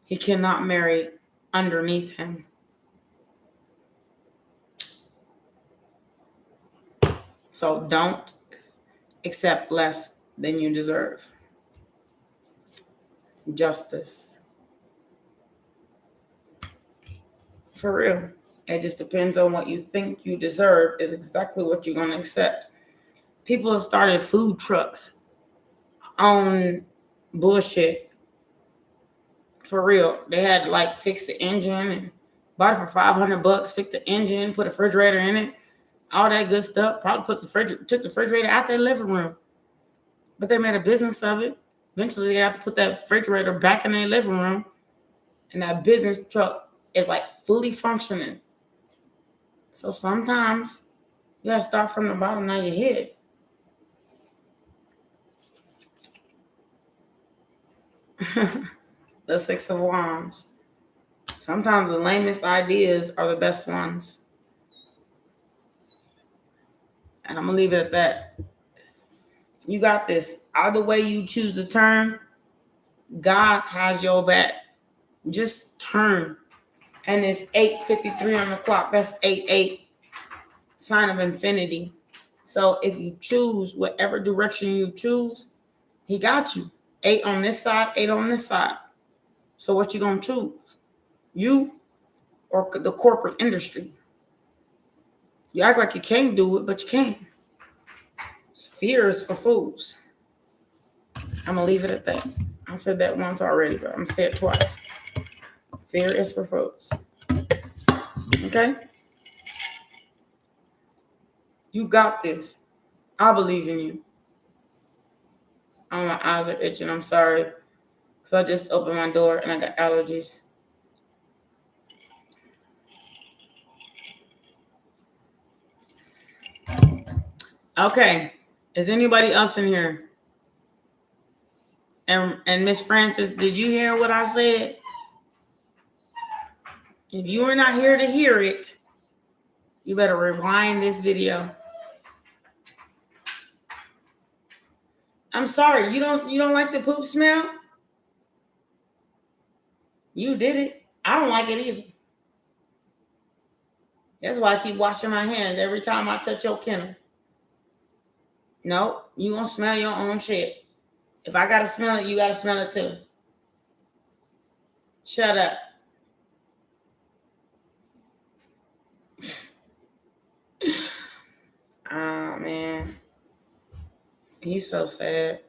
He cannot marry underneath him. So don't accept less than you deserve. Justice. For real. It just depends on what you think you deserve is exactly what you're going to accept. People have started food trucks on bullshit. For real. They had to like fix the engine and bought it for $500, fix the engine, put a refrigerator in it, all that good stuff. Probably took the refrigerator out their living room. But they made a business of it. Eventually, they have to put that refrigerator back in their living room. And that business truck is like fully functioning. So sometimes you got to start from the bottom of your head. The Six of Wands. Sometimes the lamest ideas are the best ones. And I'm going to leave it at that. You got this. Either way you choose to turn, God has your back. Just turn. And it's 8:53 on the clock. That's 8-8. Sign of infinity. So if you choose whatever direction you choose, he got you. 8 on this side, 8 on this side. So what you going to choose? You or the corporate industry? You act like you can't do it, but you can. Fear is for fools. I'm going to leave it at that. I said that once already, but I'm going to say it twice. Fear is for fools. Okay? You got this. I believe in you. Oh, my eyes are itching. I'm sorry. Because I just opened my door and I got allergies. Okay. Is anybody else in here? And Miss Francis, did you hear what I said? If you are not here to hear it, you better rewind this video. I'm sorry, you don't like the poop smell? You did it. I don't like it either. That's why I keep washing my hands every time I touch your kennel. No, you gonna smell your own shit. If I gotta smell it, you gotta smell it too. Shut up. Oh, man. He's so sad.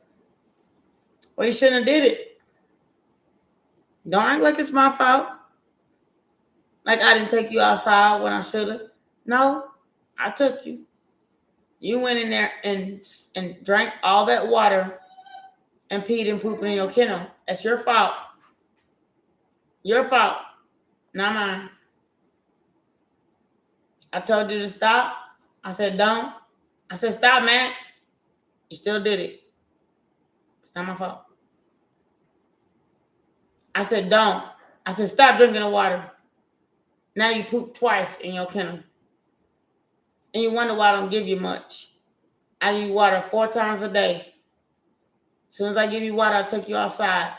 Well, you shouldn't have did it. Don't act like it's my fault. Like I didn't take you outside when I should have. No, I took you. You went in there and drank all that water and peed and pooped in your kennel. That's your fault. Your fault. Not mine. I told you to stop. I said don't. I said stop, Max. You still did it. It's not my fault. I said don't. I said stop drinking the water. Now you poop twice in your kennel. And you wonder why I don't give you much. I give you water 4 times a day. As soon as I give you water, I take you outside.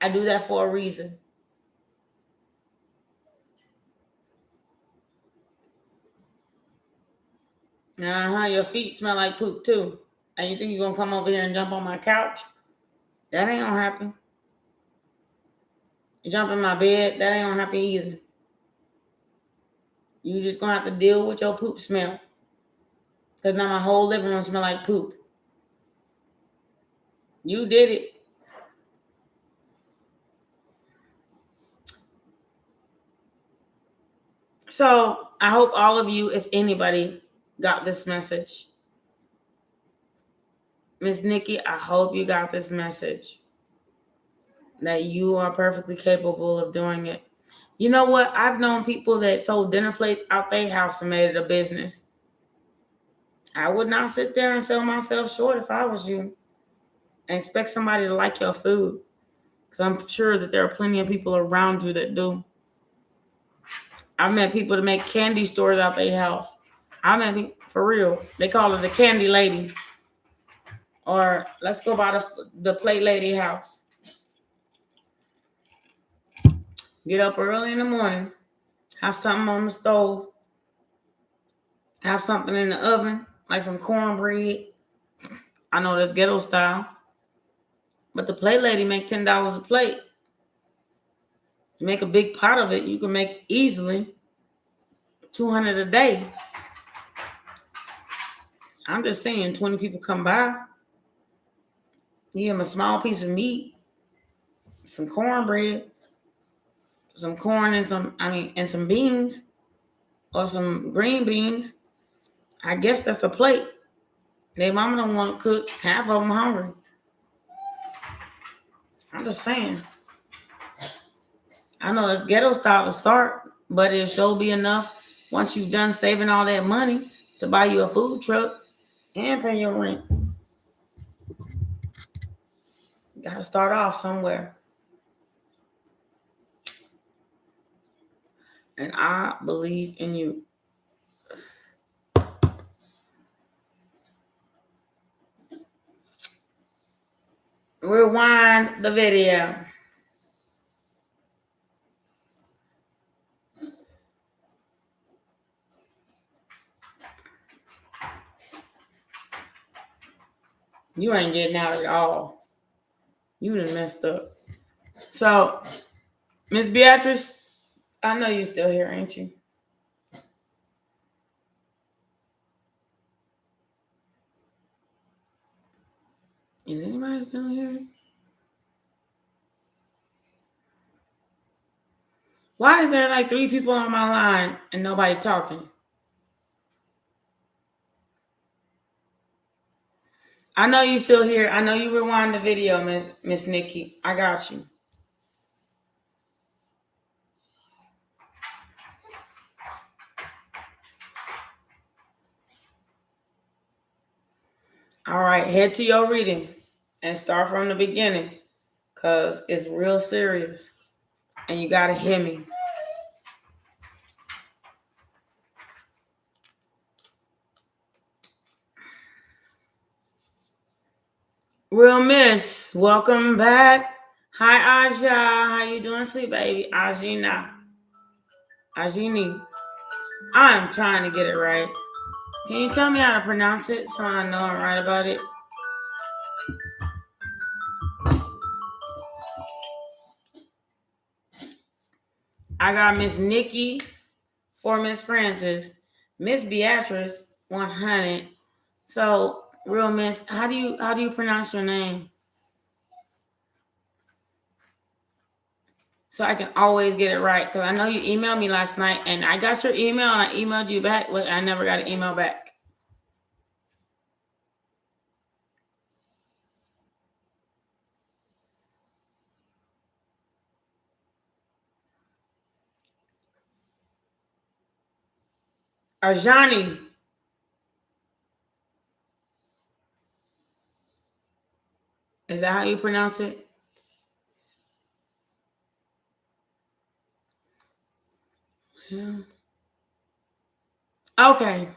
I do that for a reason. Your feet smell like poop too. And you think you're going to come over here and jump on my couch? That ain't going to happen. You jump in my bed, that ain't going to happen either. You just going to have to deal with your poop smell. Because now my whole living room smell like poop. You did it. So I hope all of you, if anybody, got this message. Miss Nikki, I hope you got this message. That you are perfectly capable of doing it. You know what? I've known people that sold dinner plates out their house and made it a business. I would not sit there and sell myself short if I was you. And expect somebody to like your food. Because I'm sure that there are plenty of people around you that do. I've met people that make candy stores out their house. I met people, for real. They call it the candy lady. Or let's go by the plate lady house. Get up early in the morning. Have something on the stove. Have something in the oven, like some cornbread. I know that's ghetto style. But the plate lady make $10 a plate. You make a big pot of it, you can make easily $200 a day. I'm just saying, 20 people come by. You give them a small piece of meat, some cornbread, some corn and some beans, or some green beans. I guess that's a plate. Their mama don't want to cook. Half of them hungry. I'm just saying. I know it's ghetto style to start, but it'll sure be enough once you've done saving all that money to buy you a food truck and pay your rent. You gotta start off somewhere. And I believe in you. Rewind the video. You ain't getting out at all. You done messed up. So, Miss Beatrice, I know you're still here, ain't you? Is anybody still here? Why is there like 3 people on my line and nobody talking? I know you still here. I know you rewind the video, Miss Nikki. I got you. All right, head to your reading and start from the beginning because it's real serious and you got to hear me. Real Miss, welcome back. Hi, Aja. How you doing, sweet baby? Ajini. I'm trying to get it right. Can you tell me how to pronounce it so I know I'm right about it? I got Miss Nikki for Miss Francis, Miss Beatrice 100. So, Real Miss, how do you pronounce your name? So I can always get it right. Because I know you emailed me last night and I got your email and I emailed you back, but I never got an email back. Ajani. Is that how you pronounce it? Yeah. Okay.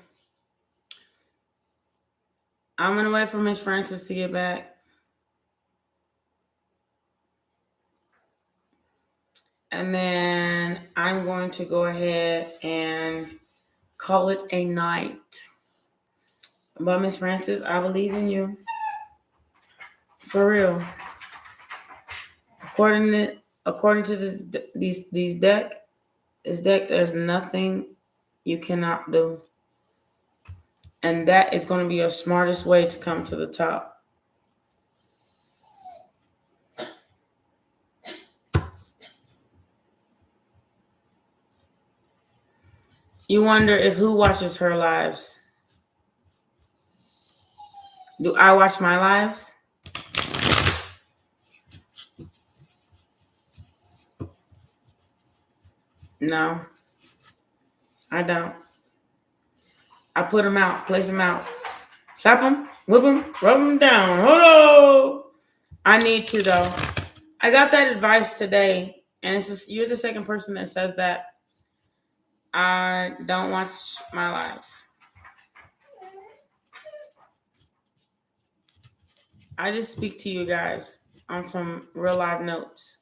I'm going to wait for Miss Francis to get back. And then I'm going to go ahead and call it a night. But Miss Francis, I believe in you. For real. According to this deck, there's nothing you cannot do. And that is going to be your smartest way to come to the top. You wonder if who watches her lives. Do I watch my lives? No, I don't. I put them out, place them out. Slap them, whip them, rub them down. Hold on. I need to, though. I got that advice today, and it's just, you're the second person that says that. I don't watch my lives. I just speak to you guys on some real live notes.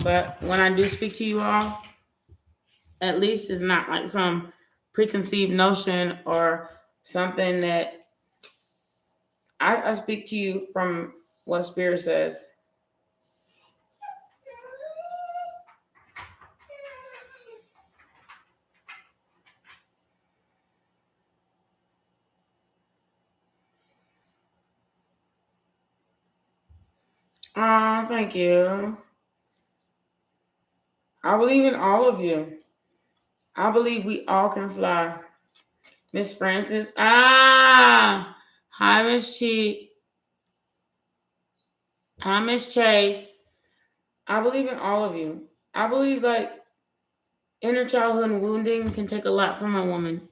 But when I do speak to you all, at least it's not like some preconceived notion or something that I speak to you from what Spirit says. Oh, thank you. I believe in all of you. I believe we all can fly. Miss Francis. Ah, hi, Miss Cheek. Hi, Miss Chase. I believe in all of you. I believe like inner childhood wounding can take a lot from a woman.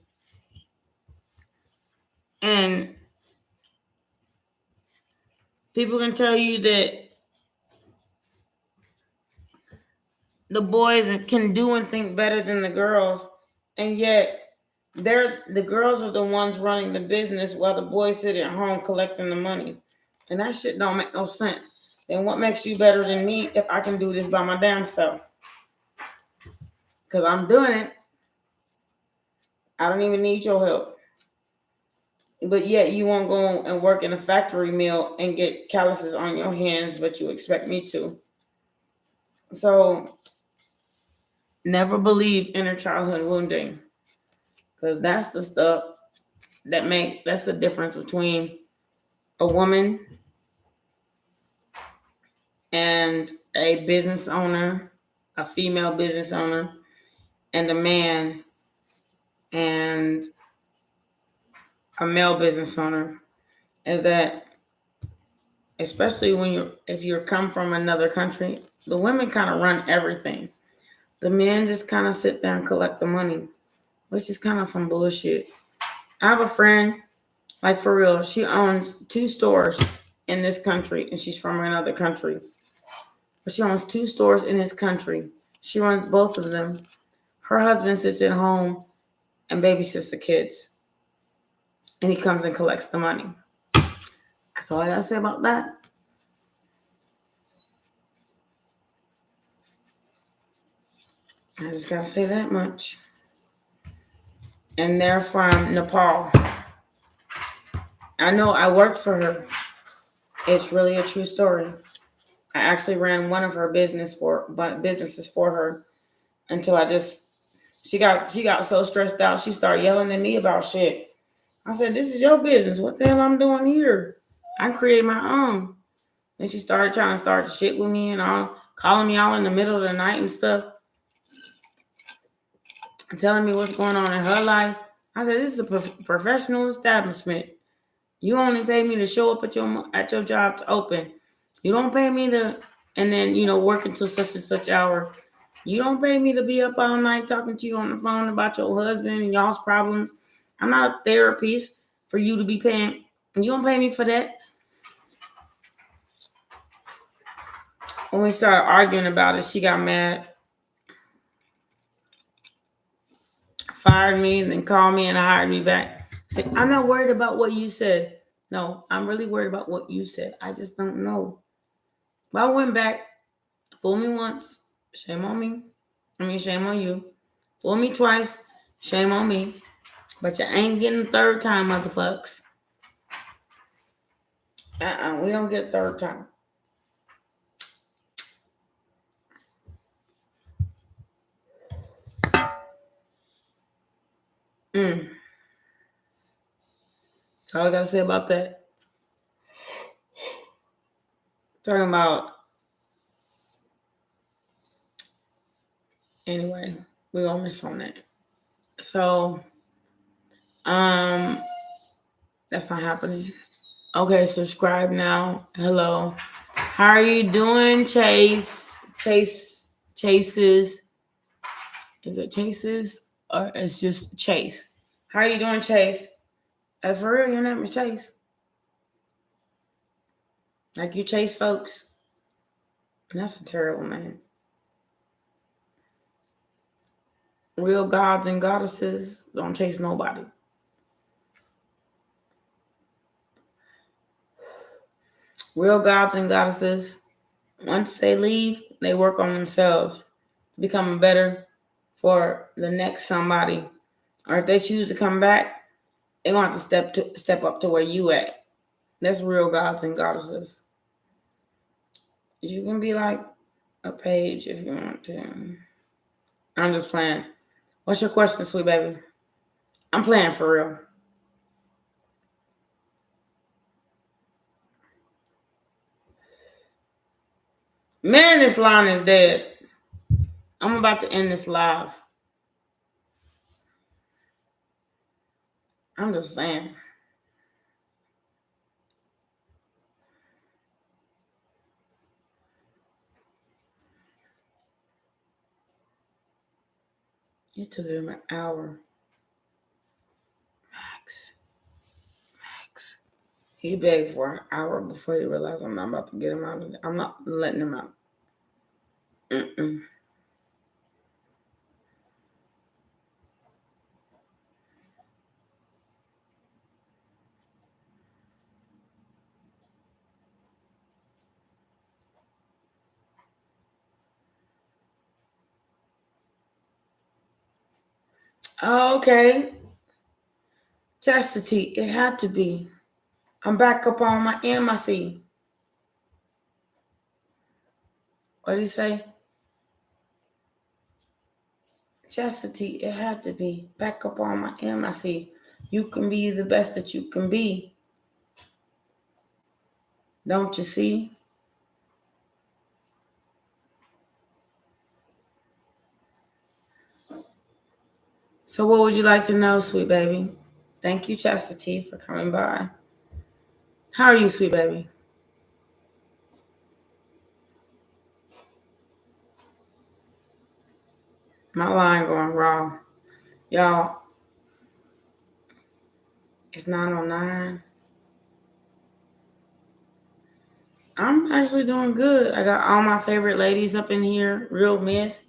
And people can tell you that the boys can do and think better than the girls, and yet the girls are the ones running the business while the boys sit at home collecting the money. And that shit don't make no sense. Then what makes you better than me if I can do this by my damn self? Because I'm doing it. I don't even need your help. But yet you won't go and work in a factory mill and get calluses on your hands, but you expect me to. So never believe inner childhood wounding. Because that's the stuff that's the difference between a woman and a business owner, a female business owner, and a man and a male business owner, is that especially if you come from another country, the women kind of run everything. The men just kind of sit there and collect the money, which is kind of some bullshit. I have a friend, like for real, she owns 2 stores in this country, and she's from another country. But she owns 2 stores in this country. She runs both of them. Her husband sits at home and babysits the kids. And he comes and collects the money. That's all I gotta say about that. I just gotta say that much. And they're from Nepal. I know I worked for her. It's really a true story. I actually ran one of her businesses for her until she got so stressed out she started yelling at me about shit. I said, "This is your business. What the hell I'm doing here? I created my own." And she started trying to start shit with me and all, calling me all in the middle of the night and stuff, and telling me what's going on in her life. I said, "This is a professional establishment. You only pay me to show up at your job to open. You don't pay me to, and then work until such and such hour. You don't pay me to be up all night talking to you on the phone about your husband and y'all's problems. I'm not a therapist for you to be paying. And you don't pay me for that." When we started arguing about it, she got mad, fired me, and then called me and hired me back. Said, "I'm not worried about what you said." No, I'm really worried about what you said. I just don't know. But I went back, fool me once, shame on me. Shame on you. Fool me twice, shame on me. But you ain't getting a third time, motherfucks. We don't get a third time. That's all I gotta say about that. Talking about, anyway, we're gonna miss on that. So, that's not happening. Okay, subscribe now. Hello. How are you doing, Chase? Chases. Is it Chases or it's just Chase? How are you doing, Chase? For real, your name is Chase. Like you chase folks. That's a terrible name. Real gods and goddesses don't chase nobody. Real gods and goddesses, once they leave, they work on themselves, becoming better for the next somebody. Or if they choose to come back, they're gonna have to step up to where you at. That's real gods and goddesses. You can be like a page if you want to. I'm just playing. What's your question, sweet baby? I'm playing for real. Man, this line is dead. I'm about to end this live. I'm just saying. It took him an hour. Max. He begged for an hour before he realized I'm not about to get him out of it. I'm not letting him out. Oh, okay. Chastity. It had to be. I'm back up on my MIC. What did he say? Chastity. It had to be. Back up on my MIC. You can be the best that you can be. Don't you see? So what would you like to know, sweet baby? Thank you, Chastity, for coming by. How are you, sweet baby? My line going raw. Y'all, it's 9:09. I'm actually doing good. I got all my favorite ladies up in here. Real Miss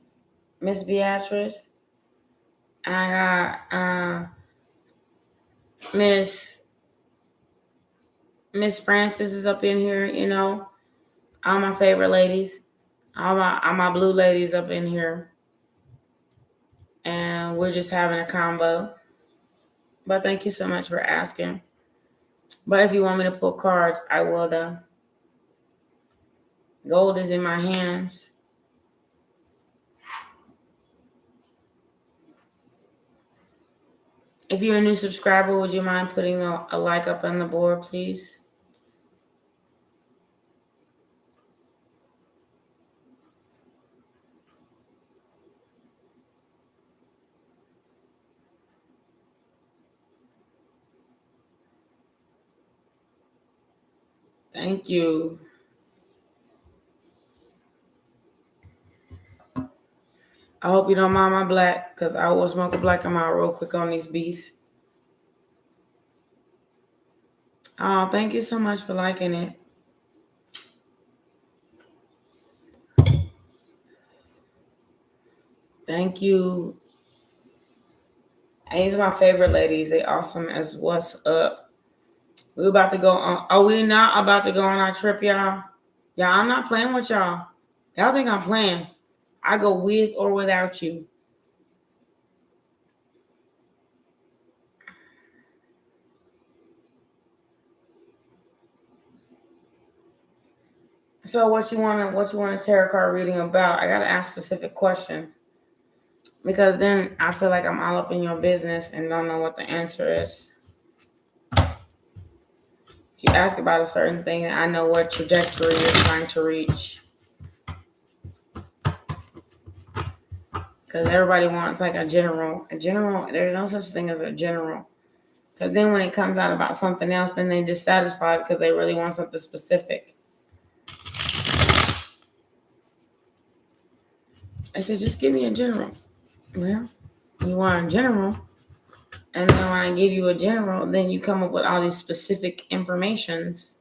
Beatrice. I got Miss Francis is up in here, you know. All my favorite ladies. All my blue ladies up in here. And we're just having a combo. But thank you so much for asking. But if you want me to pull cards, I will though. Gold is in my hands. If you're a new subscriber, would you mind putting a like up on the board, please? Thank you. I hope you don't mind my black, because I will smoke a black and mild real quick on these beasts. Oh, thank you so much for liking it. Thank you. These are my favorite ladies. They awesome as what's up. We're about to go on. Are we not about to go on our trip, y'all? Y'all, I'm not playing with y'all. Y'all think I'm playing. I go with or without you. So what you want a tarot card reading about? I gotta ask specific questions. Because then I feel like I'm all up in your business and don't know what the answer is. If you ask about a certain thing, I know what trajectory you're trying to reach. Because everybody wants like a general. There's no such thing as a general. Because then when it comes out about something else, then they're dissatisfied because they really want something specific. I said, just give me a general. Well, you want a general. And then when I give you a general, then you come up with all these specific informations.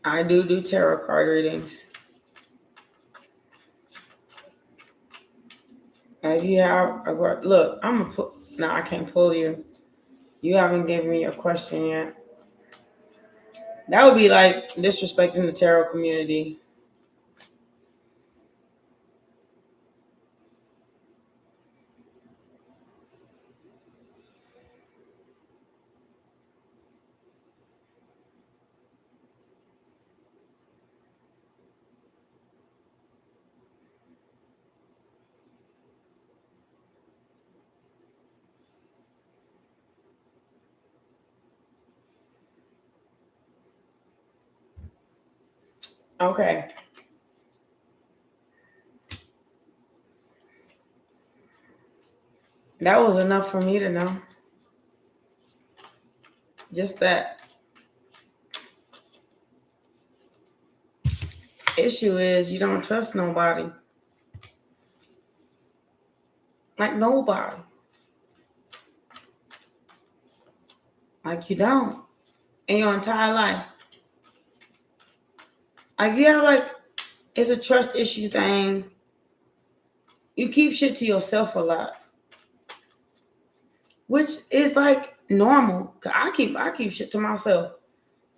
I do tarot card readings. You have look, I'm gonna put. No, I can't pull you. You haven't given me a question yet. That would be like disrespecting the tarot community. Okay. That was enough for me to know. Just that. Issue is you don't trust nobody. Like nobody. Like you don't. In your entire life. Like you have like, it's a trust issue thing. You keep shit to yourself a lot. Which is like normal. I keep shit to myself.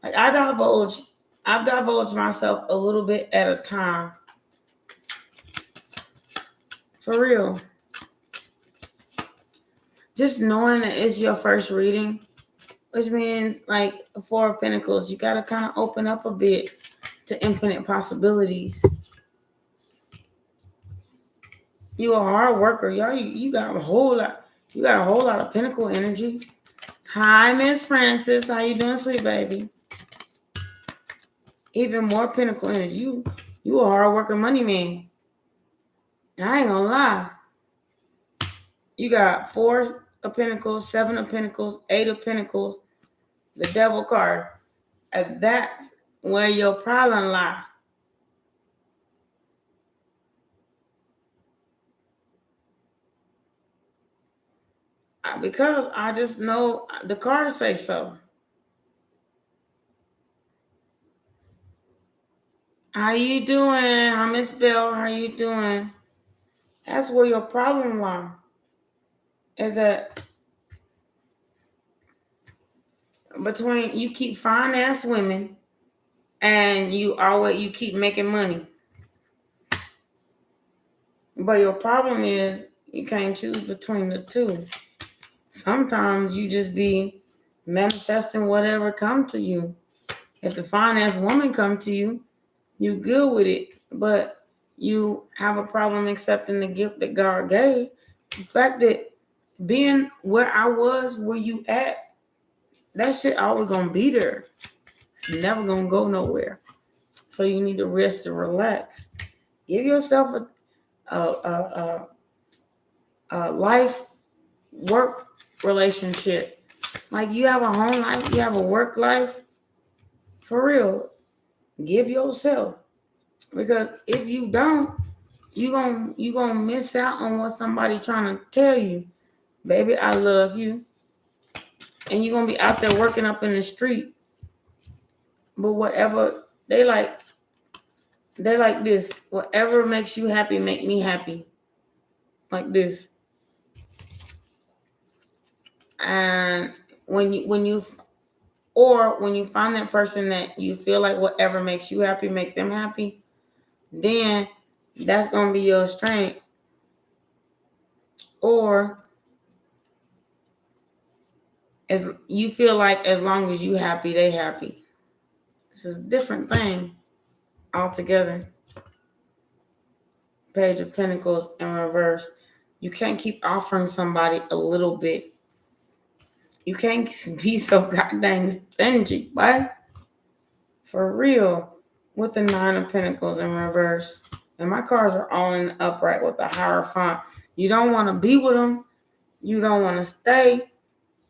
Like I've divulged myself a little bit at a time. For real. Just knowing that it's your first reading, which means like the Four of Pentacles, you gotta kind of open up a bit to infinite possibilities. You a hard worker, y'all. You got a whole lot. You got a whole lot of Pentacle energy. Hi, Miss Francis. How you doing, sweet baby? Even more Pentacle energy. You a hard worker, money man. I ain't gonna lie. You got Four of Pentacles, Seven of Pentacles, Eight of Pentacles, the Devil card. And that's where your problem lies. Because I just know the cards say so. How you doing? Hi, Miss Bell. How you doing? That's where your problem lies. Is that between you keep fine ass women and you keep making money. But your problem is you can't choose between the two. Sometimes you just be manifesting whatever come to you. If the fine ass woman come to you, you good with it. But you have a problem accepting the gift that God gave. The fact that being where I was, where you at, that shit always gonna be there. It's never gonna go nowhere. So you need to rest and relax. Give yourself a life work relationship. Like you have a home life, you have a work life. For real, give yourself, because if you don't, you gonna miss out on what somebody trying to tell you. Baby, I love you, and you're gonna be out there working up in the street. But whatever they like this. Whatever makes you happy, make me happy. Like this. And when you find that person that you feel like whatever makes you happy, make them happy, then that's gonna be your strength. Or as you feel like as long as you happy, they happy. It's a different thing altogether. Page of Pentacles in reverse. You can't keep offering somebody a little bit. You can't be so goddamn stingy, right? For real. With the Nine of Pentacles in reverse. And my cards are all in the upright with the Hierophant. You don't want to be with them. You don't want to stay.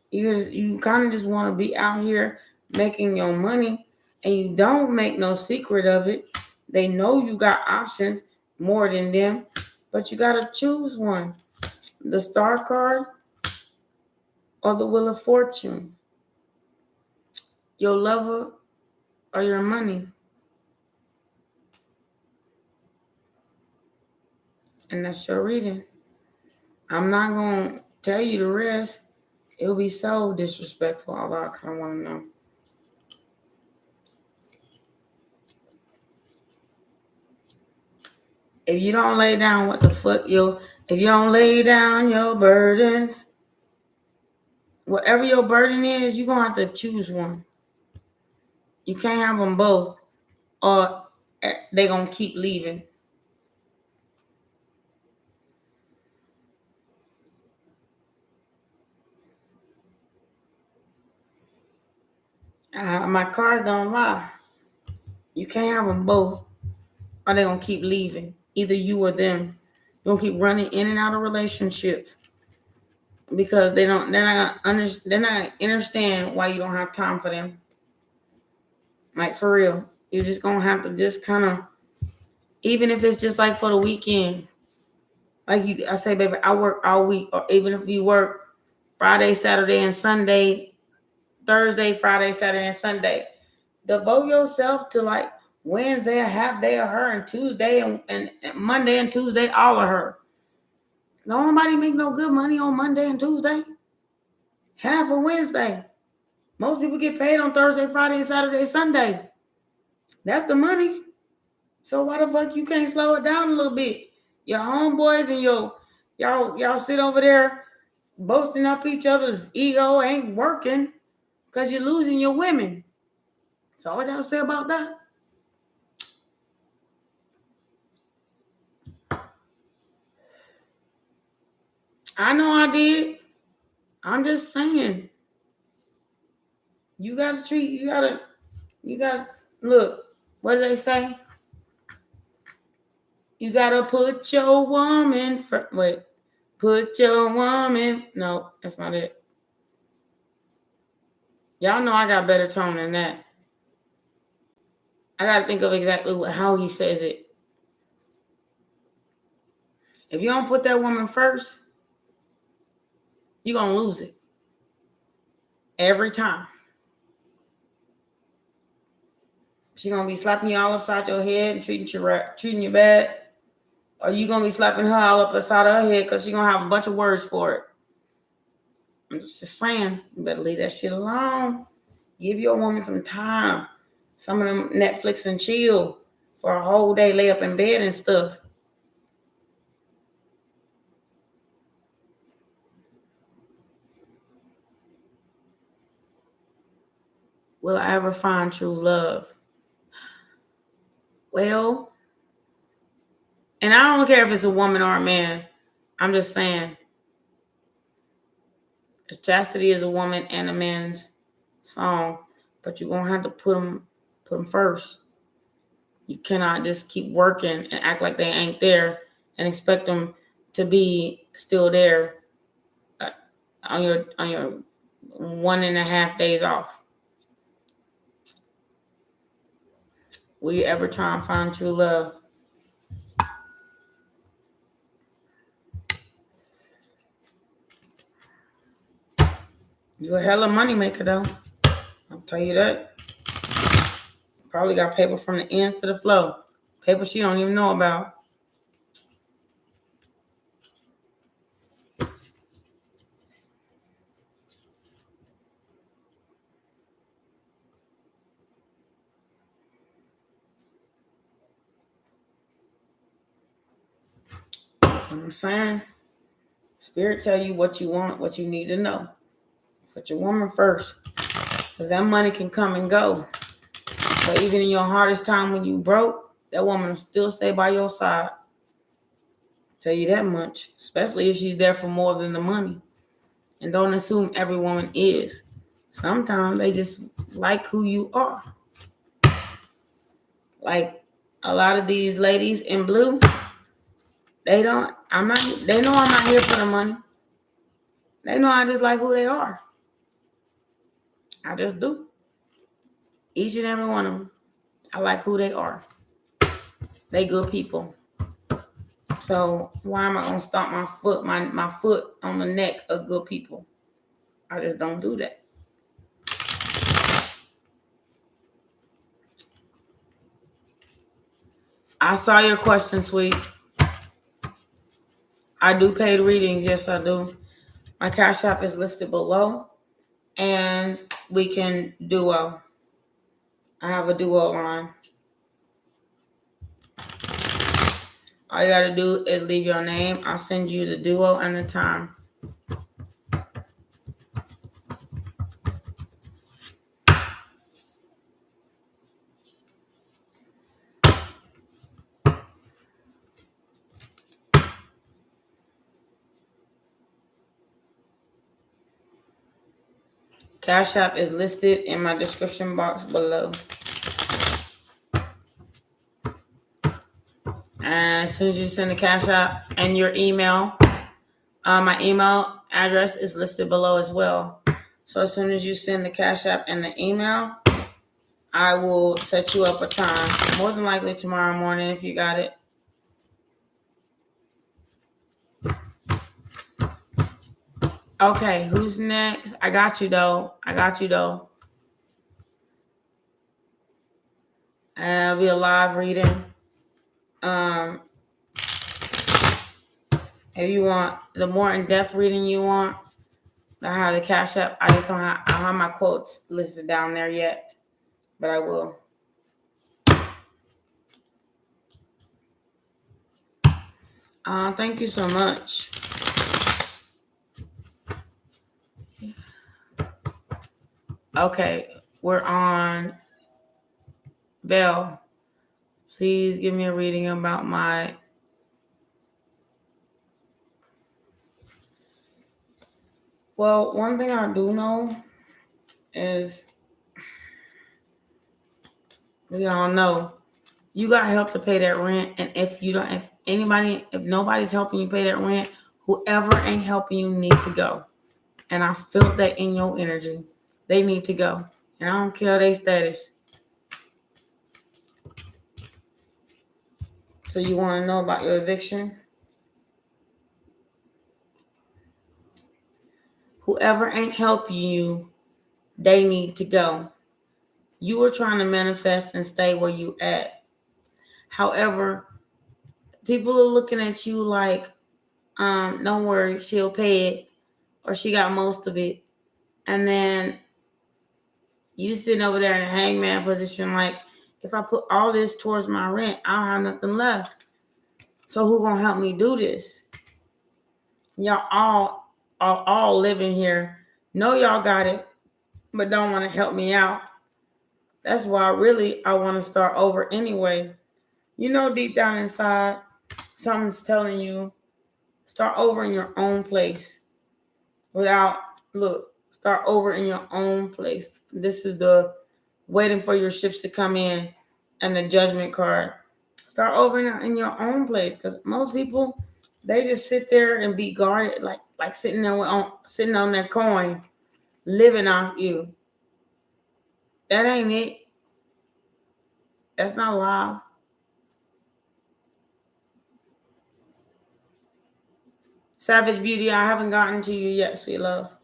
You kind of just want to be out here making your money. And you don't make no secret of it. They know you got options more than them. But you got to choose one. The Star card or the Wheel of Fortune. Your lover or your money. And that's your reading. I'm not going to tell you the rest. It would be so disrespectful, although I kind of want to know. If you don't lay down what the fuck if you don't lay down your burdens, whatever your burden is, you're going to have to choose one. You can't have them both, or they're going to keep leaving. My cards don't lie. You can't have them both, or they're going to keep leaving. Either you or them. You're going to keep running in and out of relationships because they're not gonna understand why you don't have time for them. Like, for real. You're just going to have to just kind of, even if it's just like for the weekend. Like I say, baby, I work all week. Or even if you work Friday, Saturday, and Sunday, Thursday, Friday, Saturday, and Sunday, devote yourself to like Wednesday, a half day of her, and Tuesday and Monday and Tuesday, all of her. Don't nobody make no good money on Monday and Tuesday. Half of Wednesday. Most people get paid on Thursday, Friday, Saturday, Sunday. That's the money. So why the fuck you can't slow it down a little bit? Your homeboys and y'all sit over there boasting up each other's ego ain't working because you're losing your women. That's all I gotta say about that. I know I did. I'm just saying. You gotta look, what do they say? You gotta put your woman put your woman. No, that's not it. Y'all know I got better tone than that. I gotta think of exactly how he says it. If you don't put that woman first, you're gonna lose it. Every time. She gonna be slapping you all upside your head and treating you bad. Or you gonna be slapping her all up upside her head because she gonna have a bunch of words for it. I'm just saying, you better leave that shit alone. Give your woman some time. Some of them Netflix and chill for a whole day, lay up in bed and stuff. Will I ever find true love? Well, and I don't care if it's a woman or a man. I'm just saying, chastity is a woman and a man's song, but you're gonna have to put them first. You cannot just keep working and act like they ain't there and expect them to be still there on your 1.5 days off. Will you ever try and find true love? You're a hella money maker, though. I'll tell you that. Probably got paper from the ends to the flow. Paper she don't even know about. That's what I'm saying. Spirit tell you what you want, what you need to know. Put your woman first. Because that money can come and go. But even in your hardest time when you broke, that woman will still stay by your side. Tell you that much. Especially if she's there for more than the money. And don't assume every woman is. Sometimes they just like who you are. Like a lot of these ladies in blue, they know I'm not here for the money. They know I just like who they are. I just do. Each and every one of them. I like who they are. They good people. So why am I gonna stomp my foot on the neck of good people? I just don't do that. I saw your question, sweet. I do paid readings. Yes, I do. My Cash App is listed below. And we can duo. I have a duo line. All you got to do is leave your name. I'll send you the duo and the time. Cash App is listed in my description box below. And as soon as you send the Cash App and your email, my email address is listed below as well. So as soon as you send the Cash App and the email, I will set you up a time. More than likely tomorrow morning if you got it. Okay, who's next? I got you though. And it'll be a live reading. If you want the more in-depth reading you want, I have the Cash App. I just don't have my quotes listed down there yet, but I will. Thank you so much. Okay, we're on Bell. Please give me a reading about my... Well, one thing I do know is we all know you got help to pay that rent. And if nobody's helping you pay that rent, whoever ain't helping you need to go. And I felt that in your energy. They need to go. And I don't care their status. So you want to know about your eviction? Whoever ain't helping you, they need to go. You are trying to manifest and stay where you at. However, people are looking at you like, don't worry, she'll pay it, or she got most of it. And then you sitting over there in a hangman position like, if I put all this towards my rent, I don't have nothing left. So who gonna help me do this? Y'all all living here. Know y'all got it, but don't want to help me out. That's why I want to start over anyway. You know, deep down inside, something's telling you, start over in your own place. Start over in your own place. This is the waiting for your ships to come in and the judgment card. Start over in your own place, because most people, they just sit there and be guarded, like sitting on their coin, living off you. That ain't it. That's not love. Savage Beauty, I haven't gotten to you yet, sweet love.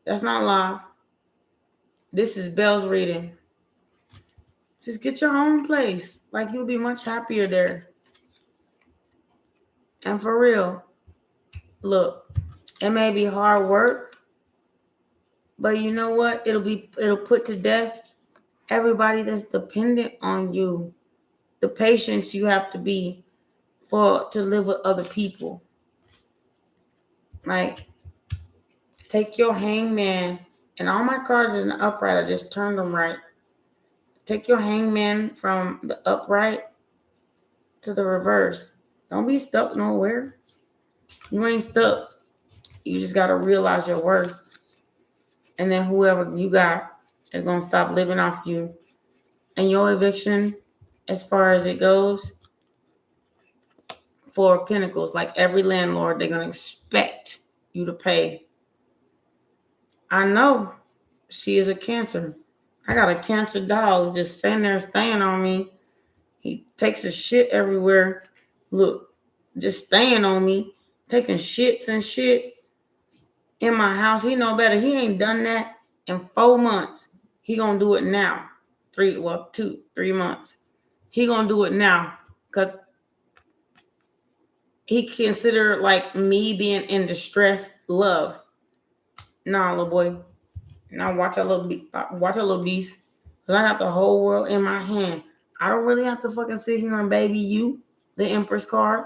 That's not love. This is Bell's reading. Just get your own place. Like, you'll be much happier there. And for real, look, it may be hard work, but you know what? It'll put to death everybody that's dependent on you. The patience you have to be to live with other people. Like, take your hangman, and all my cards are in the upright. I just turned them right. Take your hangman from the upright to the reverse. Don't be stuck nowhere. You ain't stuck. You just got to realize your worth. And then whoever you got is going to stop living off you. And your eviction, as far as it goes, Four of Pentacles, like every landlord, they're going to expect you to pay. I know she is a Cancer. I got a Cancer dog just standing there staying on me. He takes a shit everywhere. Look, just staying on me, taking shits and shit in my house. He know better. He ain't done that in 4 months. He gonna do it now. 3 months. He gonna do it now, because he considered like me being in distress love. Nah, little boy. Now watch a little beast. Cause I got the whole world in my hand. I don't really have to fucking sit here and baby you, the Empress card.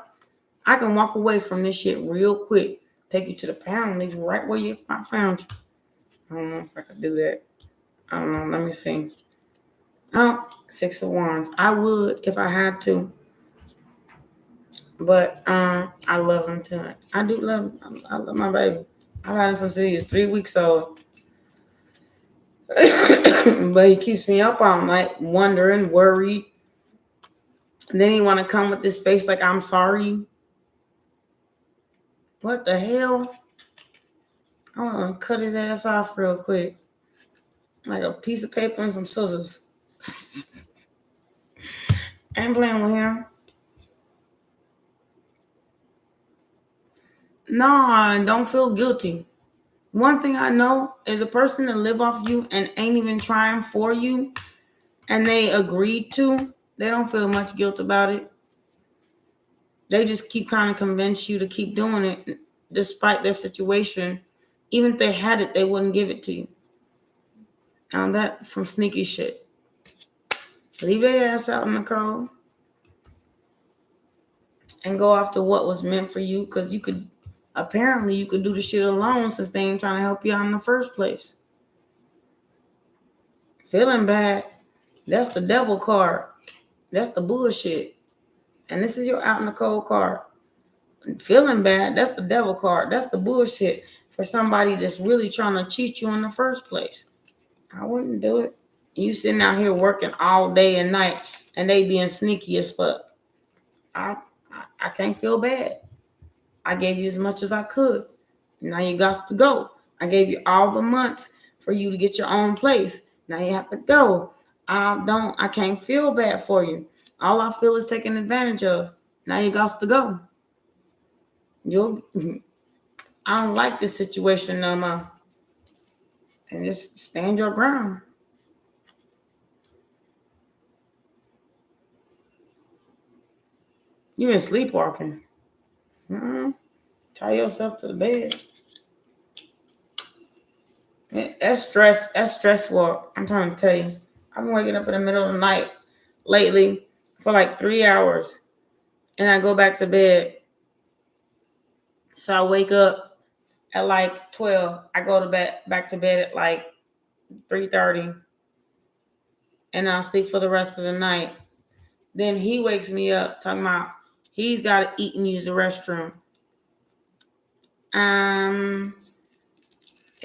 I can walk away from this shit real quick. Take you to the pound, leave you right where I found you. I don't know if I could do that. I don't know. Let me see. Oh, 6 of Wands. I would if I had to. But I love him too much. I do love him. I love my baby. I've had him since he was 3 weeks old. But he keeps me up all night, wondering, worried. And then he want to come with this face like I'm sorry. What the hell? I want to cut his ass off real quick. Like a piece of paper and some scissors. I ain't playing with him. No, don't feel guilty. One thing I know is a person that live off you and ain't even trying for you and they agreed to, they don't feel much guilt about it. They just keep trying to convince you to keep doing it despite their situation. Even if they had it, they wouldn't give it to you. Now that's some sneaky shit. Leave their ass out in the cold and go after what was meant for you, because you could do the shit alone since they ain't trying to help you out in the first place. Feeling bad, that's the devil card. That's the bullshit. And this is your out in the cold card. Feeling bad, that's the devil card. That's the bullshit for somebody that's really trying to cheat you in the first place. I wouldn't do it. You sitting out here working all day and night and they being sneaky as fuck. I can't feel bad. I gave you as much as I could. Now you got to go. I gave you all the months for you to get your own place. Now you have to go. I can't feel bad for you. All I feel is taken advantage of. Now you got to go. I don't like this situation no more. And just stand your ground. You been sleepwalking. Tie yourself to the bed. That's stress. That's stressful. I'm trying to tell you. I've been waking up in the middle of the night lately for like 3 hours. And I go back to bed. So I wake up at like 12. I go to bed back to bed at like 3:30. And I'll sleep for the rest of the night. Then he wakes me up talking about he's got to eat and use the restroom.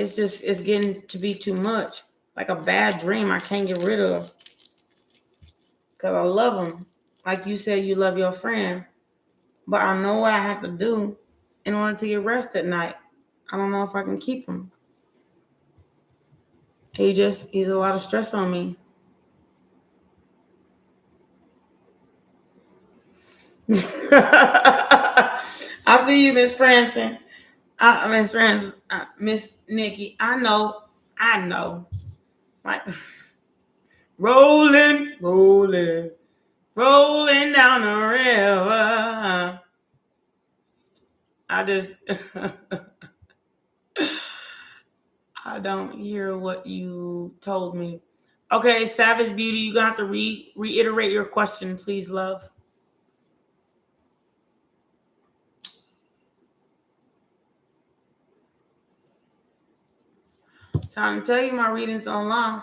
It's getting to be too much. Like a bad dream I can't get rid of. Because I love him. Like you said, you love your friend. But I know what I have to do in order to get rest at night. I don't know if I can keep him. He's a lot of stress on me. I see you, Miss Franson. Miss Franson, Miss Nikki. I know. Like rolling down the river. I don't hear what you told me. Okay, Savage Beauty, you're going to have to reiterate your question, please, love. Trying to tell you my readings online.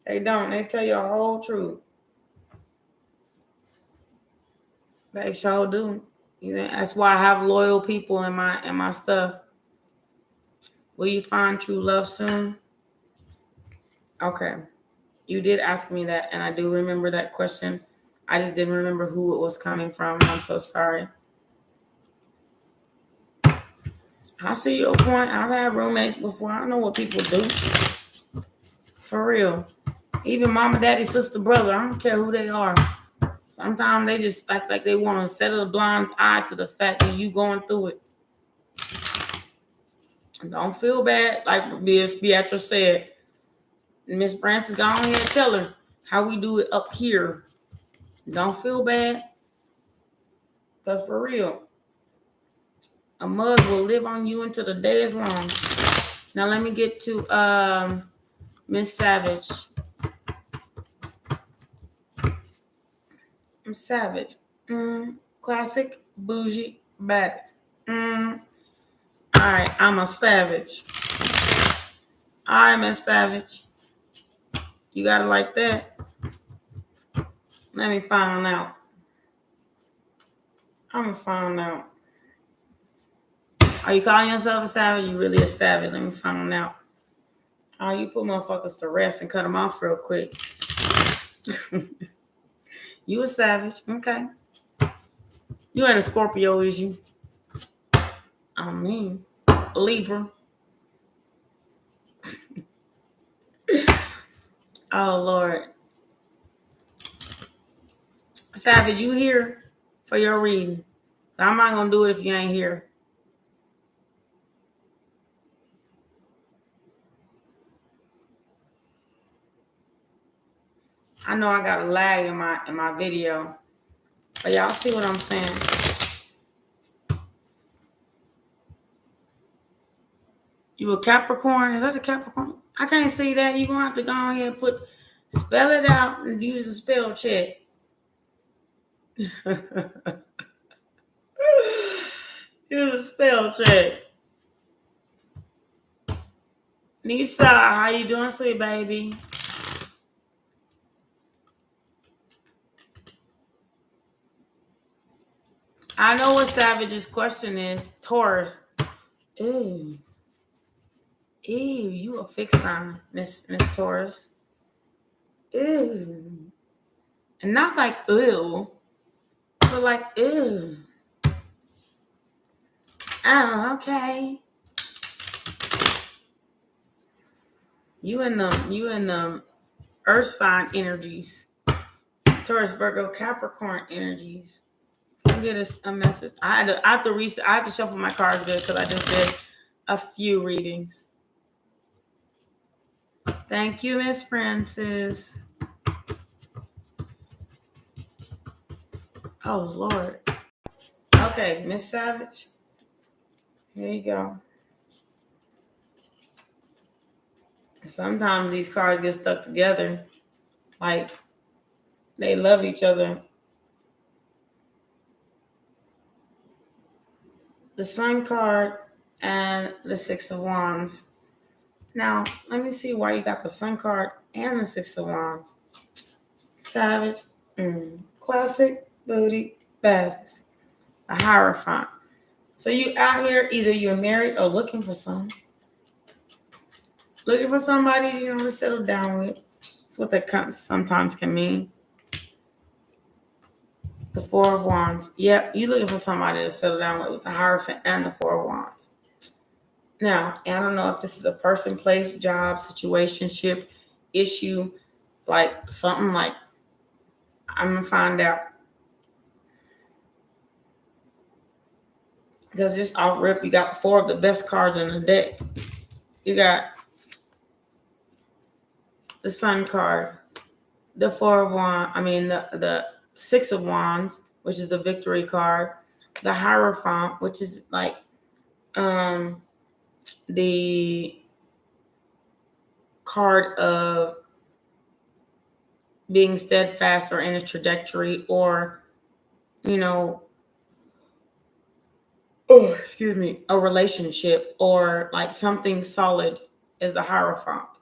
They don't. They tell you a whole truth. They sure do. That's why I have loyal people in my stuff. Will you find true love soon? Okay. You did ask me that, and I do remember that question. I just didn't remember who it was coming from. I'm so sorry. I see your point. I've had roommates before. I know what people do. For real. Even mama, daddy, sister, brother. I don't care who they are. Sometimes they just act like they want to set a blind eye to the fact that you going through it. Don't feel bad. Like Beatrice said. Miss Francis, go on here and tell her how we do it up here. Don't feel bad. Because for real, A mug will live on you until the day is long. Now let me get to Miss Savage. I'm savage. Classic, bougie, baddest. All right, I'm a savage. I'm a savage. You got it like that? Let me find out. I'm gonna find out. Are you calling yourself a savage? You really a savage? Let me find out. Oh, you put motherfuckers to rest and cut them off real quick. You a savage, okay? You ain't a Scorpio, is you? I mean, Libra. Oh Lord, Savage, you here for your reading? I'm not gonna do it if you ain't here. I know I got a lag in my video, but y'all see what I'm saying. You a Capricorn? Is that a Capricorn? I can't see that. You're gonna have to go ahead and spell it out and use a spell check. Use a spell check. Nisa, how you doing, sweet baby? I know what Savage's question is. Taurus. Ew. Ew, you a fixed sign, Miss Taurus. Ew. And not like ew, but like ew. Oh, okay. You in the earth sign energies. Taurus, Virgo, Capricorn energies. I'll get us a message. I have to shuffle my cards good because I just did a few readings. Thank you, Miss Francis. Oh Lord. Okay, Miss Savage. Here you go. Sometimes these cards get stuck together, like they love each other. The Sun card and the Six of Wands. Now, let me see why you got the Sun card and the Six of Wands. Savage, classic, booty, badass. A Hierophant. So you out here, either you're married or looking for some. Looking for somebody, to settle down with. That's what that sometimes can mean. The Four of Wands. Yep, you're looking for somebody to settle down with the Hierophant and the Four of Wands. Now, I don't know if this is a person, place, job, situationship, issue, like something like, I'm going to find out. Because just off rip, you got 4 of the best cards in the deck. You got the Sun card, the Four of Wands, the Six of Wands, which is the victory card, the Hierophant, which is like the card of being steadfast or in a trajectory, or a relationship, or like something solid is the Hierophant.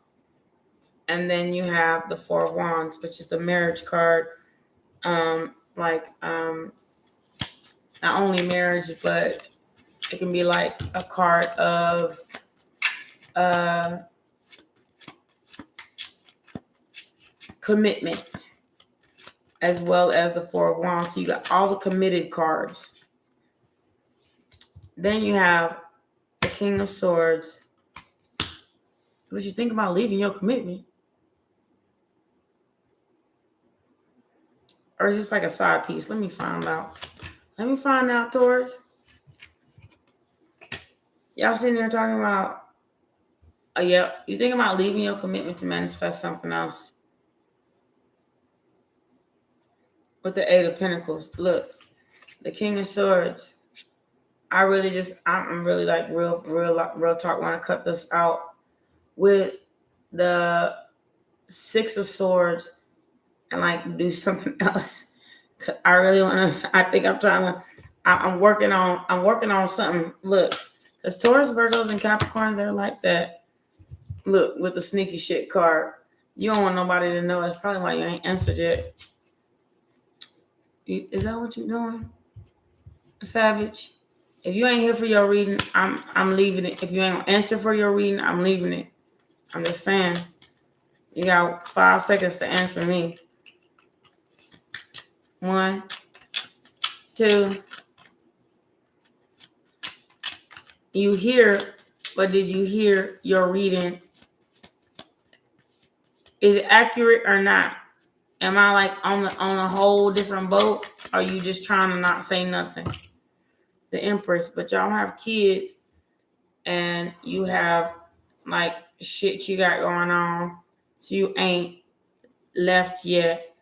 And then you have the Four of Wands, which is the marriage card. Not only marriage, but it can be like a card of commitment, as well as the Four of Wands. So you got all the committed cards. Then you have the King of Swords. What you think about leaving your commitment? Or is this like a side piece? Let me find out. Taurus. Y'all sitting there talking about, you think about leaving your commitment to manifest something else. With the Eight of Pentacles. Look, the King of Swords. I'm really like real talk. Want to cut this out with the Six of Swords and like do something else. I really want to. I think I'm trying to. I'm working on something. Look, because Taurus, Virgos, and Capricorns, they're like that. Look, with the sneaky shit card. You don't want nobody to know. It's probably why you ain't answered yet. Is that what you're doing, Savage? If you ain't here for your reading, I'm leaving it. If you ain't gonna answer for your reading, I'm leaving it. I'm just saying. You got 5 seconds to answer me. 1, 2. You hear, but did you hear your reading? Is it accurate or not? Am I like on a whole different boat? Or are you just trying to not say nothing? The Empress, but y'all have kids and you have like shit you got going on. So you ain't left yet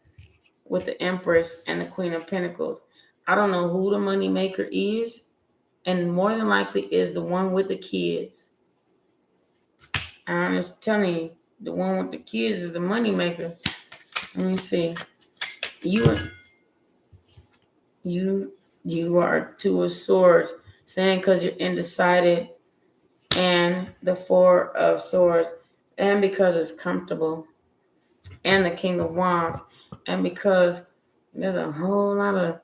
with the Empress and the Queen of Pentacles. I don't know who the money maker is, and more than likely is the one with the kids. And I'm just telling you, the one with the kids is the money maker. Let me see. You are 2 of Swords, saying because you're undecided, and the 4 of Swords, and because it's comfortable, and the King of Wands, and because there's a whole lot of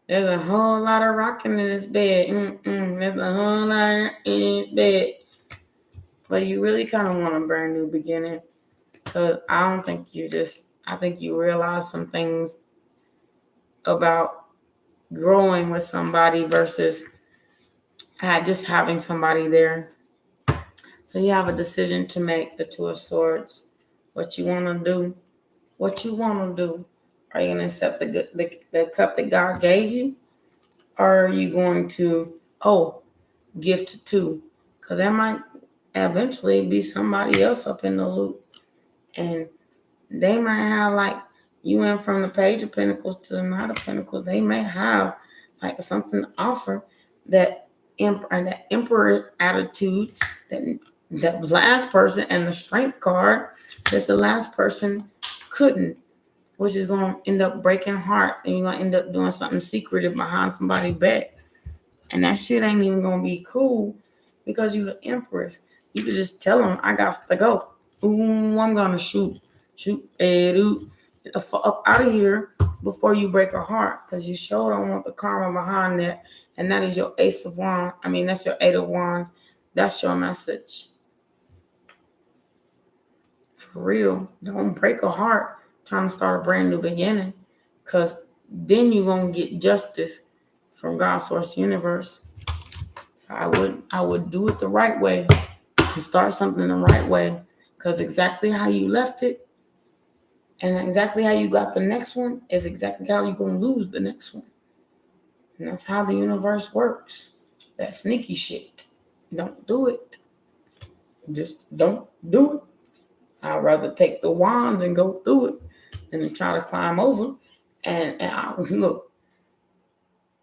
rocking in this bed. There's a whole lot in this bed. But you really kind of want a brand new beginning, because I think you realize some things about growing with somebody versus just having somebody there. So you have a decision to make, the 2 of Swords. What you want to do. Are you going to accept the cup that God gave you? Or are you going to, gift 2? Because there might eventually be somebody else up in the loop. And they might have, like, you went from the Page of Pentacles to the Knight of Pentacles. They may have, like, something to offer that Emperor attitude that the last person, and the Strength card that the last person couldn't, which is going to end up breaking hearts, and you're going to end up doing something secretive behind somebody's back. And that shit ain't even going to be cool, because you're the Empress. You could just tell them, I got to go. Ooh, I'm going to shoot up out of here before you break her heart, because you sure don't want the karma behind that. And that is your Ace of Wands. I mean, that's your 8 of Wands. That's your message. For real. Don't break a heart trying to start a brand new beginning, because then you're going to get justice from God, Source, Universe. So I would do it the right way and start something the right way, because exactly how you left it and exactly how you got the next one is exactly how you're going to lose the next one. And that's how the universe works. That sneaky shit. Don't do it. Just don't do it. I'd rather take the wands and go through it than to try to climb over and look,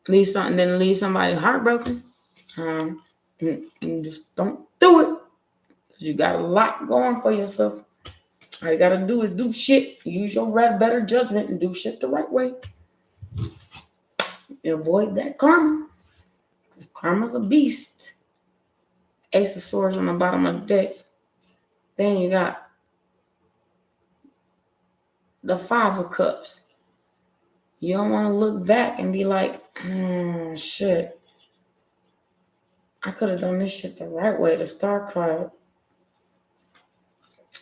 leave somebody heartbroken. Just don't do it. Because you got a lot going for yourself. All you got to do is do shit. Use your better judgment and do shit the right way. Avoid that karma. Because karma's a beast. Ace of Swords on the bottom of the deck. Then you got the 5 of Cups. You don't want to look back and be like, shit. I could have done this shit the right way, the Star card.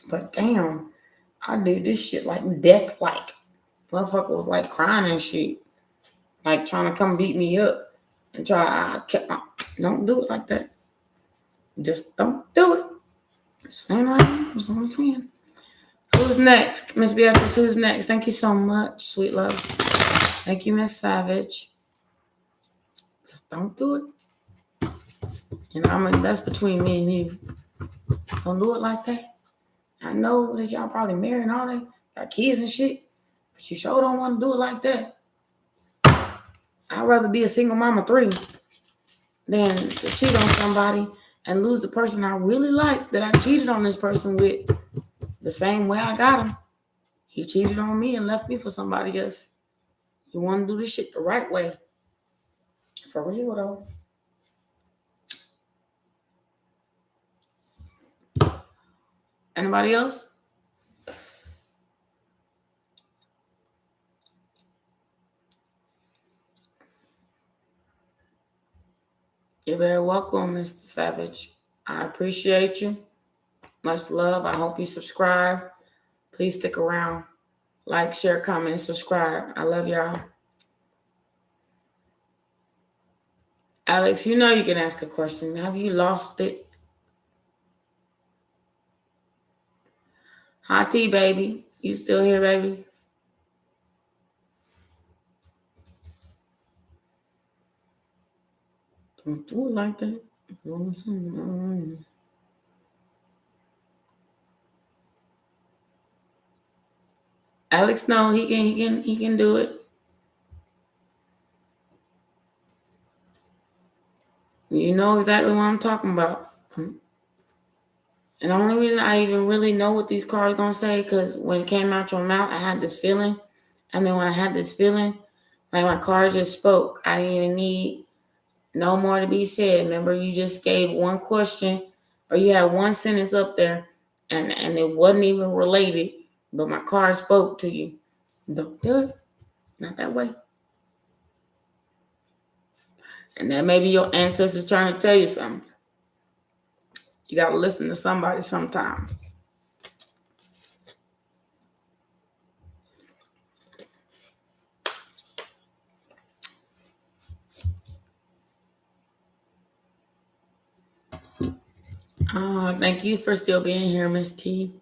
But damn, I did this shit like death-like. Motherfucker was like crying and shit. Like trying to come beat me up. And don't do it like that. Just don't do it. Same like as long as we can. Who's next? Miss Beatrice, who's next? Thank you so much, sweet love. Thank you, Miss Savage. Just don't do it. That's between me and you. Don't do it like that. I know that y'all probably married and all that, got kids and shit, but you sure don't want to do it like that. I'd rather be a single mama 3 than to cheat on somebody and lose the person I really like that I cheated on this person with the same way I got him. He cheated on me and left me for somebody else. You want to do this shit the right way. For real, though. Anybody else? You're very welcome, Mr. Savage. I appreciate you. Much love. I hope you subscribe. Please stick around. Like, share, comment, and subscribe. I love y'all. Alex, you know you can ask a question. Have you lost it? Hot tea, baby. You still here, baby? Don't do it like that. Alex, no, he can do it. You know exactly what I'm talking about. And the only reason I even really know what these cards are gonna say, because when it came out your mouth, I had this feeling. And then when I had this feeling, like my cards just spoke. I didn't even need no more to be said. Remember, you just gave one question, or you had one sentence up there, and it wasn't even related, but my card spoke to you. Don't do it. Not that way. And that may be your ancestors trying to tell you something. You got to listen to somebody sometime. Thank you for still being here, Miss T.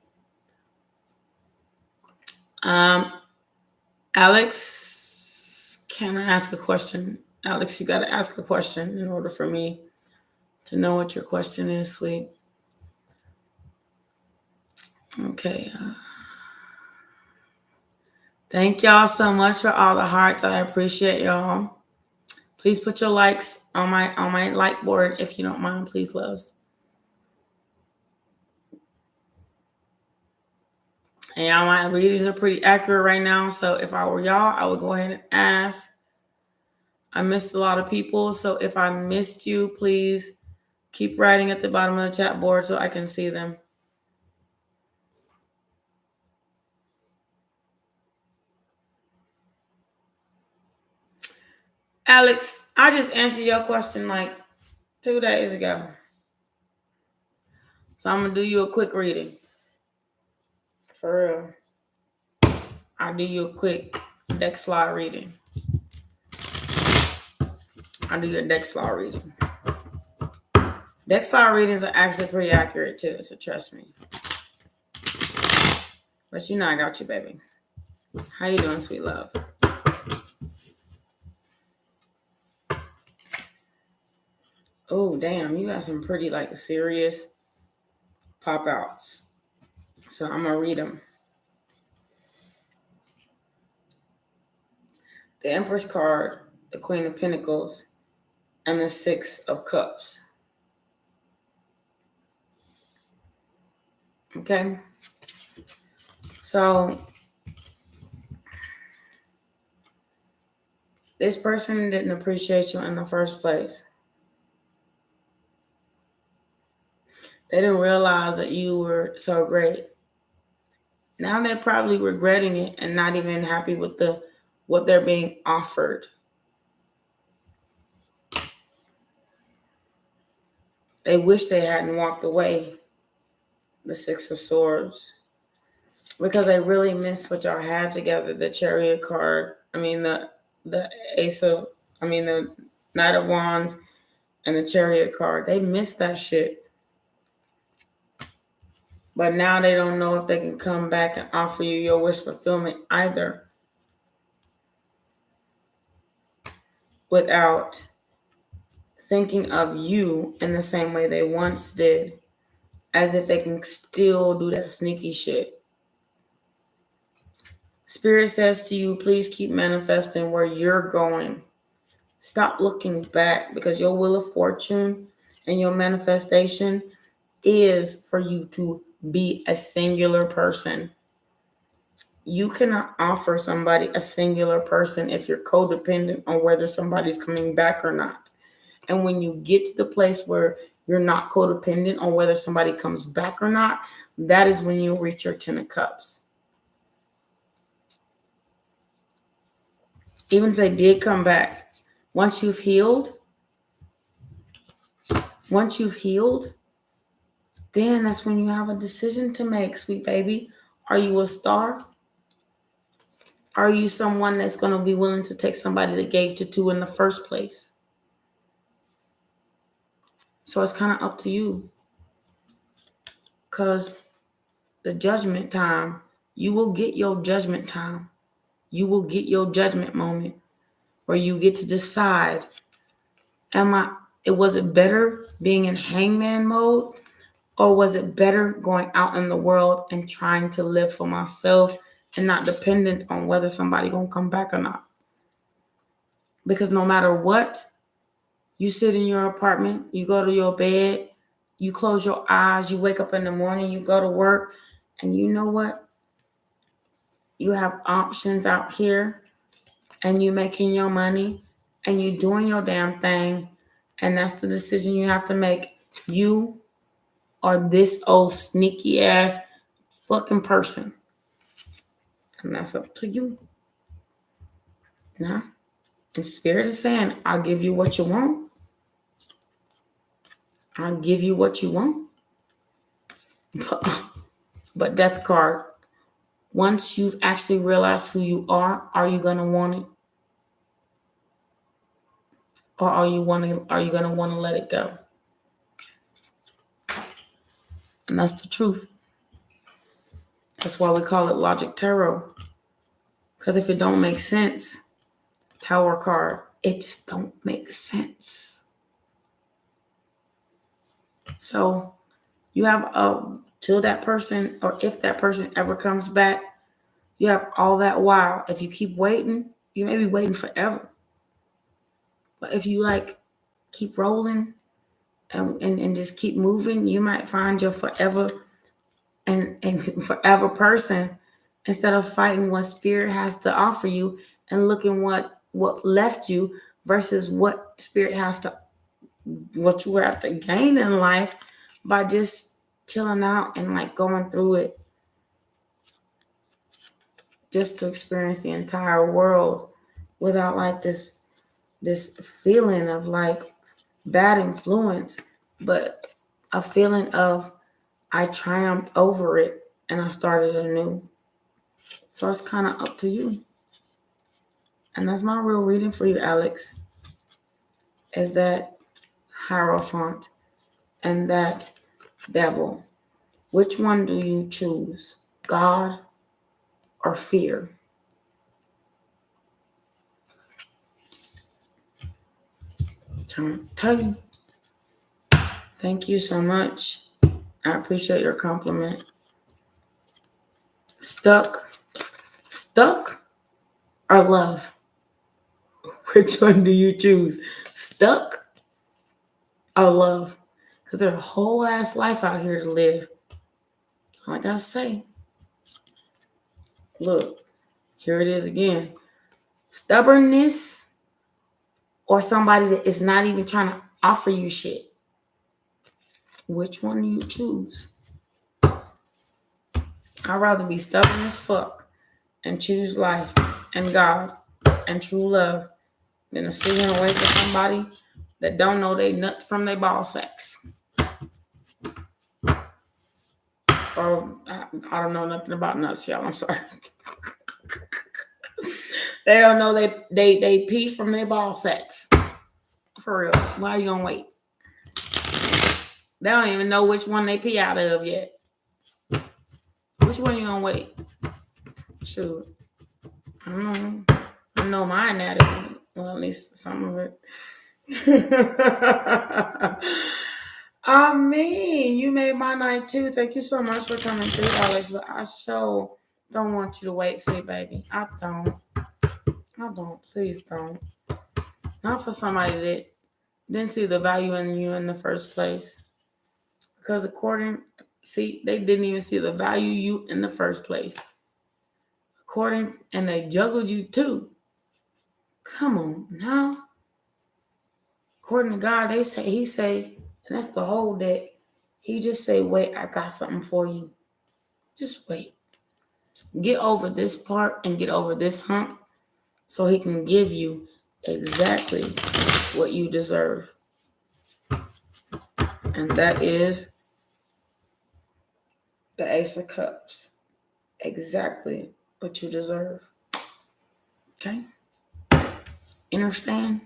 Alex, can I ask a question? Alex, you got to ask a question in order for me to know what your question is, sweet. Okay. Thank y'all so much for all the hearts. I appreciate y'all. Please put your likes on my like board if you don't mind, please, loves. And y'all, my readings are pretty accurate right now. So if I were y'all, I would go ahead and ask. I missed a lot of people. So if I missed you, please keep writing at the bottom of the chat board so I can see them. Alex, I just answered your question like 2 days ago. So I'm going to do you a quick reading. For real. I'll do you a quick deck slide reading. I'll do your deck slide reading. Deck slide readings are actually pretty accurate too, so trust me. But you know I got you, baby. How you doing, sweet love? Oh, damn, you got some pretty like serious pop outs. So I'm gonna read them. The Empress card, the Queen of Pentacles, and the Six of Cups. Okay. So this person didn't appreciate you in the first place. They didn't realize that you were so great. Now they're probably regretting it and not even happy with what they're being offered. They wish they hadn't walked away. The Six of Swords. Because they really missed what y'all had together. The Chariot card. The Knight of Wands and the Chariot card. They missed that shit. But now they don't know if they can come back and offer you your wish fulfillment either. Without thinking of you in the same way they once did. As if they can still do that sneaky shit. Spirit says to you, please keep manifesting where you're going. Stop looking back, because your wheel of fortune and your manifestation is for you to be a singular person. You cannot offer somebody a singular person if you're codependent on whether somebody's coming back or not. And when you get to the place where you're not codependent on whether somebody comes back or not, that is when you reach your 10 of Cups. Even if they did come back, once you've healed, then that's when you have a decision to make, sweet baby. Are you a star? Are you someone that's going to be willing to take somebody that gave to 2 in the first place? So it's kind of up to you. Because the judgment time, you will get your judgment time. You will get your judgment moment where you get to decide, was it better being in hangman mode, or was it better going out in the world and trying to live for myself and not dependent on whether somebody gonna come back or not? Because no matter what, you sit in your apartment, you go to your bed, you close your eyes, you wake up in the morning, you go to work, and you know what? You have options out here, and you making your money, and you doing your damn thing, and that's the decision you have to make. You are this old sneaky ass fucking person, and that's up to you. Now, and Spirit is saying, I'll give you what you want. I'll give you what you want. But Death card, once you've actually realized who you are you gonna want it? Or are you gonna want to let it go? And that's the truth. That's why we call it Logic Tarot. Because if it don't make sense, Tower card, it just don't make sense. So you have till that person, or if that person ever comes back, you have all that while. If you keep waiting, you may be waiting forever. But if you keep rolling and just keep moving, you might find your forever and forever person, instead of fighting what Spirit has to offer you and looking what left you versus what Spirit has to, what you have to gain in life by just chilling out and going through it, just to experience the entire world without this feeling of bad influence, but a feeling of I triumphed over it and I started anew. So it's kind of up to you. And that's my real reading for you, Alex, is that Hierophant and that Devil. Which one do you choose? God or fear? I'm trying to tell you. Thank you so much. I appreciate your compliment. Stuck or love? Which one do you choose? Stuck or love? Because there's a whole ass life out here to live. So like I say, look, here it is again. Stubbornness or somebody that is not even trying to offer you shit. Which one do you choose? I'd rather be stubborn as fuck and choose life and God and true love than to sit here and wait for somebody that don't know they nut from their ball sacks. Or I don't know nothing about nuts, y'all. I'm sorry. They don't know they pee from their ball sacks. For real. Why are you gonna wait? They don't even know which one they pee out of yet. Which one you gonna wait? Shoot. I don't know. I know my anatomy. Well, at least some of it. I mean, you made my night too. Thank you so much for coming through, Alex. But I sure don't want you to wait, sweet baby. I don't. Please don't. Not for somebody that didn't see the value in you in the first place. Because they didn't even see the value you in the first place. And they juggled you too. Come on now. According to God, he say, and that's the whole deck. He just say, wait, I got something for you. Just wait. Get over this part and get over this hump so he can give you exactly what you deserve. And that is the Ace of Cups. Exactly what you deserve. Okay? Understand?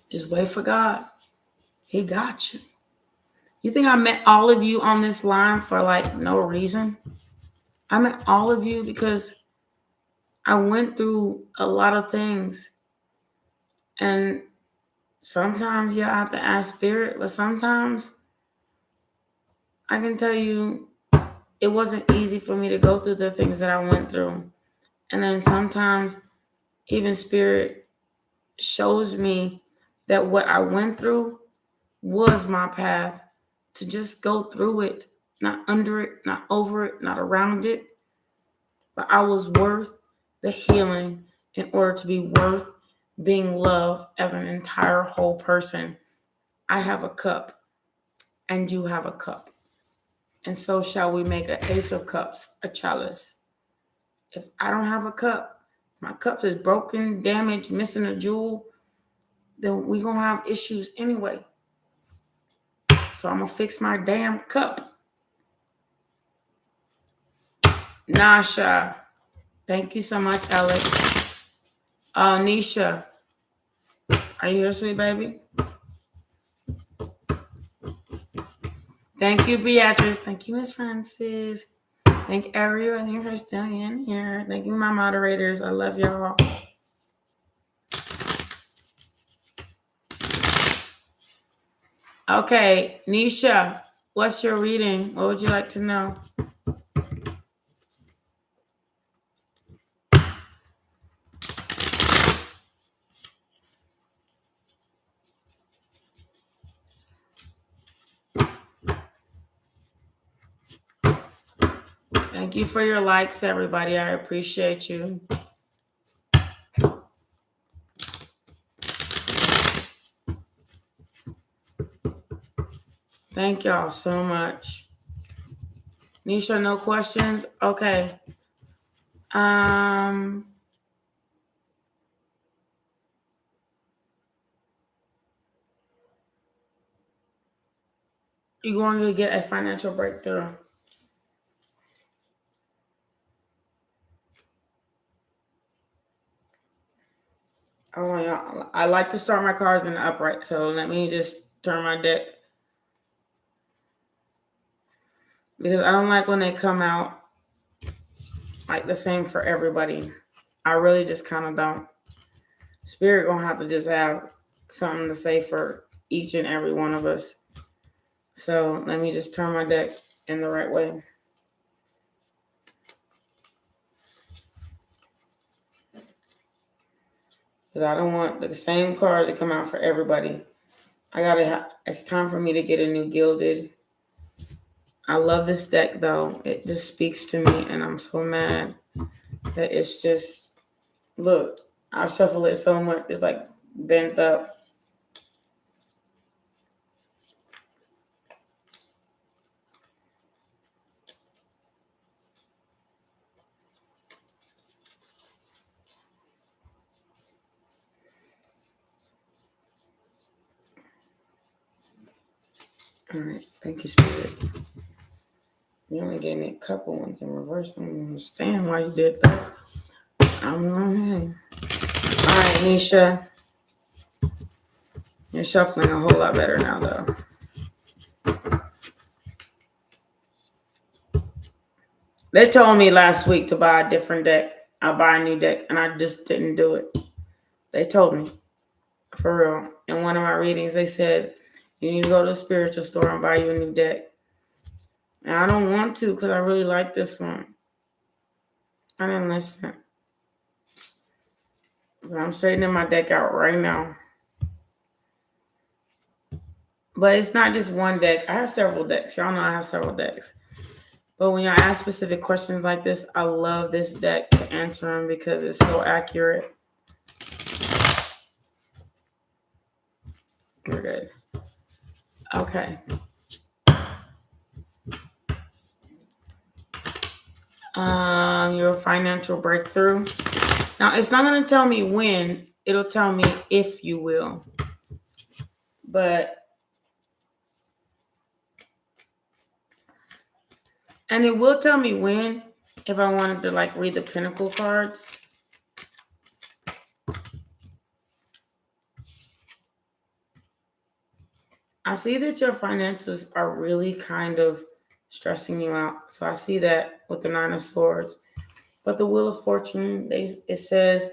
Just wait for God. He got you. You think I met all of you on this line for like no reason? I met all of you because I went through a lot of things. And sometimes you have to ask spirit, but sometimes I can tell you it wasn't easy for me to go through the things that I went through. And then sometimes even spirit shows me that what I went through was my path to just go through it, not under it, not over it, not around it. But I was worth the healing in order to be worth being loved as an entire whole person. I have a cup and you have a cup. And so shall we make an Ace of Cups, a chalice. If I don't have a cup, my cup is broken, damaged, missing a jewel, then we're going to have issues anyway. So I'm going to fix my damn cup. Nasha. Thank you so much, Alex. Nisha. Are you here, sweet baby? Thank you, Beatrice. Thank you, Miss Francis. Thank Ariel and you for staying in here. Thank you, my moderators. I love y'all. Okay, Nisha, what's your reading? What would you like to know? Thank you for your likes, everybody. I appreciate you. Thank y'all so much. Nisha, no questions? Okay. You're going to get a financial breakthrough. Oh, yeah. I like to start my cards in the upright, so let me just turn my deck. Because I don't like when they come out like the same for everybody. I really just kind of don't. Spirit gonna have to just have something to say for each and every one of us. So let me just turn my deck in the right way. Because I don't want the same cards to come out for everybody. It's time for me to get a new gilded. I love this deck though. It just speaks to me and I'm so mad that it's just, look, I shuffle it so much. It's like bent up. All right. Thank you, Spirit. You only gave me a couple ones in reverse. I don't understand why you did that. I'm not here. All right, Nisha. You're shuffling a whole lot better now, though. They told me last week to buy a different deck. I'll buy a new deck, and I just didn't do it. They told me. For real. In one of my readings, they said, you need to go to the spiritual store and buy you a new deck. And I don't want to because I really like this one. I didn't listen. So I'm straightening my deck out right now. But it's not just one deck. I have several decks. Y'all know I have several decks. But when y'all ask specific questions like this, I love this deck to answer them because it's so accurate. We're good. Okay. Your financial breakthrough. Now, it's not going to tell me when. It'll tell me if you will. And it will tell me when if I wanted to like read the Pentacle cards. I see that your finances are really kind of stressing you out. So I see that with the Nine of Swords. But the Wheel of Fortune, it says,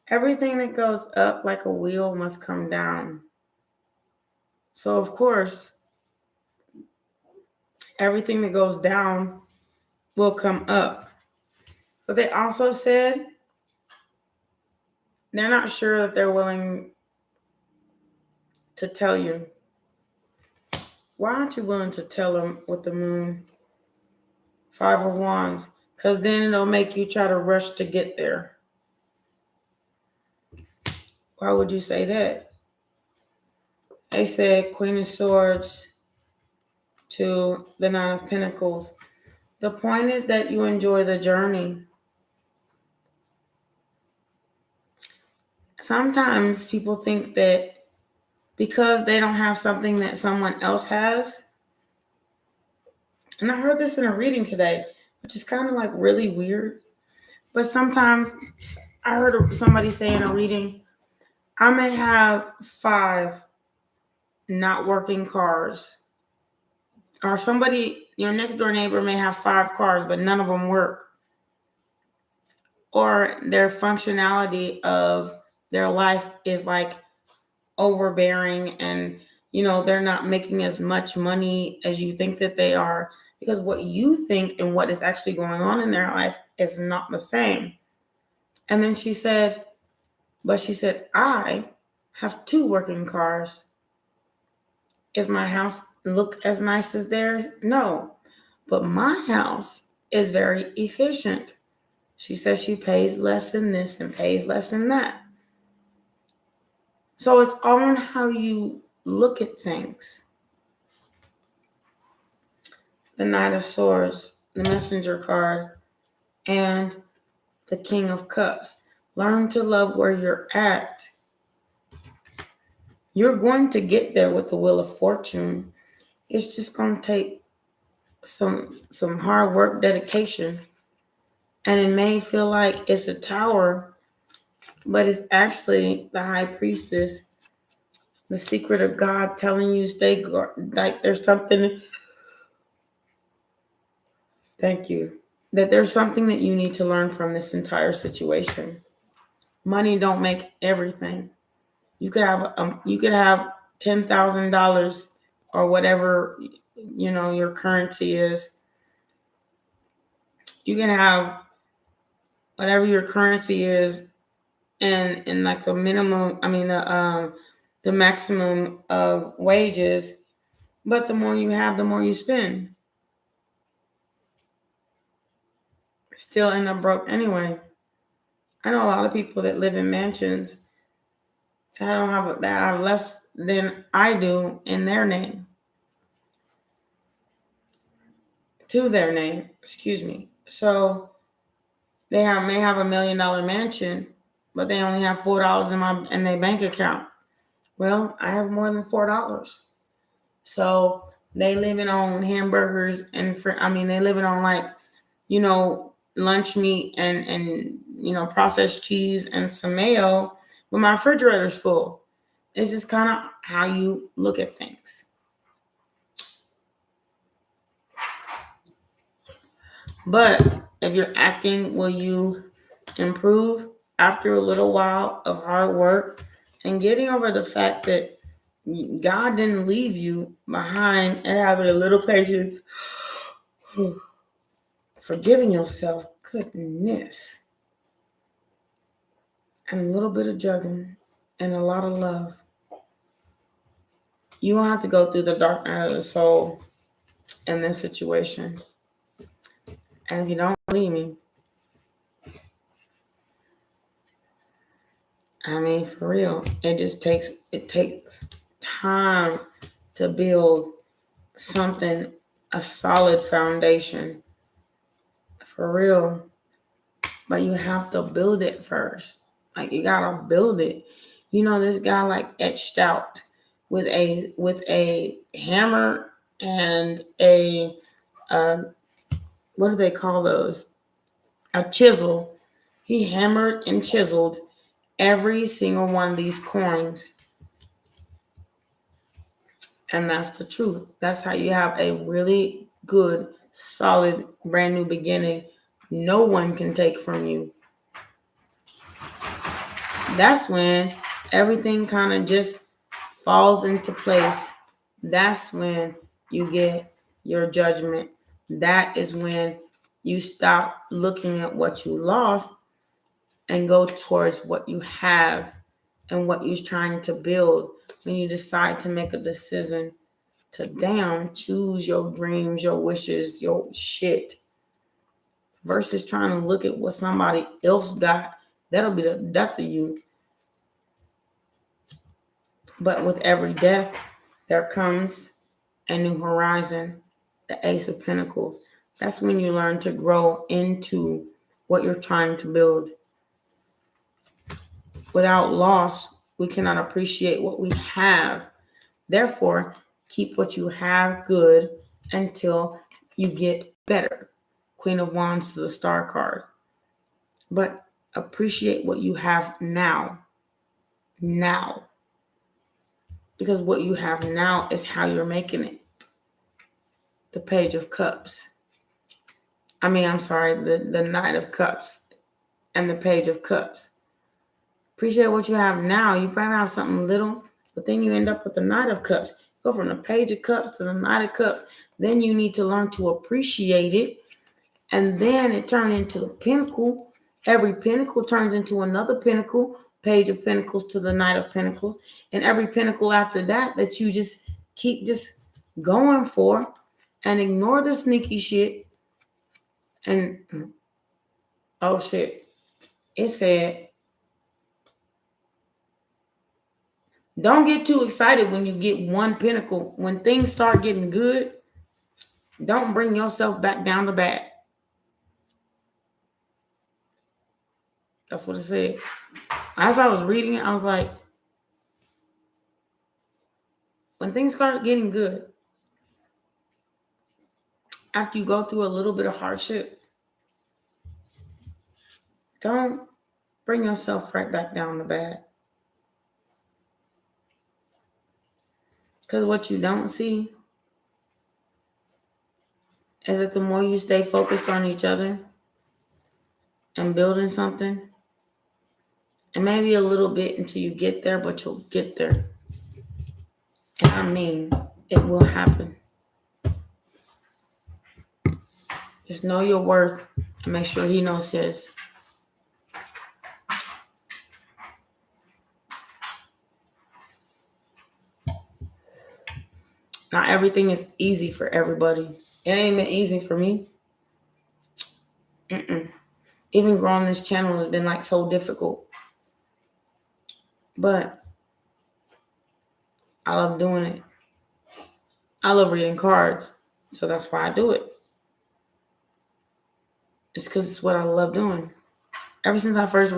everything that goes up like a wheel must come down. So, of course, everything that goes down will come up. But they also said they're not sure that they're willing to tell you. Why aren't you willing to tell them with the Moon? Five of Wands. Because then it'll make you try to rush to get there. Why would you say that? They said Queen of Swords to the Nine of Pentacles. The point is that you enjoy the journey. Sometimes people think that because they don't have something that someone else has, and I heard this in a reading today, which is kind of like really weird, but sometimes I heard somebody say in a reading, I may have 5 not working cars, or somebody, your next door neighbor may have 5 cars, but none of them work, or their functionality of their life is like overbearing and they're not making as much money as you think that they are, because what you think and what is actually going on in their life is not the same. And then she said, I have 2 working cars. Is my house look as nice as theirs? No, but my house is very efficient. She says she pays less than this and pays less than that. So it's all on how you look at things. The Knight of Swords, the Messenger card, and the King of Cups. Learn to love where you're at. You're going to get there with the Wheel of Fortune. It's just going to take some hard work, dedication. And it may feel like it's a tower, but it's actually the High Priestess, the secret of God telling you stay like there's something. Thank you. That there's something that you need to learn from this entire situation. Money don't make everything. You could have $10,000 or whatever your currency is. You can have whatever your currency is, and like the minimum. The maximum of wages. But the more you have, the more you spend. Still end up broke anyway. I know a lot of people that live in mansions that have less than I do in their name. To their name, excuse me. So they may have $1 million mansion, but they only have $4 in their bank account. Well, I have more than $4. So they living on hamburgers and they living on lunch meat and processed cheese and some mayo, but my refrigerator's full. It's just kind of how you look at things. But if you're asking, will you improve after a little while of hard work and getting over the fact that God didn't leave you behind and having a little patience, forgiving yourself, goodness. and a little bit of juggling and a lot of love. You don't have to go through the dark night of the soul in this situation. And if you don't believe me, I mean, for real, it takes time to build something, a solid foundation. For real. But you have to build it first. Like, you gotta build it. You know, this guy like etched out with a hammer and a what do they call those? A chisel. He hammered and chiseled every single one of these coins. And that's the truth. That's how you have a really good, solid, brand new beginning. No one can take from you. That's when everything kind of just falls into place. That's when you get your judgment. That is when you stop looking at what you lost and go towards what you have and what you're trying to build. When you decide to make a decision to choose your dreams, your wishes, your shit, versus trying to look at what somebody else got. That'll be the death of you. But with every death, there comes a new horizon, the Ace of Pentacles. That's when you learn to grow into what you're trying to build. Without loss, we cannot appreciate what we have. Therefore, keep what you have good until you get better. Queen of Wands to the Star card. But appreciate what you have now. Now. Because what you have now is how you're making it. The Page of Cups. The Knight of Cups and the Page of Cups. Appreciate what you have now. You probably have something little, but then you end up with the Knight of Cups. Go from the Page of Cups to the Knight of Cups. Then you need to learn to appreciate it. And then it turns into the Pentacle. Every Pentacle turns into another Pentacle. Page of Pentacles to the Knight of Pentacles. And every Pentacle after that you just keep just going for. And ignore the sneaky shit. And, oh shit. It said, don't get too excited when you get one Pentacle. When things start getting good, don't bring yourself back down to bad. That's what it said. As I was reading it, I was like, when things start getting good, after you go through a little bit of hardship, don't bring yourself right back down to bad. Because what you don't see is that the more you stay focused on each other and building something, and maybe a little bit until you get there, but you'll get there. And I mean, it will happen. Just know your worth and make sure he knows his. Not everything is easy for everybody. It ain't been easy for me. Even growing this channel has been like so difficult. But I love doing it. I love reading cards. So that's why I do it. It's because it's what I love doing. Ever since I first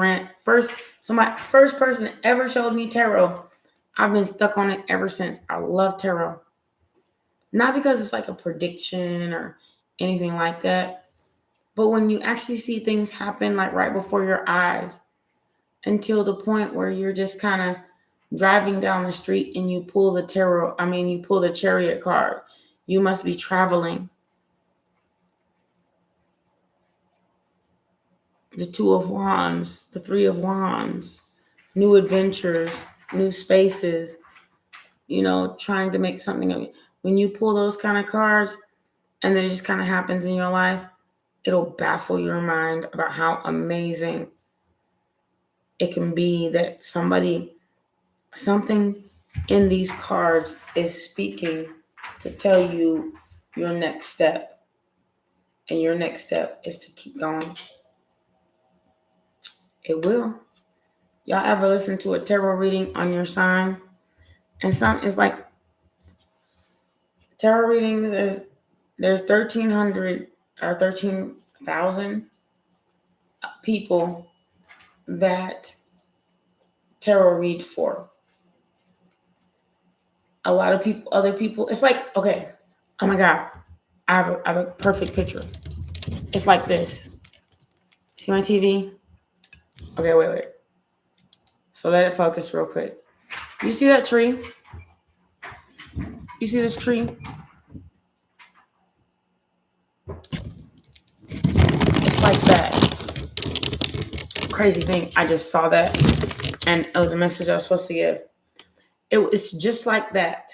person that ever showed me tarot, I've been stuck on it ever since. I love tarot. Not because it's like a prediction or anything like that, but when you actually see things happen like right before your eyes, until the point where you're just kind of driving down the street and you pull the Chariot card. You must be traveling. The Two of Wands, the Three of Wands, new adventures, new spaces, trying to make something of it. When you pull those kind of cards and then it just kind of happens in your life, it'll baffle your mind about how amazing It can be that something in these cards is speaking to tell you your next step. And your next step is to keep going. It will. Y'all ever listen to a tarot reading on your sign? And it's like tarot readings, there's 1,300 or 13,000 people that tarot read for. A lot of people, other people, it's like, okay, oh my God, I have a perfect picture. It's like this. See my TV? Okay, wait. So let it focus real quick. You see that tree? You see this tree? It's like that. Crazy thing. I just saw that, and it was a message I was supposed to give. It's just like that.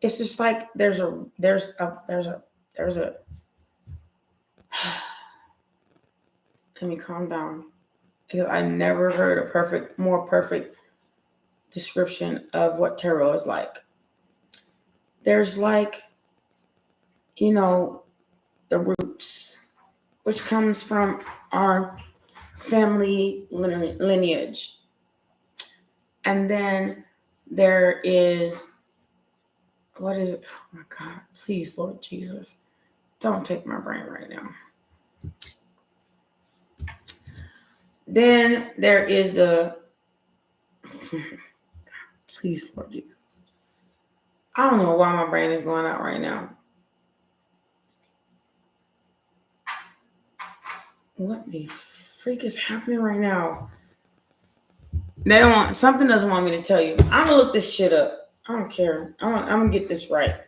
It's just like there's a. Let me calm down, because I never heard a more perfect description of what tarot is like. There's like, the roots, which comes from our family lineage. And then there is, what is it? Oh my God, please, Lord Jesus, don't take my brain right now. Then there is please, Lord Jesus. I don't know why my brain is going out right now. What the freak is happening right now? Something doesn't want me to tell you. I'm gonna look this shit up. I don't care. I'm gonna get this right.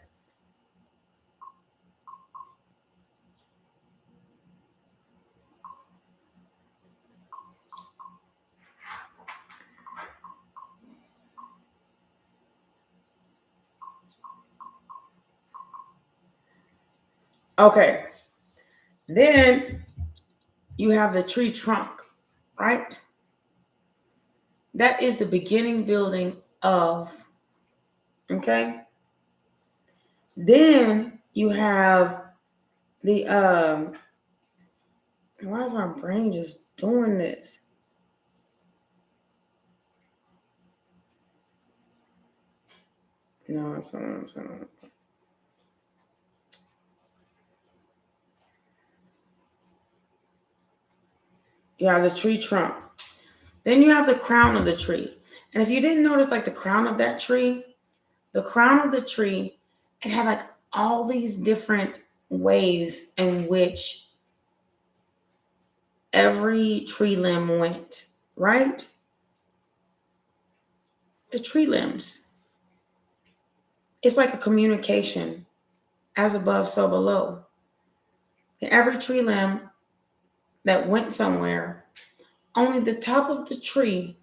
Okay. Then you have the tree trunk, right? That is the beginning building of, okay? Then you have the, why is my brain just doing this? No, it's not. You have the tree trunk. Then you have the crown of the tree. And if you didn't notice, like the crown of the tree, it had like all these different ways in which every tree limb went, right? The tree limbs. It's like a communication, as above, so below. And every tree limb that went somewhere, only the top of the tree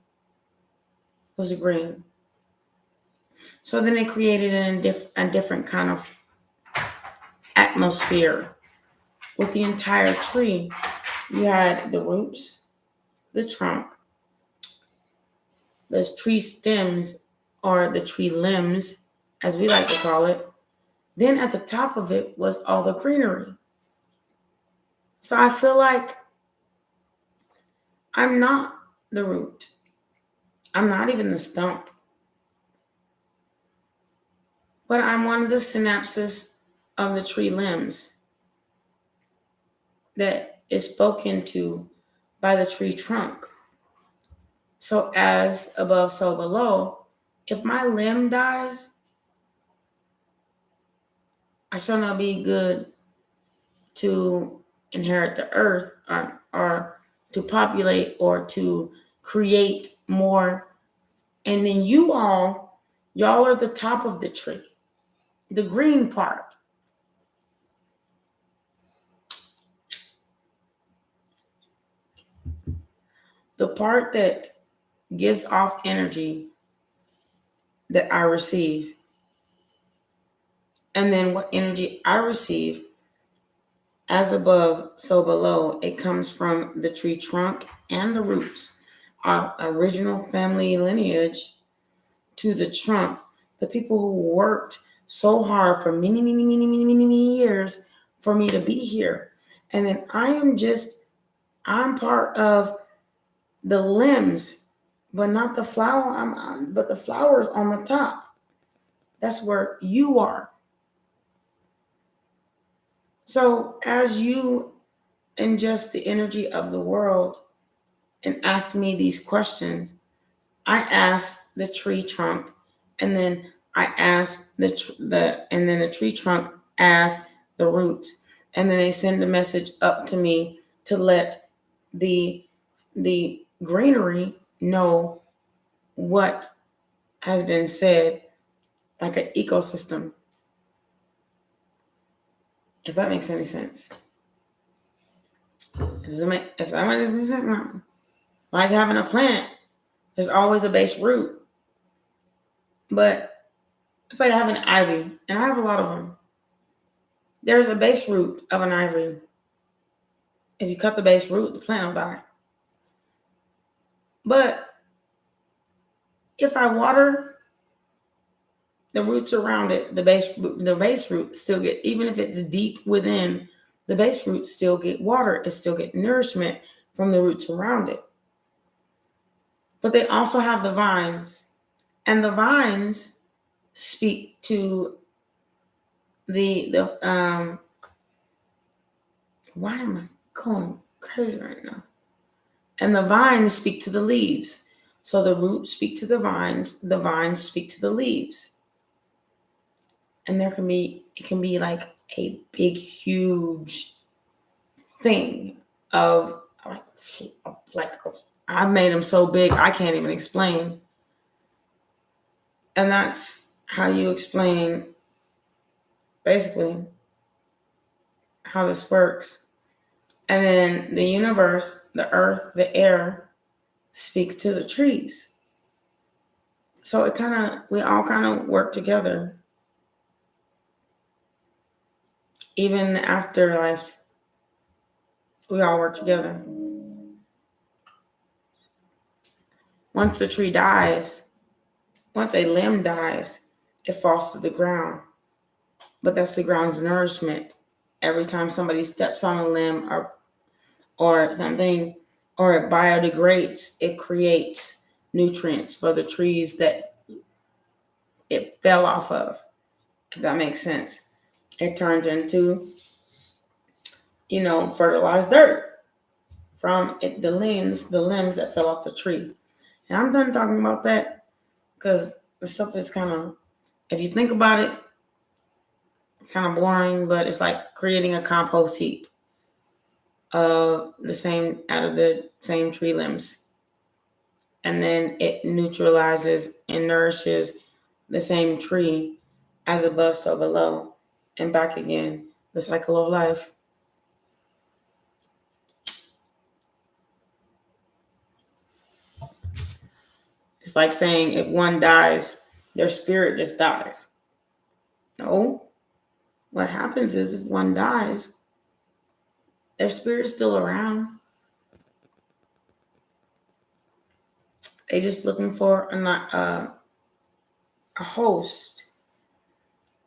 was green. So then it created a different kind of atmosphere with the entire tree. You had the roots, the trunk, the tree stems, or the tree limbs, as we like to call it. Then at the top of it was all the greenery. So I feel like I'm not the root. I'm not even the stump. But I'm one of the synapses of the tree limbs that is spoken to by the tree trunk. So as above, so below. If my limb dies, I shall not be good to inherit the earth or to populate or to create more. And then y'all are the top of the tree, the green part. The part that gives off energy that I receive. And then what energy I receive, as above, so below, it comes from the tree trunk and the roots. our original family lineage to the trunk, the people who worked so hard for many, many, many, many, many, many years for me to be here. And then I'm part of the limbs, but not the flower. But the flower's on the top. That's where you are. So as you ingest the energy of the world and ask me these questions, I ask the tree trunk, and then I ask and then the tree trunk asks the roots, and then they send a message up to me to let the greenery know what has been said, like an ecosystem. If that makes any sense. If that makes any sense, like having a plant, there's always a base root, but it's like having ivy, and I have a lot of them. There's a base root of an ivy. If you cut the base root, the plant will die. But if I water the roots around it, the base root still get, even if it's deep within, the base roots still get water. It still get nourishment from the roots around it. But they also have the vines, and the vines speak to the why am I going crazy right now? And the vines speak to the leaves. So the roots speak to the vines speak to the leaves. And it can be like a big, huge thing of like I've made them so big I can't even explain. And that's how you explain basically how this works. And then the universe, the earth, the air speaks to the trees. So we all kind of work together. Even the afterlife, we all work together. Once the tree dies, once a limb dies, it falls to the ground. But that's the ground's nourishment. Every time somebody steps on a limb or something, or it biodegrades, it creates nutrients for the trees that it fell off of, if that makes sense. It turns into, fertilized dirt from the limbs that fell off the tree. And I'm done talking about that because the stuff is kind of, if you think about it, it's kind of boring, but it's like creating a compost heap out of the same tree limbs. And then it neutralizes and nourishes the same tree, as above, so below, and back again, the cycle of life. It's like saying if one dies, their spirit just dies. No. What happens is if one dies, their spirit's still around. They're just looking for a host.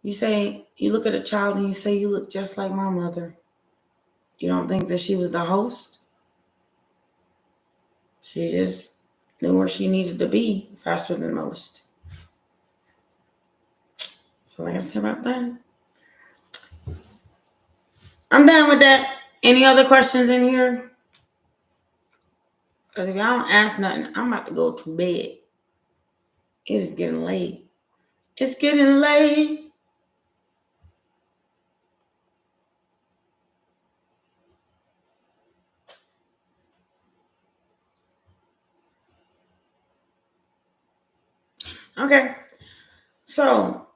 You look at a child and you say, you look just like my mother. You don't think that she was the host? She just knew where she needed to be faster than most. So like I said about that. I'm done with that. Any other questions in here? Because if y'all don't ask nothing, I'm about to go to bed. It is getting late. It's getting late. Okay. So,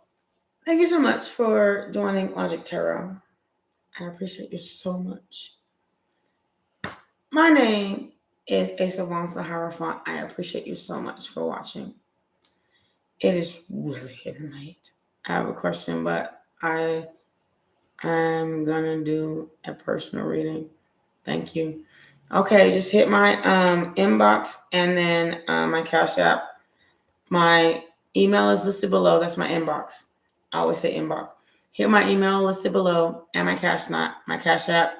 thank you so much for joining Logic Tarot. I appreciate you so much. My name is A Savant Sahara. I appreciate you so much for watching. It is really getting late. I have a question, but I'm going to do a personal reading. Thank you. Okay, just hit my inbox and then my Cash App. My email is listed below. That's my inbox. I always say inbox. Hit my email listed below and my Cash App,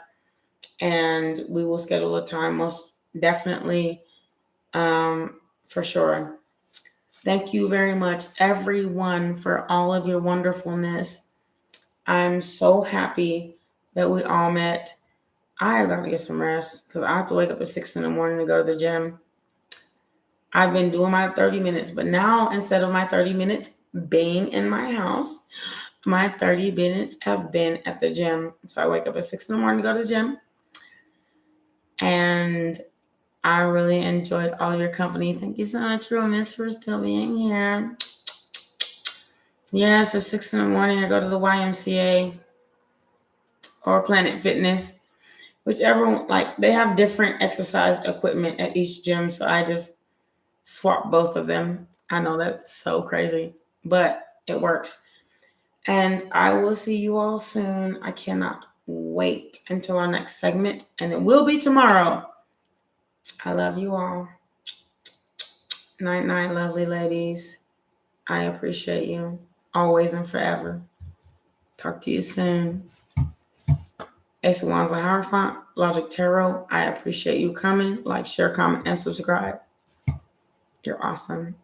and we will schedule a time most definitely, for sure. Thank you very much, everyone, for all of your wonderfulness. I'm so happy that we all met. I got to get some rest because I have to wake up at 6 in the morning to go to the gym. I've been doing my 30 minutes, but now instead of my 30 minutes being in my house, my 30 minutes have been at the gym. So I wake up at 6 in the morning to go to the gym. And I really enjoyed all of your company. Thank you so much, Romis, for still being here. Yes, at 6 in the morning, I go to the YMCA or Planet Fitness, whichever one. Like, they have different exercise equipment at each gym, so I just swap both of them. I know that's so crazy, but it works. And I will see you all soon. I cannot wait until our next segment, and it will be tomorrow. I love you all. Night, night, lovely ladies. I appreciate you always and forever. Talk to you soon. S1's a Hierophant, Logic Tarot. I appreciate you coming. Like, share, comment, and subscribe. You're awesome.